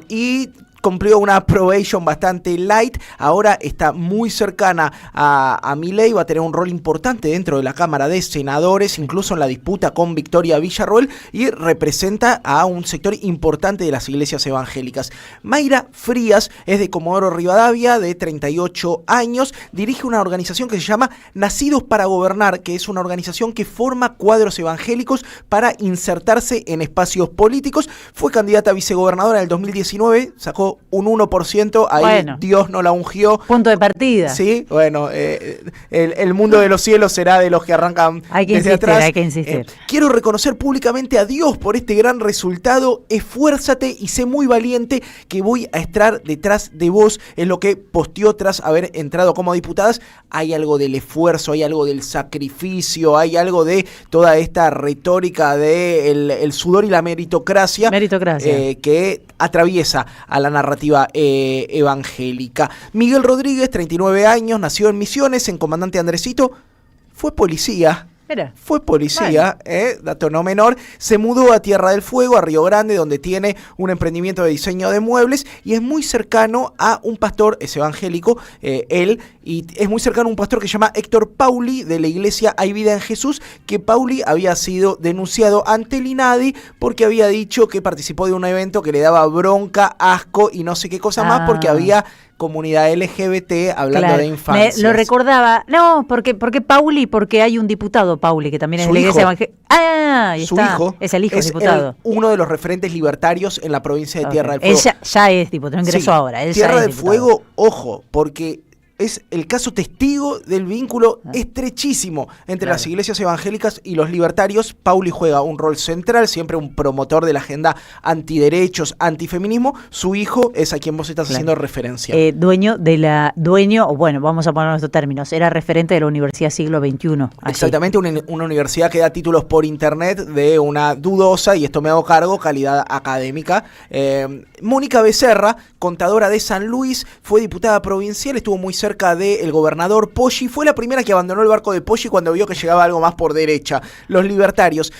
y cumplió una probation bastante light. Ahora está muy cercana a Milei, va a tener un rol importante dentro de la Cámara de Senadores, incluso en la disputa con Victoria Villarroel, y representa a un sector importante de las iglesias evangélicas. Mayra Frías es de Comodoro Rivadavia, de 38 años, dirige una organización que se llama Nacidos para Gobernar, que es una organización que forma cuadros evangélicos para insertarse en espacios políticos. Fue candidata a vicegobernadora en el 2019, sacó un 1%, ahí bueno, Dios no la ungió. Punto de partida. Sí, bueno, el mundo de los cielos será de los que arrancan desde atrás. Hay que insistir. Quiero reconocer públicamente a Dios por este gran resultado. Esfuérzate y sé muy valiente, que voy a estar detrás de vos. Es lo que posteó tras haber entrado como diputadas. Hay algo del esfuerzo, hay algo del sacrificio, hay algo de toda esta retórica de el sudor y la meritocracia. Que atraviesa a la narrativa evangélica. Miguel Rodríguez, 39 años, nació en Misiones, en Comandante Andresito, fue policía. Fue policía, dato no menor. Se mudó a Tierra del Fuego, a Río Grande, donde tiene un emprendimiento de diseño de muebles, y es muy cercano a un pastor, es evangélico, él, y es muy cercano a un pastor que se llama Héctor Pauli, de la iglesia Hay Vida en Jesús, que Pauli había sido denunciado ante el INADI porque había dicho que participó de un evento que le daba bronca, asco y no sé qué cosa más, porque había comunidad LGBT hablando de infancia. Lo recordaba. No, porque Pauli, porque hay un diputado Pauli que también es de la iglesia evangélica. Ahí su está. Hijo es el hijo del diputado. Uno de los referentes libertarios en la provincia de Tierra del Fuego. Él ya es diputado, ingresó ahora. Tierra del Fuego, ojo, porque es el caso testigo del vínculo estrechísimo entre las iglesias evangélicas y los libertarios. Pauli juega un rol central, siempre un promotor de la agenda antiderechos, antifeminismo. Su hijo es a quien vos estás haciendo referencia. Dueño, bueno, vamos a poner nuestros términos, era referente de la Universidad Siglo XXI. Exactamente, una universidad que da títulos por internet de una dudosa, y esto me hago cargo, calidad académica. Mónica Becerra, contadora de San Luis, fue diputada provincial, estuvo muy cerca del gobernador Poggi, fue la primera que abandonó el barco de Poggi cuando vio que llegaba algo más por derecha, los libertarios.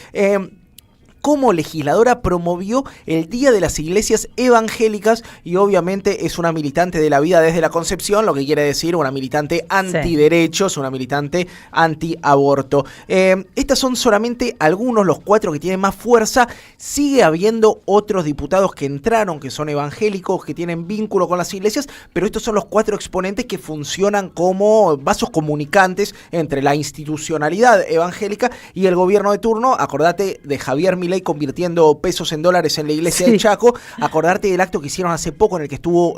Como legisladora promovió el Día de las Iglesias Evangélicas y obviamente es una militante de la vida desde la concepción, lo que quiere decir una militante antiderechos, una militante antiaborto. Estas son solamente algunos, los 4 que tienen más fuerza. Sigue habiendo otros diputados que entraron, que son evangélicos, que tienen vínculo con las iglesias, pero estos son los 4 exponentes que funcionan como vasos comunicantes entre la institucionalidad evangélica y el gobierno de turno. Acordate de Javier Milei convirtiendo pesos en dólares en la iglesia de Chaco. Acordarte del acto que hicieron hace poco en el que estuvo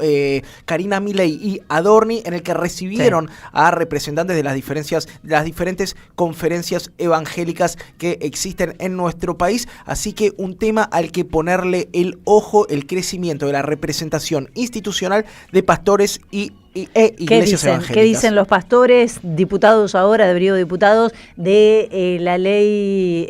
Karina Milei y Adorni, en el que recibieron a representantes de las diferentes conferencias evangélicas que existen en nuestro país. Así que un tema al que ponerle el ojo, el crecimiento de la representación institucional de pastores y iglesias evangélicas. ¿Qué dicen los pastores, diputados ahora, de diputados, de la ley,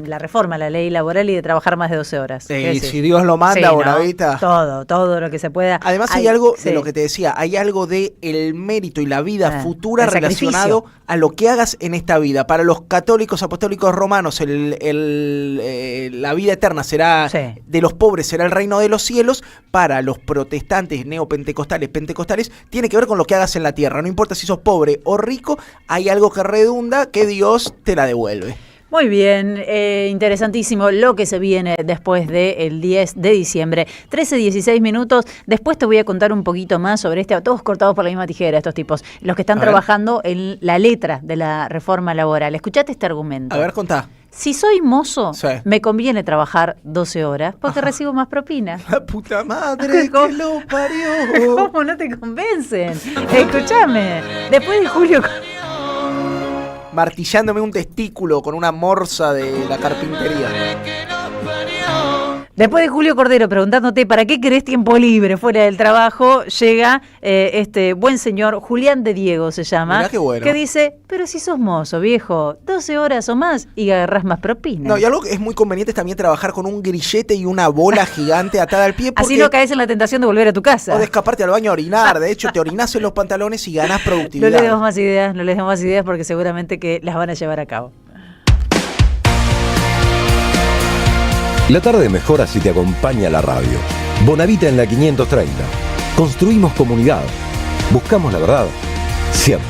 la reforma a la ley laboral y de trabajar más de 12 horas? Si Dios lo manda, Bonavita. Todo lo que se pueda. Además hay algo de lo que te decía, hay algo de el mérito y la vida futura relacionado a lo que hagas en esta vida. Para los católicos apostólicos romanos, la vida eterna será de los pobres, será el reino de los cielos. Para los protestantes, neopentecostales, pentecostales, tiene que ver con lo que hagas en la tierra. No importa si sos pobre o rico, hay algo que redunda que Dios te la devuelve. Muy bien, interesantísimo lo que se viene después del 10 de diciembre. 13:16 minutos. Después te voy a contar un poquito más sobre todos cortados por la misma tijera, estos tipos, los que están trabajando en la letra de la reforma laboral. Escuchate este argumento. A ver, contá. Si soy mozo, me conviene trabajar 12 horas porque recibo más propina. La puta madre que lo parió. ¿Cómo no te convencen? Escúchame, después de Julio... martillándome un testículo con una morsa de la carpintería. Después de Julio Cordero preguntándote para qué querés tiempo libre fuera del trabajo, llega este buen señor, Julián de Diego se llama, Mirá qué bueno. Que dice, pero si sos mozo, viejo, 12 horas o más y agarrás más propina. No, y algo que es muy conveniente es también trabajar con un grillete y una bola gigante atada al pie. Así no caes en la tentación de volver a tu casa. O de escaparte al baño a orinar. De hecho, te orinás en los pantalones y ganás productividad. No les demos más ideas porque seguramente que las van a llevar a cabo. La tarde mejora si te acompaña la radio. Bonavita en la 530. Construimos comunidad. Buscamos la verdad. Siempre.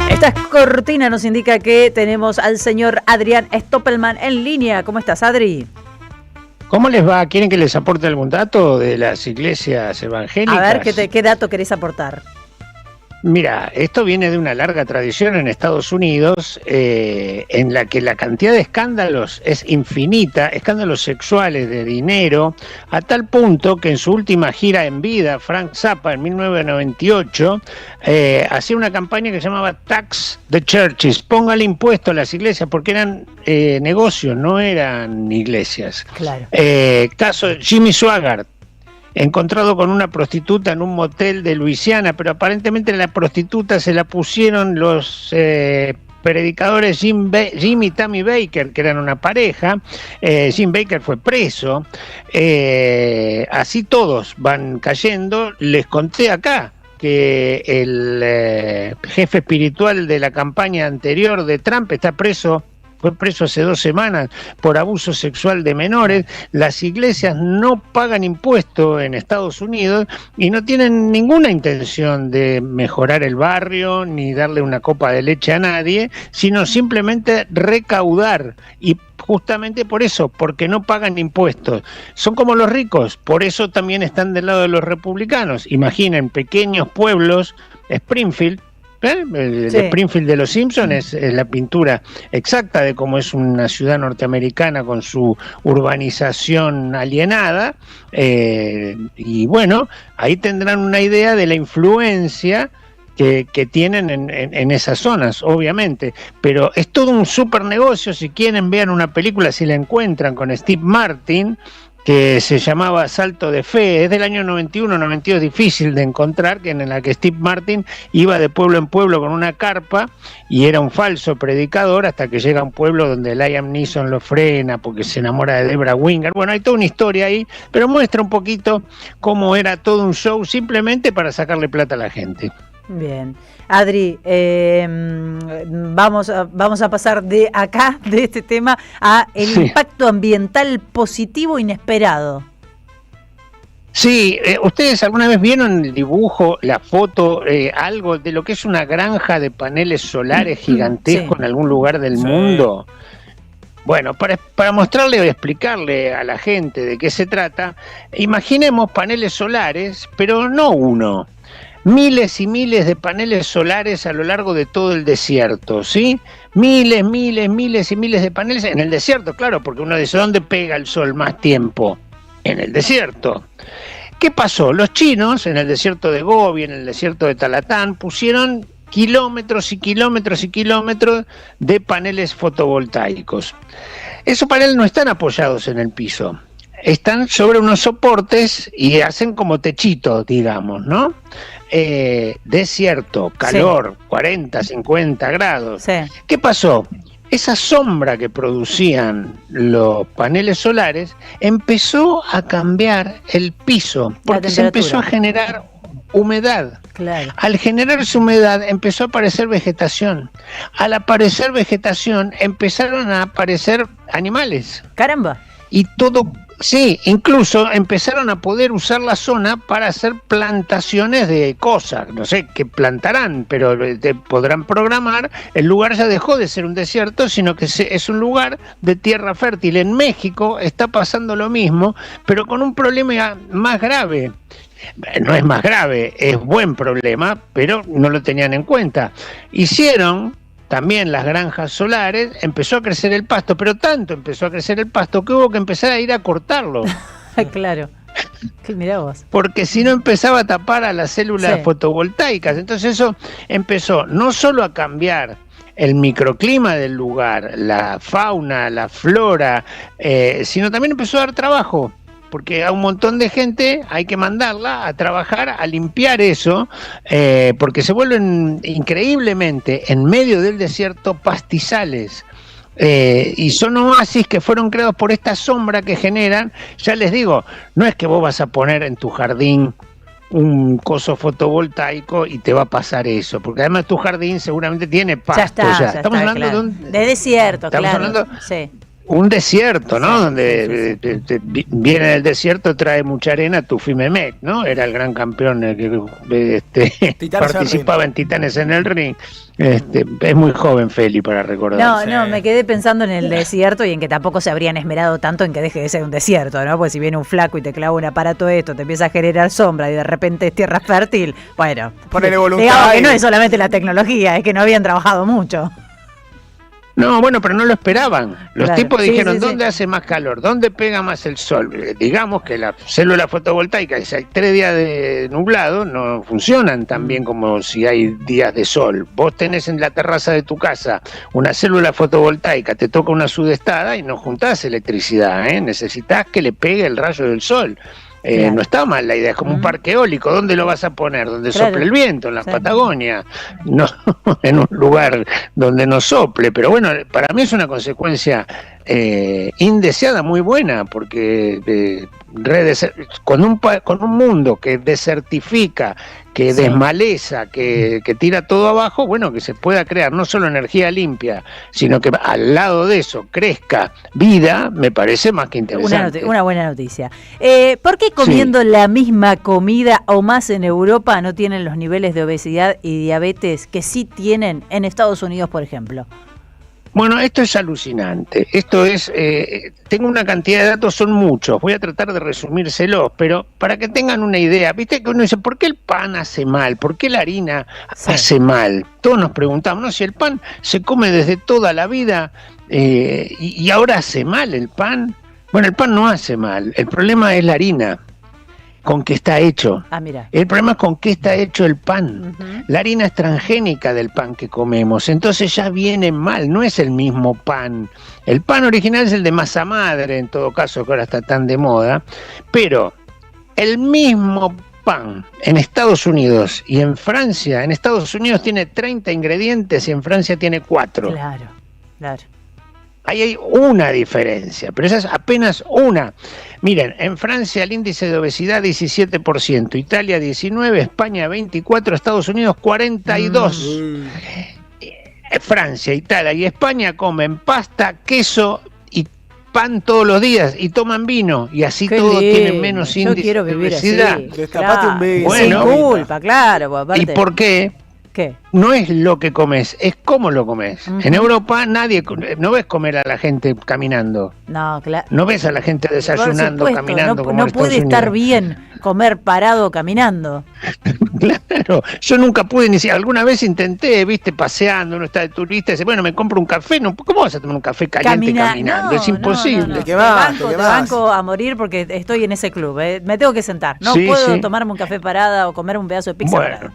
Esta cortina nos indica que tenemos al señor Adrián Stoppelman en línea. ¿Cómo estás, Adri? ¿Cómo les va? ¿Quieren que les aporte algún dato de las iglesias evangélicas? A ver, ¿qué dato querés aportar? Mira, esto viene de una larga tradición en Estados Unidos, en la que la cantidad de escándalos es infinita, escándalos sexuales, de dinero, a tal punto que en su última gira en vida, Frank Zappa, en 1998, hacía una campaña que se llamaba Tax the Churches, póngale impuesto a las iglesias, porque eran negocios, no eran iglesias. Claro. Caso Jimmy Swaggart, encontrado con una prostituta en un motel de Luisiana, pero aparentemente la prostituta se la pusieron los predicadores Jim y Tammy Baker, que eran una pareja. Jim Baker fue preso. Así todos van cayendo. Les conté acá que el jefe espiritual de la campaña anterior de Trump está preso. Fue preso hace 2 semanas por abuso sexual de menores. Las iglesias no pagan impuestos en Estados Unidos y no tienen ninguna intención de mejorar el barrio ni darle una copa de leche a nadie, sino simplemente recaudar. Y justamente por eso, porque no pagan impuestos. Son como los ricos, por eso también están del lado de los republicanos. Imaginen, pequeños pueblos, Springfield, de Springfield de los Simpsons es la pintura exacta de cómo es una ciudad norteamericana con su urbanización alienada, y bueno, ahí tendrán una idea de la influencia que tienen en esas zonas, obviamente, pero es todo un super negocio. Si quieren, vean una película, si la encuentran, con Steve Martin, que se llamaba Salto de Fe, es del año 91, 92, difícil de encontrar, en la que Steve Martin iba de pueblo en pueblo con una carpa y era un falso predicador hasta que llega a un pueblo donde Liam Neeson lo frena porque se enamora de Debra Winger. Bueno, hay toda una historia ahí, pero muestra un poquito cómo era todo un show simplemente para sacarle plata a la gente. Bien. Adri, vamos a pasar de acá, de este tema, a el impacto ambiental positivo inesperado. Sí, ¿ustedes alguna vez vieron el dibujo, la foto, algo de lo que es una granja de paneles solares gigantesco en algún lugar del mundo? Bueno, para mostrarle o explicarle a la gente de qué se trata, imaginemos paneles solares, pero no uno. Miles y miles de paneles solares a lo largo de todo el desierto, ¿sí? Miles y miles de paneles en el desierto, claro, porque uno dice, ¿dónde pega el sol más tiempo? En el desierto. ¿Qué pasó? Los chinos, en el desierto de Gobi, en el desierto de Talatán, pusieron kilómetros y kilómetros y kilómetros de paneles fotovoltaicos. Esos paneles no están apoyados en el piso, están sobre unos soportes y hacen como techitos, digamos, ¿no? Desierto, calor, 40, 50 grados. ¿Qué pasó? Esa sombra que producían los paneles solares empezó a cambiar el piso, porque se empezó a generar humedad. Claro. Al generarse humedad empezó a aparecer vegetación. Al aparecer vegetación empezaron a aparecer animales. ¡Caramba! Y todo... Sí, incluso empezaron a poder usar la zona para hacer plantaciones de cosas, no sé qué plantarán, pero podrán programar. El lugar ya dejó de ser un desierto, sino que es un lugar de tierra fértil. En México está pasando lo mismo, pero con un problema más grave. No es más grave, es buen problema, pero no lo tenían en cuenta. Hicieron también las granjas solares, empezó a crecer el pasto, pero tanto empezó a crecer el pasto que hubo que empezar a ir a cortarlo. Claro. Mirá vos. Porque si no empezaba a tapar a las células fotovoltaicas. Entonces eso empezó no solo a cambiar el microclima del lugar, la fauna, la flora, sino también empezó a dar trabajo. Porque a un montón de gente hay que mandarla a trabajar, a limpiar eso, porque se vuelven increíblemente en medio del desierto pastizales. Y son oasis que fueron creados por esta sombra que generan. Ya les digo, no es que vos vas a poner en tu jardín un coso fotovoltaico y te va a pasar eso, porque además tu jardín seguramente tiene pasto. Ya estamos está, hablando de desierto, estamos claro. Hablando, un desierto, ¿no? Donde viene del desierto, trae mucha arena, Tufimemec, ¿no? Era el gran campeón que participaba en Titanes en el Ring. Es muy joven Feli para recordar. No, me quedé pensando en el desierto y en que tampoco se habrían esmerado tanto en que deje de ser un desierto, ¿no? Pues si viene un flaco y te clava un aparato esto, te empieza a generar sombra y de repente es tierra fértil, bueno, ponele voluntad. Digamos que no es solamente la tecnología, es que no habían trabajado mucho. No, bueno, pero no lo esperaban. Los tipos dijeron, ¿dónde hace más calor? ¿Dónde pega más el sol? Digamos que la célula fotovoltaica, si hay 3 días de nublado, no funcionan tan bien como si hay días de sol. Vos tenés en la terraza de tu casa una célula fotovoltaica, te toca una sudestada y no juntás electricidad, necesitas que le pegue el rayo del sol. Claro. No está mal la idea, es como un parque eólico. ¿Dónde lo vas a poner? Donde sople el viento, en la Patagonia, no en un lugar donde no sople. Pero bueno, para mí es una consecuencia indeseada muy buena, porque con un mundo que desertifica, que desmaleza, que tira todo abajo, bueno, que se pueda crear no solo energía limpia, sino que al lado de eso crezca vida, me parece más que interesante. Una buena noticia. ¿Por qué comiendo la misma comida o más en Europa no tienen los niveles de obesidad y diabetes que sí tienen en Estados Unidos, por ejemplo? Bueno, esto es alucinante. Esto es, tengo una cantidad de datos, son muchos. Voy a tratar de resumírselos, pero para que tengan una idea, viste que uno dice, ¿por qué el pan hace mal? ¿Por qué la harina hace mal? Todos nos preguntamos, ¿no? Si el pan se come desde toda la vida y ahora hace mal el pan. Bueno, el pan no hace mal. El problema es la harina. Con qué está hecho. Mira. El problema es con qué está hecho el pan. La harina es transgénica del pan que comemos, entonces ya viene mal, no es el mismo pan. El pan original es el de masa madre, en todo caso, que ahora está tan de moda, pero el mismo pan en Estados Unidos y en Francia, en Estados Unidos tiene 30 ingredientes y en Francia tiene 4. Claro, claro. Ahí hay una diferencia, pero esa es apenas una. Miren, en Francia el índice de obesidad 17%, Italia 19%, España 24%, Estados Unidos 42%. Francia, Italia y España comen pasta, queso y pan todos los días y toman vino y así todos tienen menos índice de obesidad. Claro. Un vino. Bueno, sin culpa, claro. Pues aparte... ¿Y por qué? ¿Qué? No es lo que comes, es cómo lo comes. En Europa no ves comer a la gente caminando. No, claro. No ves a la gente desayunando, caminando. No puede estar bien comer parado caminando. Claro, yo nunca pude ni siquiera, alguna vez intenté, viste, paseando, uno está de turista y dice, bueno, me compro un café. No, ¿cómo vas a tomar un café caliente caminando? Es imposible. No. Te banco a morir porque estoy en ese club. Me tengo que sentar. No puedo tomarme un café parada o comer un pedazo de pizza parada.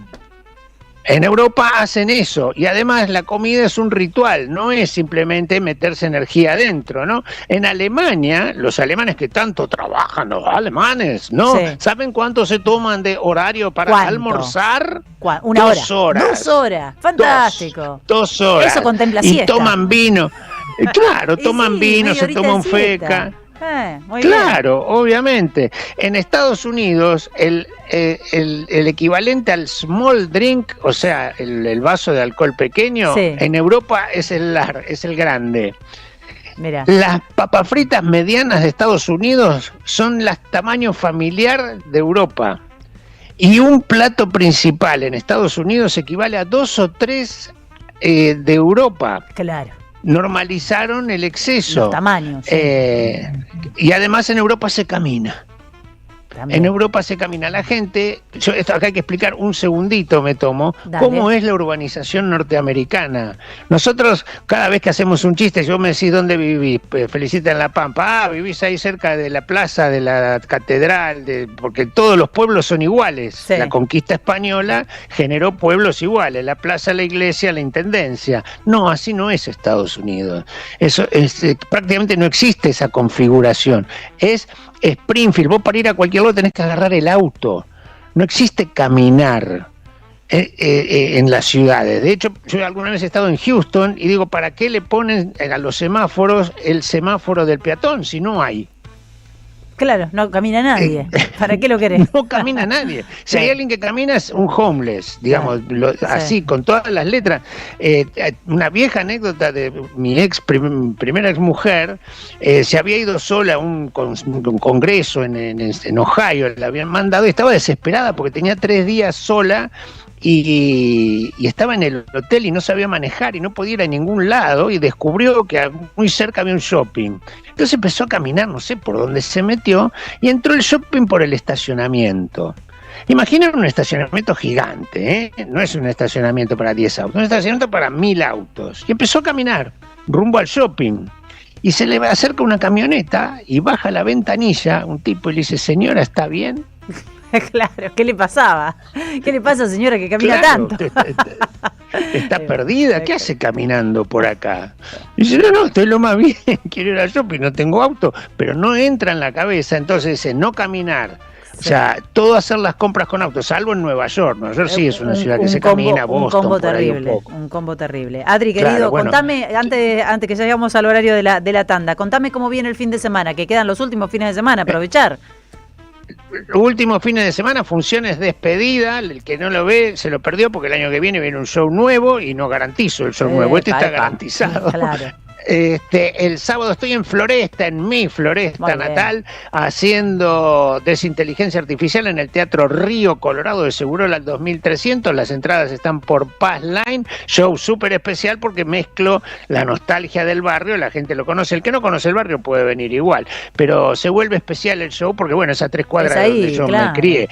En Europa hacen eso y además la comida es un ritual, no es simplemente meterse energía adentro, ¿no? En Alemania, los alemanes que tanto trabajan, los alemanes, ¿no? Sí. ¿Saben cuánto se toman de horario para almorzar? Una hora. 2 horas. 2 horas, fantástico. 2 horas. Eso contempla siesta. Y toman vino. Claro, toman vino, se toman feca. Claro, bien. Obviamente. En Estados Unidos, el equivalente al small drink, o sea, el vaso de alcohol pequeño, en Europa es el grande. Mirá. Las papas fritas medianas de Estados Unidos son las tamaño familiar de Europa. Y un plato principal en Estados Unidos equivale a 2 o 3 de Europa. Claro. Normalizaron el exceso. Los tamaños. Y además en Europa se camina. También. En Europa se camina. La gente, esto acá hay que explicar un segundito, me tomo, cómo es la urbanización norteamericana. Nosotros, cada vez que hacemos un chiste, yo me decís, ¿dónde vivís? Felicita en La Pampa. Vivís ahí cerca de la plaza, de la catedral, porque todos los pueblos son iguales. Sí. La conquista española generó pueblos iguales, la plaza, la iglesia, la intendencia. No, así no es Estados Unidos. Eso prácticamente no existe esa configuración. Es Springfield, vos para ir a cualquier lado tenés que agarrar el auto, no existe caminar en las ciudades. De hecho, yo alguna vez he estado en Houston y digo, ¿para qué le ponen a los semáforos el semáforo del peatón si no hay? Claro, no camina nadie. ¿Para qué lo querés? No camina nadie. Si hay alguien que camina es un homeless, digamos, así, con todas las letras. Una vieja anécdota de mi primera ex mujer, se había ido sola a un congreso en Ohio, la habían mandado y estaba desesperada porque tenía 3 días sola. Y estaba en el hotel y no sabía manejar y no podía ir a ningún lado y descubrió que muy cerca había un shopping. Entonces empezó a caminar, no sé por dónde se metió y entró el shopping por el estacionamiento. Imaginen un estacionamiento gigante, no es un estacionamiento para 10 autos, un estacionamiento para 1000 autos. Y empezó a caminar rumbo al shopping. Y se le acerca una camioneta y baja la ventanilla un tipo y le dice, señora, ¿está bien? Claro, ¿qué le pasaba? ¿Qué le pasa, señora, que camina tanto? Está perdida, ¿qué hace caminando por acá? Y dice, no, estoy lo más bien, quiero ir al shopping, no tengo auto, pero no entra en la cabeza, entonces dice, no caminar. O sea, todo hacer las compras con auto, salvo en Nueva York. Nueva York sí es una ciudad que se camina, Boston, un combo terrible, un combo terrible. Adri, querido, contame, antes que lleguemos al horario de la tanda, contame cómo viene el fin de semana, que quedan los últimos fines de semana, aprovechar. Últimos fines de semana, funciones despedida, el que no lo ve se lo perdió porque el año que viene un show nuevo y no garantizo el show nuevo, está garantizado. Claro. El sábado estoy en Floresta, en mi Floresta natal, haciendo Desinteligencia Artificial en el Teatro Río Colorado de Segurola al 2300. Las entradas están por Pass Line. Show súper especial porque mezclo la nostalgia del barrio. La gente lo conoce. El que no conoce el barrio puede venir igual. Pero se vuelve especial el show porque, bueno, es a 3 cuadras de donde yo me crié.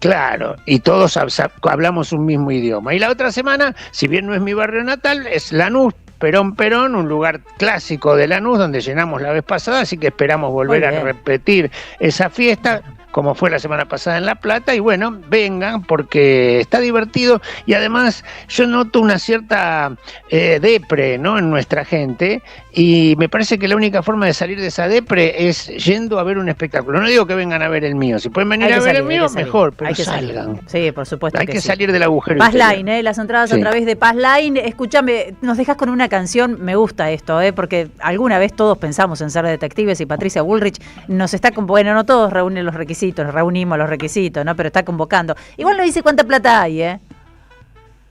Claro, y todos hablamos un mismo idioma. Y la otra semana, si bien no es mi barrio natal, es Lanús, Perón, un lugar clásico de Lanús donde llenamos la vez pasada, así que esperamos volver a repetir esa fiesta como fue la semana pasada en La Plata, y bueno, vengan porque está divertido y además yo noto una cierta depre, ¿no?, en nuestra gente, y me parece que la única forma de salir de esa depre es yendo a ver un espectáculo. No digo que vengan a ver el mío, si pueden venir a ver el mío, mejor, pero salgan. Sí, por supuesto. Hay que salir del agujero. Pass Line, las entradas a través de Pass Line. Escúchame, nos dejas con una canción, me gusta esto, porque alguna vez todos pensamos en ser detectives y Patricia Bullrich nos está, bueno, no todos reúnen los requisitos, reunimos los requisitos, ¿no? Pero está convocando. Igual no dice cuánta plata hay,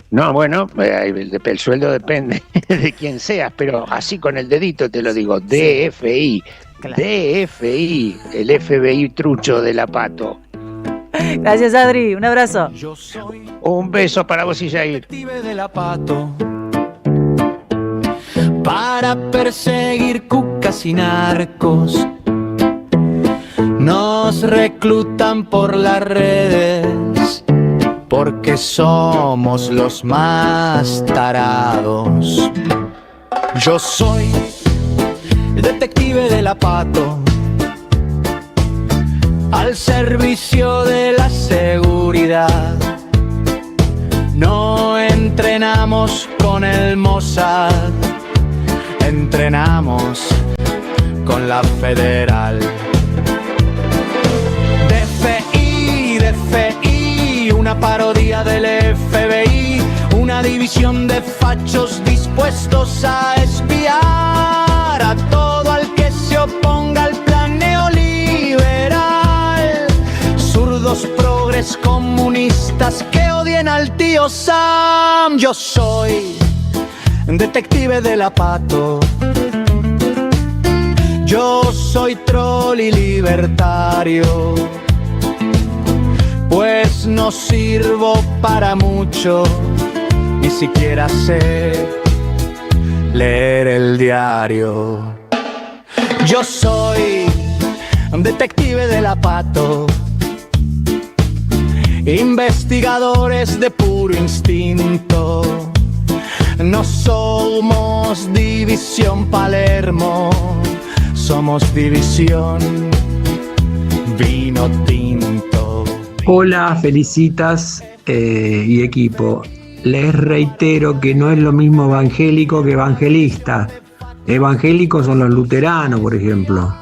No, bueno, el sueldo depende de quién seas, pero así con el dedito te lo digo, DFI, DFI, el FBI trucho de la Pato. Gracias, Adri, un abrazo. Un beso para vos y Jair. De la Pato, para perseguir cucas y narcos, nos reclutan por las redes, porque somos los más tarados. Yo soy el detective de la Pato, al servicio de la seguridad. No entrenamos con el Mossad, entrenamos con la Federal. DFI, una parodia del FBI, una división de fachos dispuestos a espiar a todo al que se oponga al plan neoliberal. Zurdos, progres, comunistas que odien al tío Sam. Yo soy detective de la Pato, yo soy troll y libertario, pues no sirvo para mucho, ni siquiera sé leer el diario. Yo soy un detective de la Pato, investigadores de puro instinto. No somos División Palermo, somos División Vino Tinto. Hola, felicitas y equipo. Les reitero que no es lo mismo evangélico que evangelista. Evangélicos son los luteranos, por ejemplo,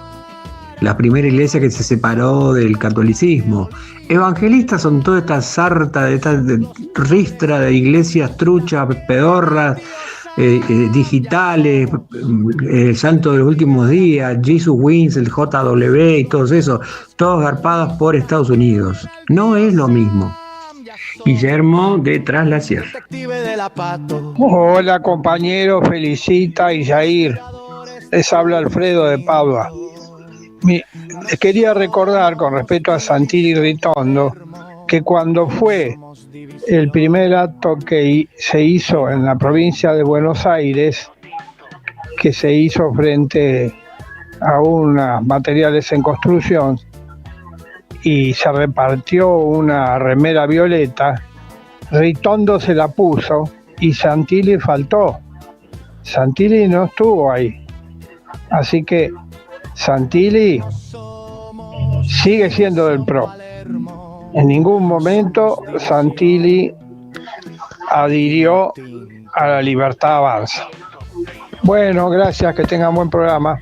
la primera iglesia que se separó del catolicismo. Evangelistas son toda esta sarta, esta ristra de iglesias truchas, pedorras, digitales, el Santo de los Últimos Días, Jesus Wins, el JW y todos esos, todos garpados por Estados Unidos. No es lo mismo. Guillermo de Tras la Sierra. Hola compañero, felicita y Jair. Les habla Alfredo de Padua. Les quería recordar con respecto a Santilli Ritondo que cuando fue el primer acto que se hizo en la provincia de Buenos Aires, que se hizo frente a unos materiales en construcción y se repartió una remera violeta, Ritondo se la puso y Santilli faltó. Santilli no estuvo ahí. Así que Santilli sigue siendo del PRO. En ningún momento Santilli adhirió a la Libertad Avanza. Bueno, gracias, que tengan buen programa.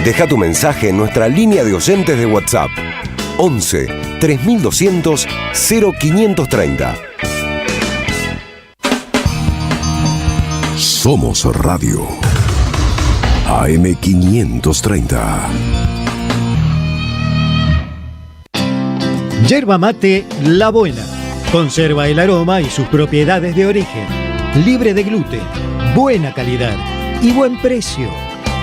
Deja tu mensaje en nuestra línea de oyentes de WhatsApp 11 3200 0530. Somos Radio AM530. Yerba mate La Buena. Conserva el aroma y sus propiedades de origen. Libre de gluten, buena calidad y buen precio.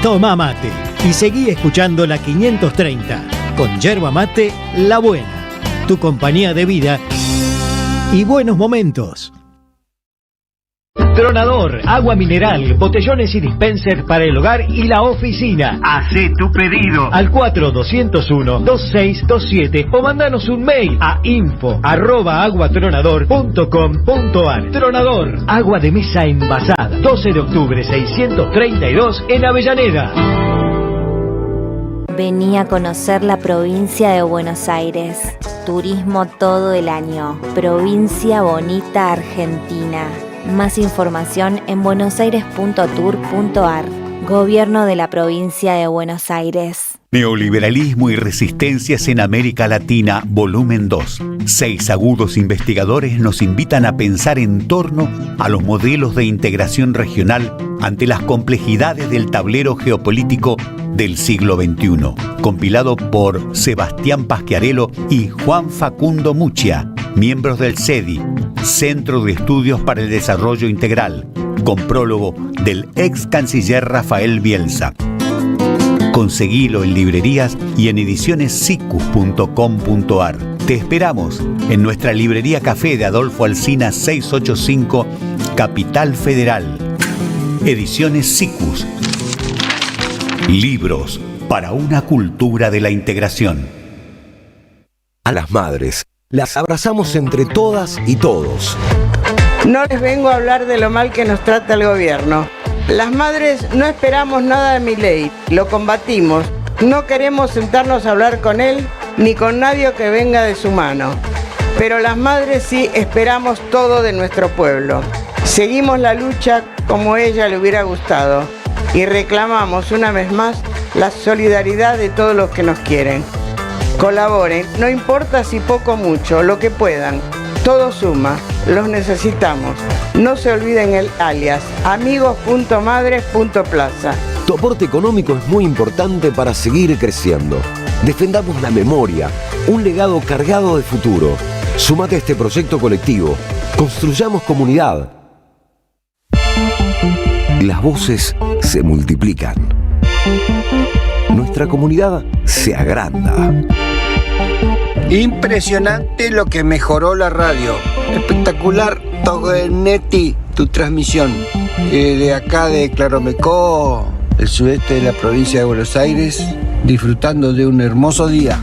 Toma mate y seguí escuchando la 530 con yerba mate La Buena. Tu compañía de vida y buenos momentos. Tronador, agua mineral, botellones y dispensers para el hogar y la oficina. Hacé tu pedido al 4201-2627 o mandanos un mail a info@aguatronador.com.ar. Tronador, agua de mesa envasada. 12 de octubre 632 en Avellaneda. Vení a conocer la provincia de Buenos Aires. Turismo todo el año. Provincia Bonita, Argentina. Más información en buenosaires.tour.ar. Gobierno de la provincia de Buenos Aires. Neoliberalismo y resistencias en América Latina, volumen 2. 6 agudos investigadores nos invitan a pensar en torno a los modelos de integración regional ante las complejidades del tablero geopolítico del siglo XXI. Compilado por Sebastián Pasquiarello y Juan Facundo Muccia, miembros del CEDI, Centro de Estudios para el Desarrollo Integral, con prólogo del ex canciller Rafael Bielsa. Conseguilo en librerías y en edicionessicus.com.ar. Te esperamos en nuestra librería café de Adolfo Alsina 685, Capital Federal. Ediciones Sicus. Libros para una cultura de la integración. A las madres, las abrazamos entre todas y todos. No les vengo a hablar de lo mal que nos trata el gobierno. Las madres no esperamos nada de Milei, lo combatimos. No queremos sentarnos a hablar con él ni con nadie que venga de su mano. Pero las madres sí esperamos todo de nuestro pueblo. Seguimos la lucha como a ella le hubiera gustado y reclamamos una vez más la solidaridad de todos los que nos quieren. Colaboren, no importa si poco o mucho, lo que puedan. Todo suma, los necesitamos. No se olviden el alias, amigos.madres.plaza. Tu aporte económico es muy importante para seguir creciendo. Defendamos la memoria, un legado cargado de futuro. Súmate a este proyecto colectivo. Construyamos comunidad. Las voces se multiplican. Nuestra comunidad se agranda. Impresionante lo que mejoró la radio. Espectacular, Togonetti, tu transmisión. De acá de Claromecó, el sudeste de la provincia de Buenos Aires, disfrutando de un hermoso día.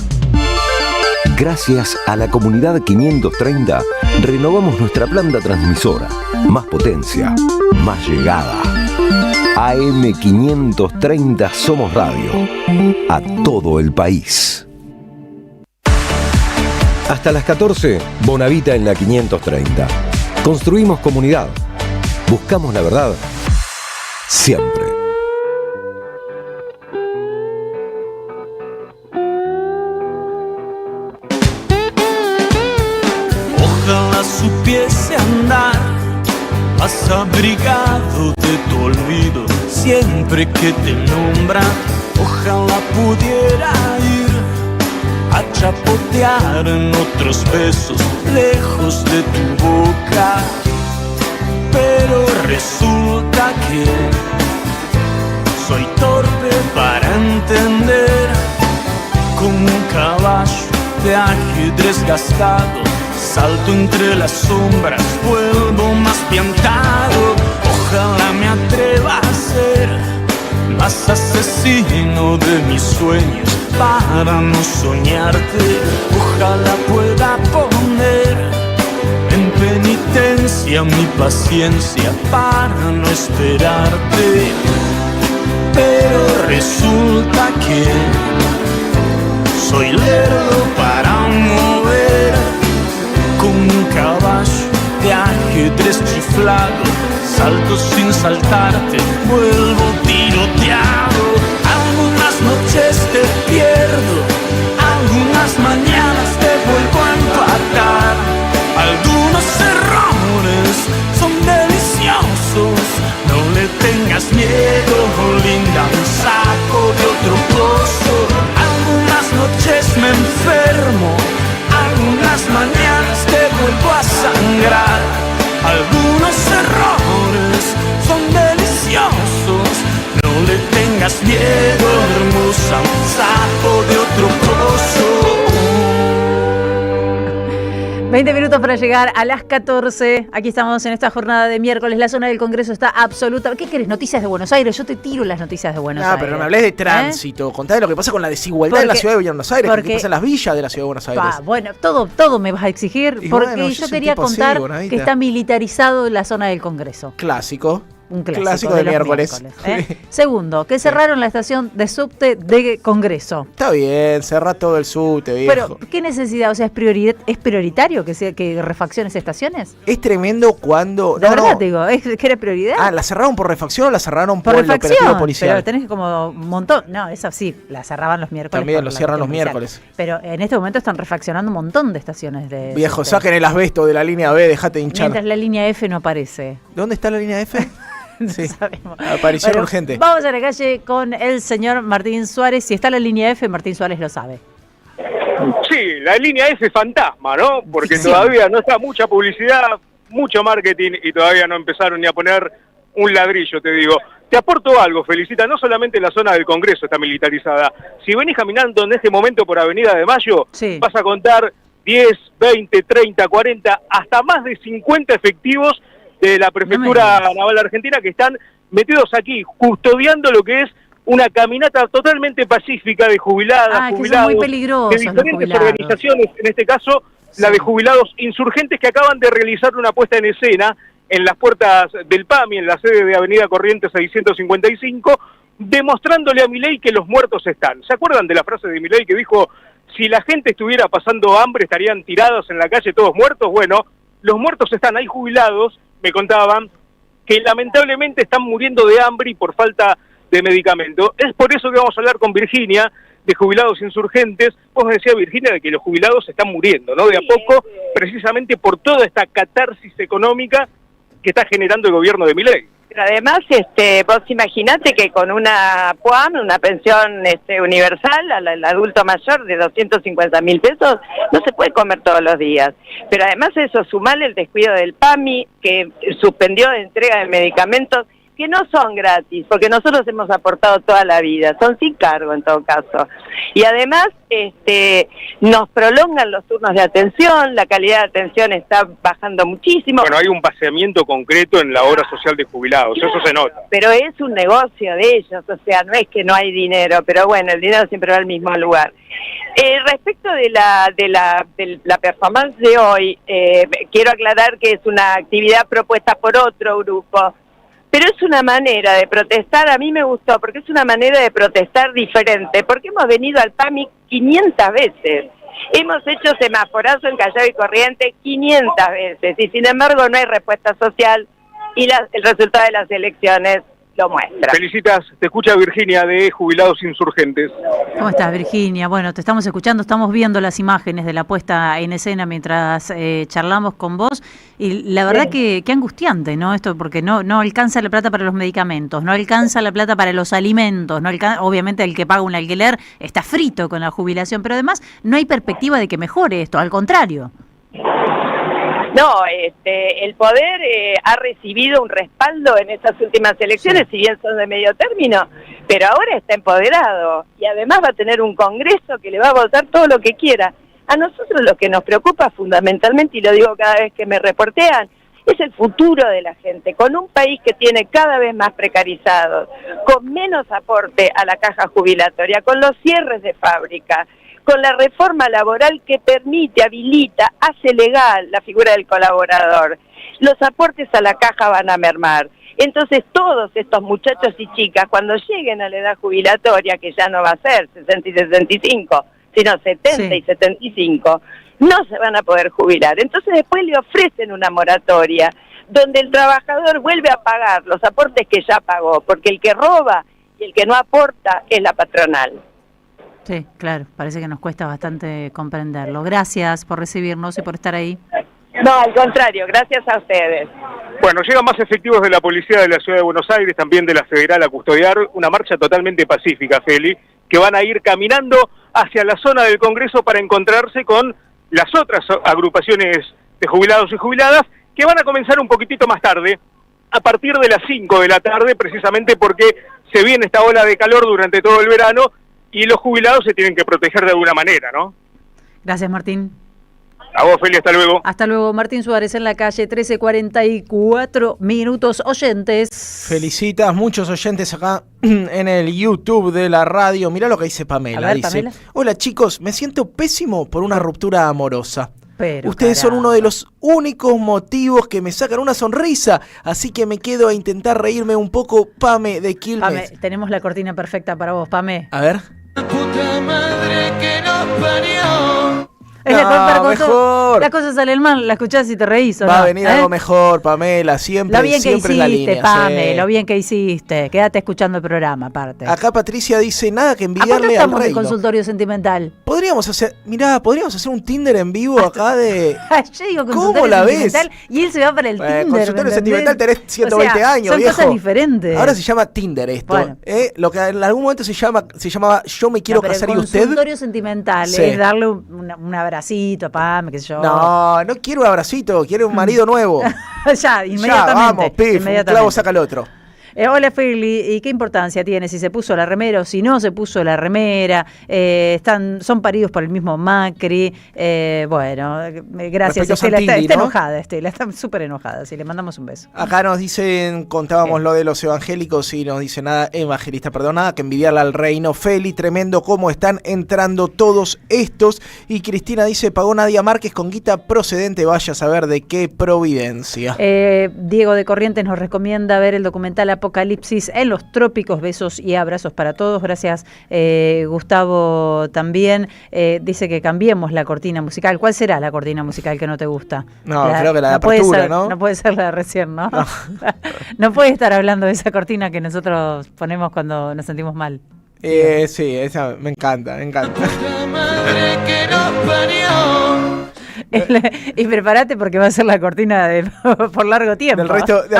Gracias a la comunidad 530, renovamos nuestra planta transmisora. Más potencia, más llegada. AM530 Somos Radio. A todo el país. Hasta las 14, Bonavita en la 530. Construimos comunidad. Buscamos la verdad. Siempre. Ojalá supiese andar más abrigado de tu olvido siempre que te nombra. Ojalá pudiera ir a chapotear en otros besos lejos de tu boca. Pero resulta que soy torpe para entender. Como un caballo de ajedrez gastado, salto entre las sombras, vuelvo más piantado. Ojalá me atreva a ser más asesino de mis sueños para no soñarte. Ojalá pueda poner en penitencia mi paciencia para no esperarte. Pero resulta que soy lerdo para mover como un caballo de ajedrez chiflado. Salto sin saltarte, vuelvo tiroteado. Algunas noches te pierdo, algunas mañanas te vuelvo a empatar. Algunos errores son deliciosos, no le tengas miedo, linda, un saco de otro pozo. Algunas noches me enfermo, algunas mañanas te vuelvo a tienes miedo, hermosa, un sapo de otro pozo. 20 minutos para llegar a las 14. Aquí estamos en esta jornada de miércoles. La zona del Congreso está absoluta. ¿Qué querés? ¿Noticias de Buenos Aires? Yo te tiro las noticias de Buenos Aires. No, pero no me hablés de tránsito. Contá lo que pasa con la desigualdad en la ciudad de Buenos Aires. ¿Qué pasa en las villas de la ciudad de Buenos Aires? Bueno, todo me vas a exigir. Y porque bueno, yo quería contar que está militarizado la zona del Congreso. Clásico. Un clásico de miércoles. Segundo, que cerraron la estación de subte de Congreso. Está bien, cerrá todo el subte, viejo. Pero, ¿qué necesidad? O sea, ¿es prioritario que refacciones estaciones? Es tremendo cuando... De verdad, te digo, ¿es que era prioridad? Ah, ¿la cerraron por refacción o la cerraron por el operativo policial? Pero tenés como un montón. No, esa sí, la cerraban los miércoles. También lo cierran los miércoles. Pero en este momento están refaccionando un montón de estaciones de viejo, subte. Saquen el asbesto de la línea B, dejate hinchar. Mientras la línea F no aparece. ¿Dónde está la línea F? No sí, sabemos. Aparición urgente. Vamos a la calle con el señor Martín Suárez. Si está la línea F, Martín Suárez lo sabe. Sí, la línea F fantasma, ¿no? Porque todavía no está mucha publicidad, mucho marketing y todavía no empezaron ni a poner un ladrillo, te digo. Te aporto algo, Felicita, no solamente la zona del Congreso está militarizada. Si venís caminando en este momento por Avenida de Mayo, vas a contar 10, 20, 30, 40, hasta más de 50 efectivos de la Prefectura Naval Argentina que están metidos aquí, custodiando lo que es una caminata totalmente pacífica de jubiladas, jubilados, muy peligrosos, de diferentes organizaciones, en este caso la de jubilados insurgentes que acaban de realizar una puesta en escena en las puertas del PAMI, en la sede de Avenida Corrientes 655, demostrándole a Milei que los muertos están. ¿Se acuerdan de la frase de Milei que dijo, si la gente estuviera pasando hambre estarían tirados en la calle todos muertos? Bueno, los muertos están, hay jubilados, me contaban, que lamentablemente están muriendo de hambre y por falta de medicamento. Es por eso que vamos a hablar con Virginia, de jubilados insurgentes. Vos me decías, Virginia, de que los jubilados están muriendo, ¿no? De a poco, precisamente por toda esta catarsis económica que está generando el gobierno de Milei. Pero además, vos imaginate que con una PUAM, una pensión universal al adulto mayor de 250.000 pesos, no se puede comer todos los días. Pero además eso, sumale el descuido del PAMI, que suspendió la entrega de medicamentos que no son gratis, porque nosotros hemos aportado toda la vida, son sin cargo en todo caso. Y además nos prolongan los turnos de atención, la calidad de atención está bajando muchísimo. Bueno, hay un vaciamiento concreto en la obra social de jubilados, eso se nota. Pero es un negocio de ellos, o sea, no es que no hay dinero, pero bueno, el dinero siempre va al mismo lugar. Respecto de la performance de hoy, quiero aclarar que es una actividad propuesta por otro grupo, pero es una manera de protestar, a mí me gustó, porque es una manera de protestar diferente, porque hemos venido al PAMI 500 veces, hemos hecho semaforazo en Callao y Corrientes 500 veces, y sin embargo no hay respuesta social, y el resultado de las elecciones lo muestra. Felicitas, te escucha Virginia de Jubilados Insurgentes. ¿Cómo estás, Virginia? Bueno, te estamos escuchando, estamos viendo las imágenes de la puesta en escena mientras charlamos con vos, y la verdad que angustiante, ¿no? Esto, porque no alcanza la plata para los medicamentos, no alcanza la plata para los alimentos, obviamente el que paga un alquiler está frito con la jubilación, pero además no hay perspectiva de que mejore esto, al contrario. No, el poder ha recibido un respaldo en estas últimas elecciones, si bien son de medio término, pero ahora está empoderado y además va a tener un Congreso que le va a votar todo lo que quiera. A nosotros lo que nos preocupa fundamentalmente, y lo digo cada vez que me reportean, es el futuro de la gente, con un país que tiene cada vez más precarizados, con menos aporte a la caja jubilatoria, con los cierres de fábrica, con la reforma laboral que permite, habilita, hace legal la figura del colaborador. Los aportes a la caja van a mermar. Entonces todos estos muchachos y chicas, cuando lleguen a la edad jubilatoria, que ya no va a ser 60 y 65, sino 70 y 75, no se van a poder jubilar. Entonces después le ofrecen una moratoria, donde el trabajador vuelve a pagar los aportes que ya pagó, porque el que roba y el que no aporta es la patronal. Sí, claro, parece que nos cuesta bastante comprenderlo. Gracias por recibirnos y por estar ahí. No, al contrario, gracias a ustedes. Bueno, llegan más efectivos de la policía de la Ciudad de Buenos Aires, también de la Federal, a custodiar una marcha totalmente pacífica, Feli, que van a ir caminando hacia la zona del Congreso para encontrarse con las otras agrupaciones de jubilados y jubiladas, que van a comenzar un poquitito más tarde, a partir de las 5 de la tarde, precisamente porque se viene esta ola de calor durante todo el verano y los jubilados se tienen que proteger de alguna manera, ¿no? Gracias, Martín. A vos, Feli, hasta luego. Hasta luego, Martín Suárez en la calle, 13:44 minutos. Oyentes. Felicitas, muchos oyentes acá en el YouTube de la radio. Mirá lo que dice Pamela. A ver, dice, Pamela. hola chicos, me siento pésimo por una ruptura amorosa. Pero, ustedes son uno de los únicos motivos que me sacan una sonrisa, así que me quedo a intentar reírme un poco, Pame de Quilmes. Pame, tenemos la cortina perfecta para vos, Pame. A ver. Puta madre que nos parió. Es mejor. Las cosas salen mal, la escuchás y te reís, ¿o Va no? a venir algo mejor, Pamela, siempre, Lo bien que siempre en la hiciste, línea. Pame, Sí. lo bien que hiciste. Quédate escuchando el programa, aparte. Acá Patricia dice, nada que Aparte envidiarle al estamos en reino. consultorio sentimental. Podríamos hacer un Tinder en vivo acá de... Yo digo ¿Cómo consultorio la ves? sentimental y él se va para el Tinder. Consultorio ¿me sentimental entendés? tenés 120 años, son viejo. cosas diferentes. Ahora se llama Tinder esto. Bueno. Lo que en algún momento se llamaba Yo me quiero No, pero casar y el usted. consultorio sentimental Sí. es darle un abracito, Pame, qué sé yo. No quiero un abracito, quiero un marido nuevo. Ya, inmediatamente. Ya, vamos, pif, un inmediatamente. clavo saca el otro. Hola Feli, ¿y qué importancia tiene si se puso la remera o si no se puso la remera? Son paridos por el mismo Macri. Bueno, gracias Respecto a Estela, Santilli, está ¿no? enojada Estela, está súper enojada, sí, le mandamos un beso. Acá nos dicen, contábamos lo de los evangélicos y nos dice nada que envidiarle al reino. Feli, tremendo cómo están entrando todos estos. Y Cristina dice, pagó Nadia Márquez con guita procedente, vaya a saber de qué providencia. Diego de Corrientes nos recomienda ver el documental Apocalipsis en los trópicos. Besos y abrazos para todos. Gracias, Gustavo también. Dice que cambiemos la cortina musical. ¿Cuál será la cortina musical que no te gusta? No, creo que la de puede apertura, ser, ¿no? No puede ser la de recién, ¿no? No puede estar hablando de esa cortina que nosotros ponemos cuando nos sentimos mal. Sí, esa me encanta. Puta madre que nos parió. Y prepárate porque va a ser la cortina por largo tiempo. Del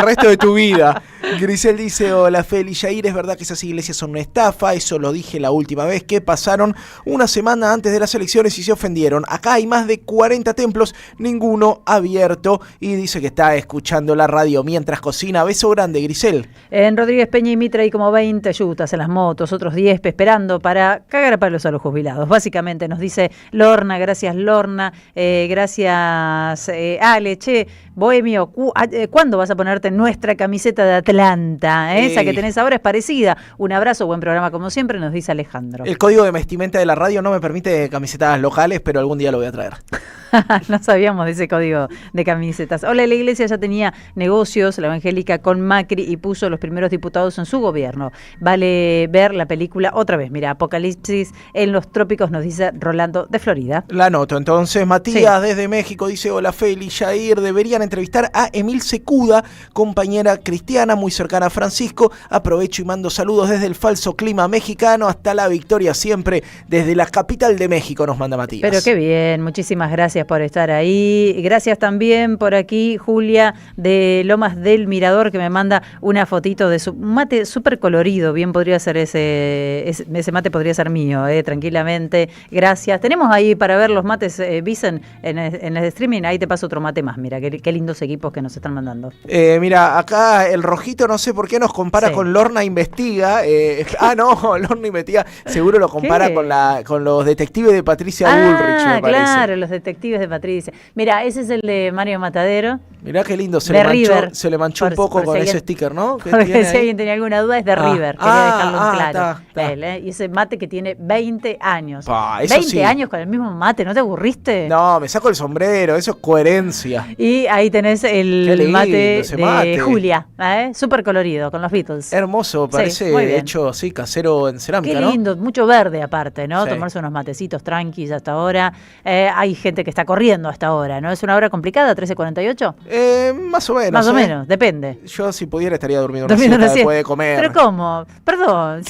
resto de tu vida. Grisel dice, hola Feli, Jair, es verdad que esas iglesias son una estafa, eso lo dije la última vez que pasaron una semana antes de las elecciones y se ofendieron. Acá hay más de 40 templos, ninguno abierto, y dice que está escuchando la radio mientras cocina. Beso grande, Grisel. En Rodríguez Peña y Mitre hay como 20 yutas en las motos, otros 10 esperando para cagar a palos a los jubilados. Básicamente nos dice Lorna, gracias Lorna, gracias Ale, che, Bohemio, ¿cuándo vas a ponerte nuestra camiseta de Atlanta? Esa que tenés ahora es parecida. Un abrazo, buen programa como siempre, nos dice Alejandro. El código de vestimenta de la radio no me permite camisetas locales, pero algún día lo voy a traer. No sabíamos de ese código de camisetas. Hola, la iglesia ya tenía negocios, la evangélica con Macri, y puso los primeros diputados en su gobierno. Vale ver la película otra vez. Mira, Apocalipsis en los trópicos, nos dice Rolando de Florida. La anoto. Entonces, Matías desde México dice, hola Feli, Jair, deberían entrevistar a Emil Secuda, compañera cristiana muy cercana a Francisco. Aprovecho y mando saludos desde el falso clima mexicano hasta la victoria siempre desde la capital de México, nos manda Matías. Pero qué bien, muchísimas gracias por estar ahí. Gracias también por aquí Julia de Lomas del Mirador, que me manda una fotito de su mate súper colorido. Bien podría ser ese mate, podría ser mío, tranquilamente. Gracias. Tenemos ahí para ver los mates, Vicen, en el streaming. Ahí te paso otro mate más. Mira, qué lindos equipos que nos están mandando. Mira, acá el rojito no sé por qué nos compara con Lorna Investiga. No, Lorna Investiga seguro lo compara con los detectives de Patricia Bullrich, me parece. Claro, los detectives de Patricia. Mira, ese es el de Mario Matadero. Mirá qué lindo, se le manchó un poco con ese sticker, ¿no? Porque si alguien tenía alguna duda, es de River. Quería dejarlo en claro. Está. Y ese mate que tiene 20 años. 20 sí. años con el mismo mate, ¿no te aburriste? No, me saco el sombrero, eso es coherencia. Y ahí tenés el mate de Julia, súper colorido, con los Beatles. Hermoso, parece hecho casero en cerámica, Qué lindo, mucho verde aparte, ¿no? Sí. Tomarse unos matecitos tranquis hasta ahora. Hay gente que está corriendo hasta ahora, ¿no? ¿Es una hora complicada, 13:48? Más o menos. Más o menos, depende. Yo si pudiera estaría durmiendo una siesta después de comer. ¿Pero cómo? Perdón.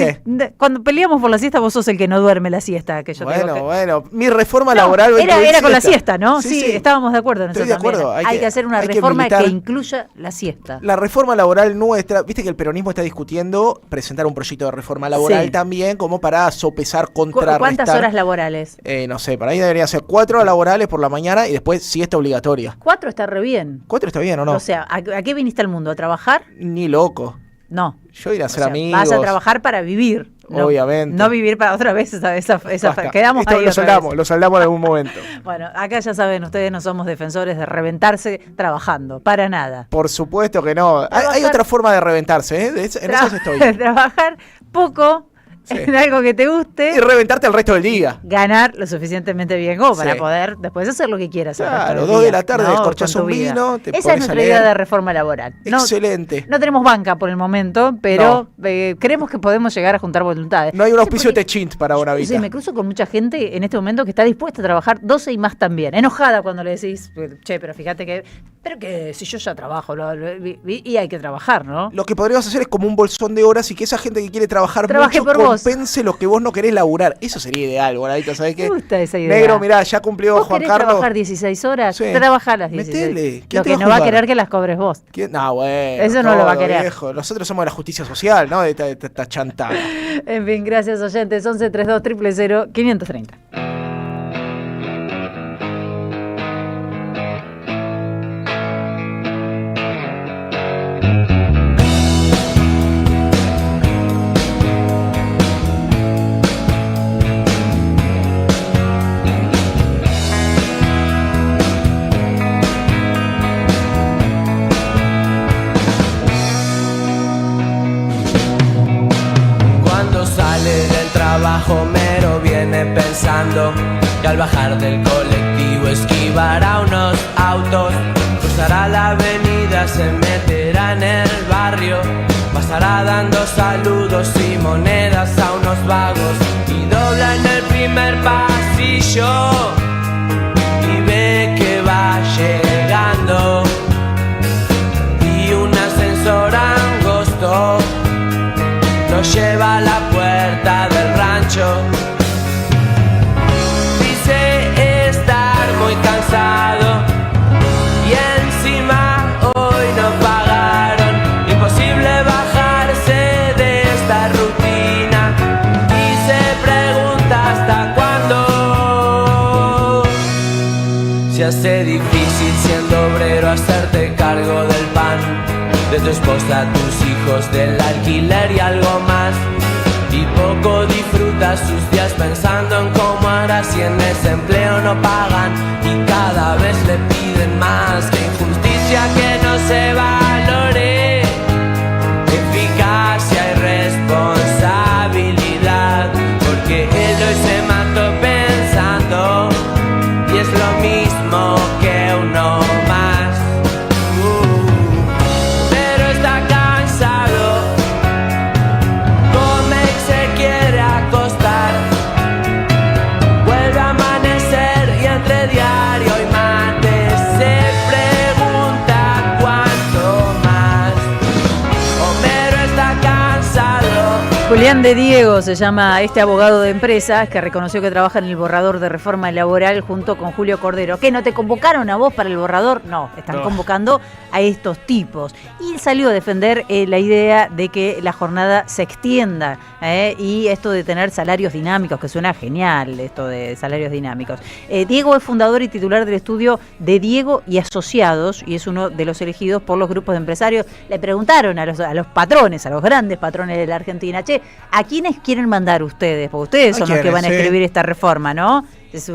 Cuando peleamos por la siesta vos sos el que no duerme la siesta. Que yo bueno, mi reforma laboral... Era con la siesta, ¿no? Sí, estábamos de acuerdo. Estoy de acuerdo. Hay que hacer una reforma que incluya la siesta. La reforma laboral nuestra, viste que el peronismo está discutiendo presentar un proyecto de reforma laboral también, como para sopesar, contrarrestar. ¿Cuántas horas laborales? No sé, para mí debería ser 4 horas laborales por la mañana y después siesta obligatoria. 4 está re bien. 4 está bien, ¿o no? O sea, ¿a qué viniste al mundo? ¿A trabajar? Ni loco. No. Yo iré a ser amigos. Vas a trabajar para vivir. Obviamente. No vivir para otra vez quedamos Esto ahí lo saldamos en algún momento. Bueno, acá ya saben, ustedes no somos defensores de reventarse trabajando, para nada. Por supuesto que no. Hay otra forma de reventarse, ¿eh? En eso estoy. Trabajar poco en algo que te guste. Y reventarte el resto del día. Ganar lo suficientemente bien como para poder después hacer lo que quieras. Claro, 2 de la tarde descorchás un vino, te Esa es nuestra idea de reforma laboral. Excelente. No tenemos banca por el momento, pero creemos que podemos llegar a juntar voluntades. No hay un auspicio Techint para Bonavita. Sí, me cruzo con mucha gente en este momento que está dispuesta a trabajar 12 y más también. Enojada cuando le decís, che, pero fíjate que... Pero que si yo ya trabajo, y hay que trabajar, ¿no? Lo que podríamos hacer es como un bolsón de horas y que esa gente que quiere trabajar trabaje mucho por compense lo que vos no querés laburar. Eso sería ideal, Bonavita, ¿sabés qué? Me gusta esa idea. Negro, mirá, ya cumplió Juan Carlos. ¿Querés trabajar 16 horas? Sí. Trabaja las 16. Metele. Lo que no va a querer que las cobres vos. No, bueno. Eso no lo va a querer. Viejo. Nosotros somos de la justicia social, ¿no? De esta chantada. En fin, gracias oyentes. 11 32 000 530. Homero viene pensando que al bajar del colectivo esquivará unos autos, cruzará la avenida, se meterá en el barrio, pasará dando saludos y monedas a unos vagos y dobla en el primer pasillo y ve que va llegando y un ascensor angosto lo lleva a la puerta del rancho. Dice estar muy cansado y encima hoy no pagaron. Imposible bajarse de esta rutina y se pregunta hasta cuándo. Se hace difícil siendo obrero hacerte cargo del pan, de tu esposa, tus hijos, del alquiler y algo más. Y poco disfruta sus días pensando en cómo hará si en ese empleo no pagan y cada vez le piden más. Que injusticia que no se valore, eficacia y responsabilidad, porque él hoy se mató pensando y es lo mismo que uno más. Julián de Diego se llama este abogado de empresas que reconoció que trabaja en el borrador de reforma laboral junto con Julio Cordero. ¿Qué, no te convocaron a vos para el borrador? No, están convocando a estos tipos. Y él salió a defender la idea de que la jornada se extienda y esto de tener salarios dinámicos, que suena genial, esto de salarios dinámicos. Diego es fundador y titular del estudio de Diego y Asociados y es uno de los elegidos por los grupos de empresarios. Le preguntaron a los patrones, a los grandes patrones de la Argentina, che, ¿a quiénes quieren mandar ustedes? Porque ustedes son los que van a escribir esta reforma, ¿no? Es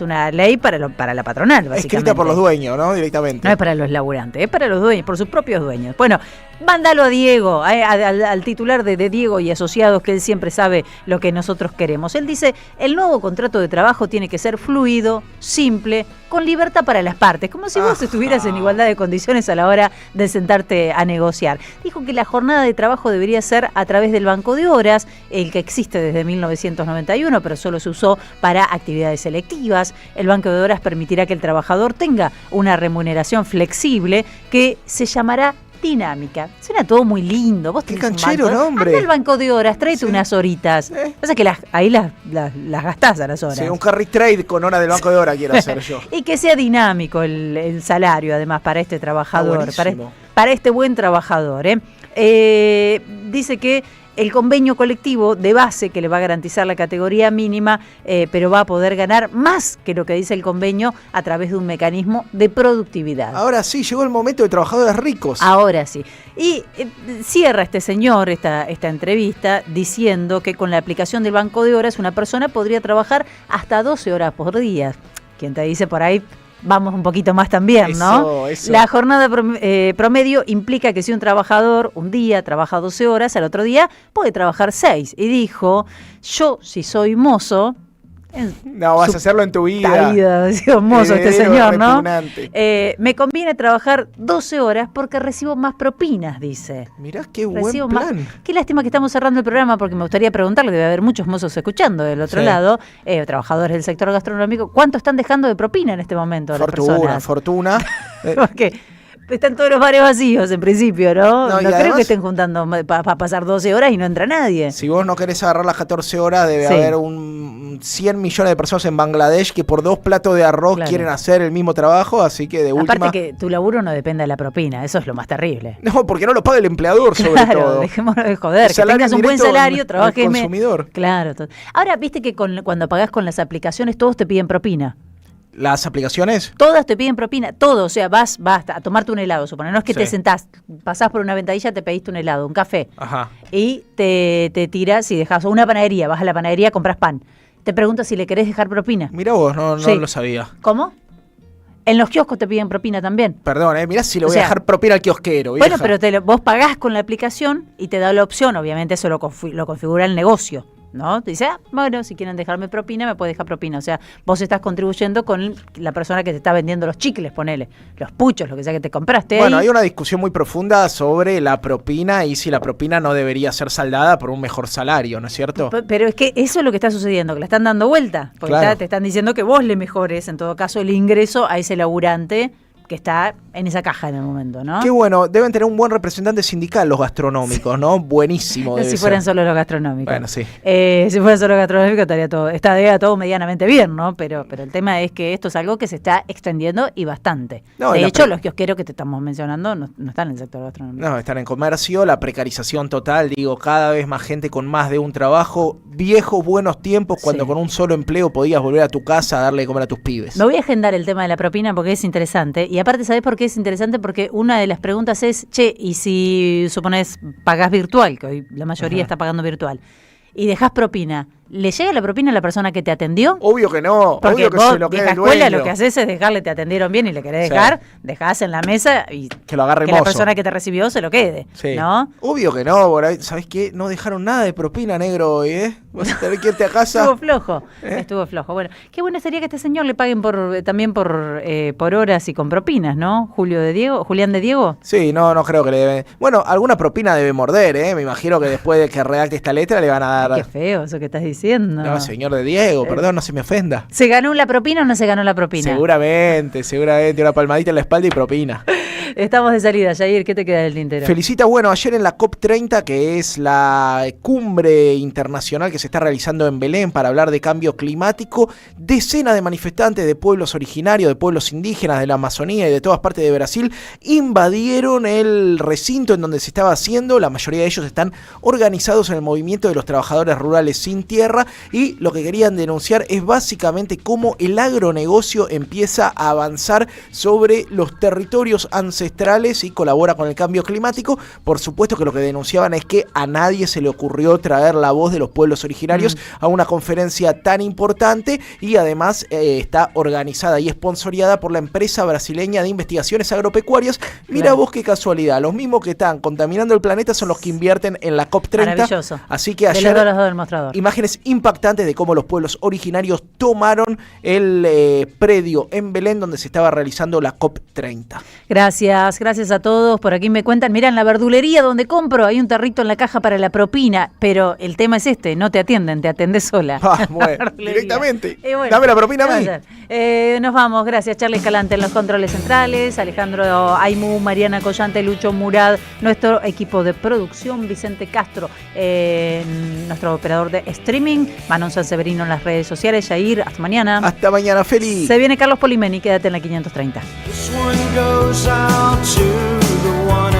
una ley para la patronal, básicamente. Escrita por los dueños, ¿no? Directamente. No es para los laburantes, es para los dueños, por sus propios dueños. Bueno, mándalo a Diego, al titular de Diego y Asociados, que él siempre sabe lo que nosotros queremos. Él dice, el nuevo contrato de trabajo tiene que ser fluido, simple, con libertad para las partes, como si vos estuvieras en igualdad de condiciones a la hora de sentarte a negociar. Dijo que la jornada de trabajo debería ser a través del banco de horas, el que existe desde 1991, pero solo se usó para actividades selectivas. El banco de horas permitirá que el trabajador tenga una remuneración flexible que se llamará dinámica. Suena todo muy lindo. Vos tenés canchero, un banco, hombre. anda al banco de horas, tráete unas horitas. Pasa que ahí las gastás a las horas. Sí, un carry trade con hora del banco de horas quiero hacer yo. Y que sea dinámico el salario, además, para este trabajador, para este buen trabajador. Dice que el convenio colectivo de base que le va a garantizar la categoría mínima, pero va a poder ganar más que lo que dice el convenio a través de un mecanismo de productividad. Ahora sí, llegó el momento de trabajadores ricos. Ahora sí. Y cierra este señor esta entrevista diciendo que con la aplicación del banco de horas una persona podría trabajar hasta 12 horas por día. Quien te dice por ahí, vamos un poquito más también, ¿no? Eso. La jornada promedio implica que si un trabajador un día trabaja 12 horas, al otro día puede trabajar 6. Y dijo, yo si soy mozo... No, vas a hacerlo en tu vida. Decía mozo este señor, ¿no? Repugnante. Me conviene trabajar 12 horas porque recibo más propinas, dice. Mirá qué buen plan. Qué lástima que estamos cerrando el programa porque me gustaría preguntarle, debe haber muchos mozos escuchando del otro lado, trabajadores del sector gastronómico, ¿cuánto están dejando de propina en este momento las personas? Fortuna. Porque están todos los bares vacíos en principio, ¿no? No creo además, que estén juntando para pasar 12 horas y no entra nadie. Si vos no querés agarrar las 14 horas, debe haber 100 millones de personas en Bangladesh que por 2 platos de arroz quieren hacer el mismo trabajo, así que de última... Aparte que tu laburo no depende de la propina, eso es lo más terrible. No, porque no lo paga el empleador, sobre todo. Dejémonos de joder, que tengas un buen salario, trabajes... consumidor. Claro. Ahora, viste que cuando pagás con las aplicaciones, todos te piden propina. ¿Las aplicaciones? Todas te piden propina, todo, o sea, vas a tomarte un helado, suponemos, no es que te sentás, pasás por una ventanilla, te pediste un helado, un café, y te tiras y dejas, o una panadería, vas a la panadería, compras pan, te preguntas si le querés dejar propina. Mirá vos, no lo sabía. ¿Cómo? En los kioscos te piden propina también. Perdón, mirá si le voy a dejar propina al kiosquero. Bueno, pero vos pagás con la aplicación y te da la opción, obviamente eso lo configura el negocio, ¿no? Te dice, bueno, si quieren dejarme propina, me puede dejar propina. O sea, vos estás contribuyendo con la persona que te está vendiendo los chicles, ponele, los puchos, lo que sea que te compraste. Bueno, ahí. Hay una discusión muy profunda sobre la propina y si la propina no debería ser saldada por un mejor salario, ¿no es cierto? Pero es que eso es lo que está sucediendo, que la están dando vuelta. Porque te están diciendo que vos le mejores, en todo caso, el ingreso a ese laburante que está en esa caja en el momento, ¿no? Qué bueno, deben tener un buen representante sindical los gastronómicos, ¿no? Buenísimo. Si fueran solo los gastronómicos. Bueno, sí. Si fueran solo los gastronómicos estaría todo medianamente bien, ¿no? Pero el tema es que esto es algo que se está extendiendo y bastante. De hecho, los kiosqueros que te estamos mencionando no están en el sector gastronómico. No, están en comercio, la precarización total, digo, cada vez más gente con más de un trabajo, viejos buenos tiempos cuando con un solo empleo podías volver a tu casa a darle de comer a tus pibes. Me voy a agendar el tema de la propina porque es interesante. Y aparte, ¿sabés por qué es interesante? Porque una de las preguntas es, y si suponés pagás virtual, que hoy la mayoría está pagando virtual, y dejás propina, ¿le llega la propina a la persona que te atendió? Obvio que no, porque obvio que vos, se lo quede vieja el dueño. escuela, lo que haces es dejarle, te atendieron bien y le querés dejar, dejás en la mesa y que lo agarre que mozo. La persona que te recibió se lo quede, ¿no? Obvio que no, por ahí, ¿sabés qué? No dejaron nada de propina, negro, hoy, ¿eh? Vas a tener que irte a casa. Estuvo flojo. Bueno, qué bueno sería que a este señor le paguen también por horas y con propinas, ¿no? Julián de Diego. Sí, no creo que le deben. Bueno, alguna propina debe morder, ¿eh? Me imagino que después de que redacte esta letra le van a dar. Qué feo eso que estás diciendo. No, señor de Diego, perdón, no se me ofenda. ¿Se ganó la propina o no se ganó la propina? Seguramente, una palmadita en la espalda y propina. Estamos de salida, Jair, ¿qué te queda del tintero? Felicita, bueno, ayer en la COP30, que es la cumbre internacional que se está realizando en Belén para hablar de cambio climático, decenas de manifestantes de pueblos originarios, de pueblos indígenas, de la Amazonía y de todas partes de Brasil, invadieron el recinto en donde se estaba haciendo. La mayoría de ellos están organizados en el movimiento de los trabajadores rurales sin tierra, y lo que querían denunciar es básicamente cómo el agronegocio empieza a avanzar sobre los territorios ancestrales y colabora con el cambio climático. Por supuesto que lo que denunciaban es que a nadie se le ocurrió traer la voz de los pueblos originarios a una conferencia tan importante, y además está organizada y esponsoreada por la empresa brasileña de investigaciones agropecuarias. Mira vos qué casualidad, los mismos que están contaminando el planeta son los que invierten en la COP30. Maravilloso. Así que ayer del mostrador. Imágenes impactantes de cómo los pueblos originarios tomaron el predio en Belén donde se estaba realizando la COP30. Gracias a todos. Por aquí me cuentan, mira, en la verdulería donde compro hay un tarrito en la caja para la propina, pero el tema es te atienden, te atendés sola. Bueno, directamente. Bueno, dame la propina a mí. Nos vamos, gracias Charlie Escalante en los controles centrales, Alejandro Aimú, Mariana Collante, Lucho Murad, nuestro equipo de producción, Vicente Castro, nuestro operador de streaming, Manon Sanseverino en las redes sociales. Jair, hasta mañana. Hasta mañana, feliz. Se viene Carlos Polimeni, quédate en la 530. This one goes out to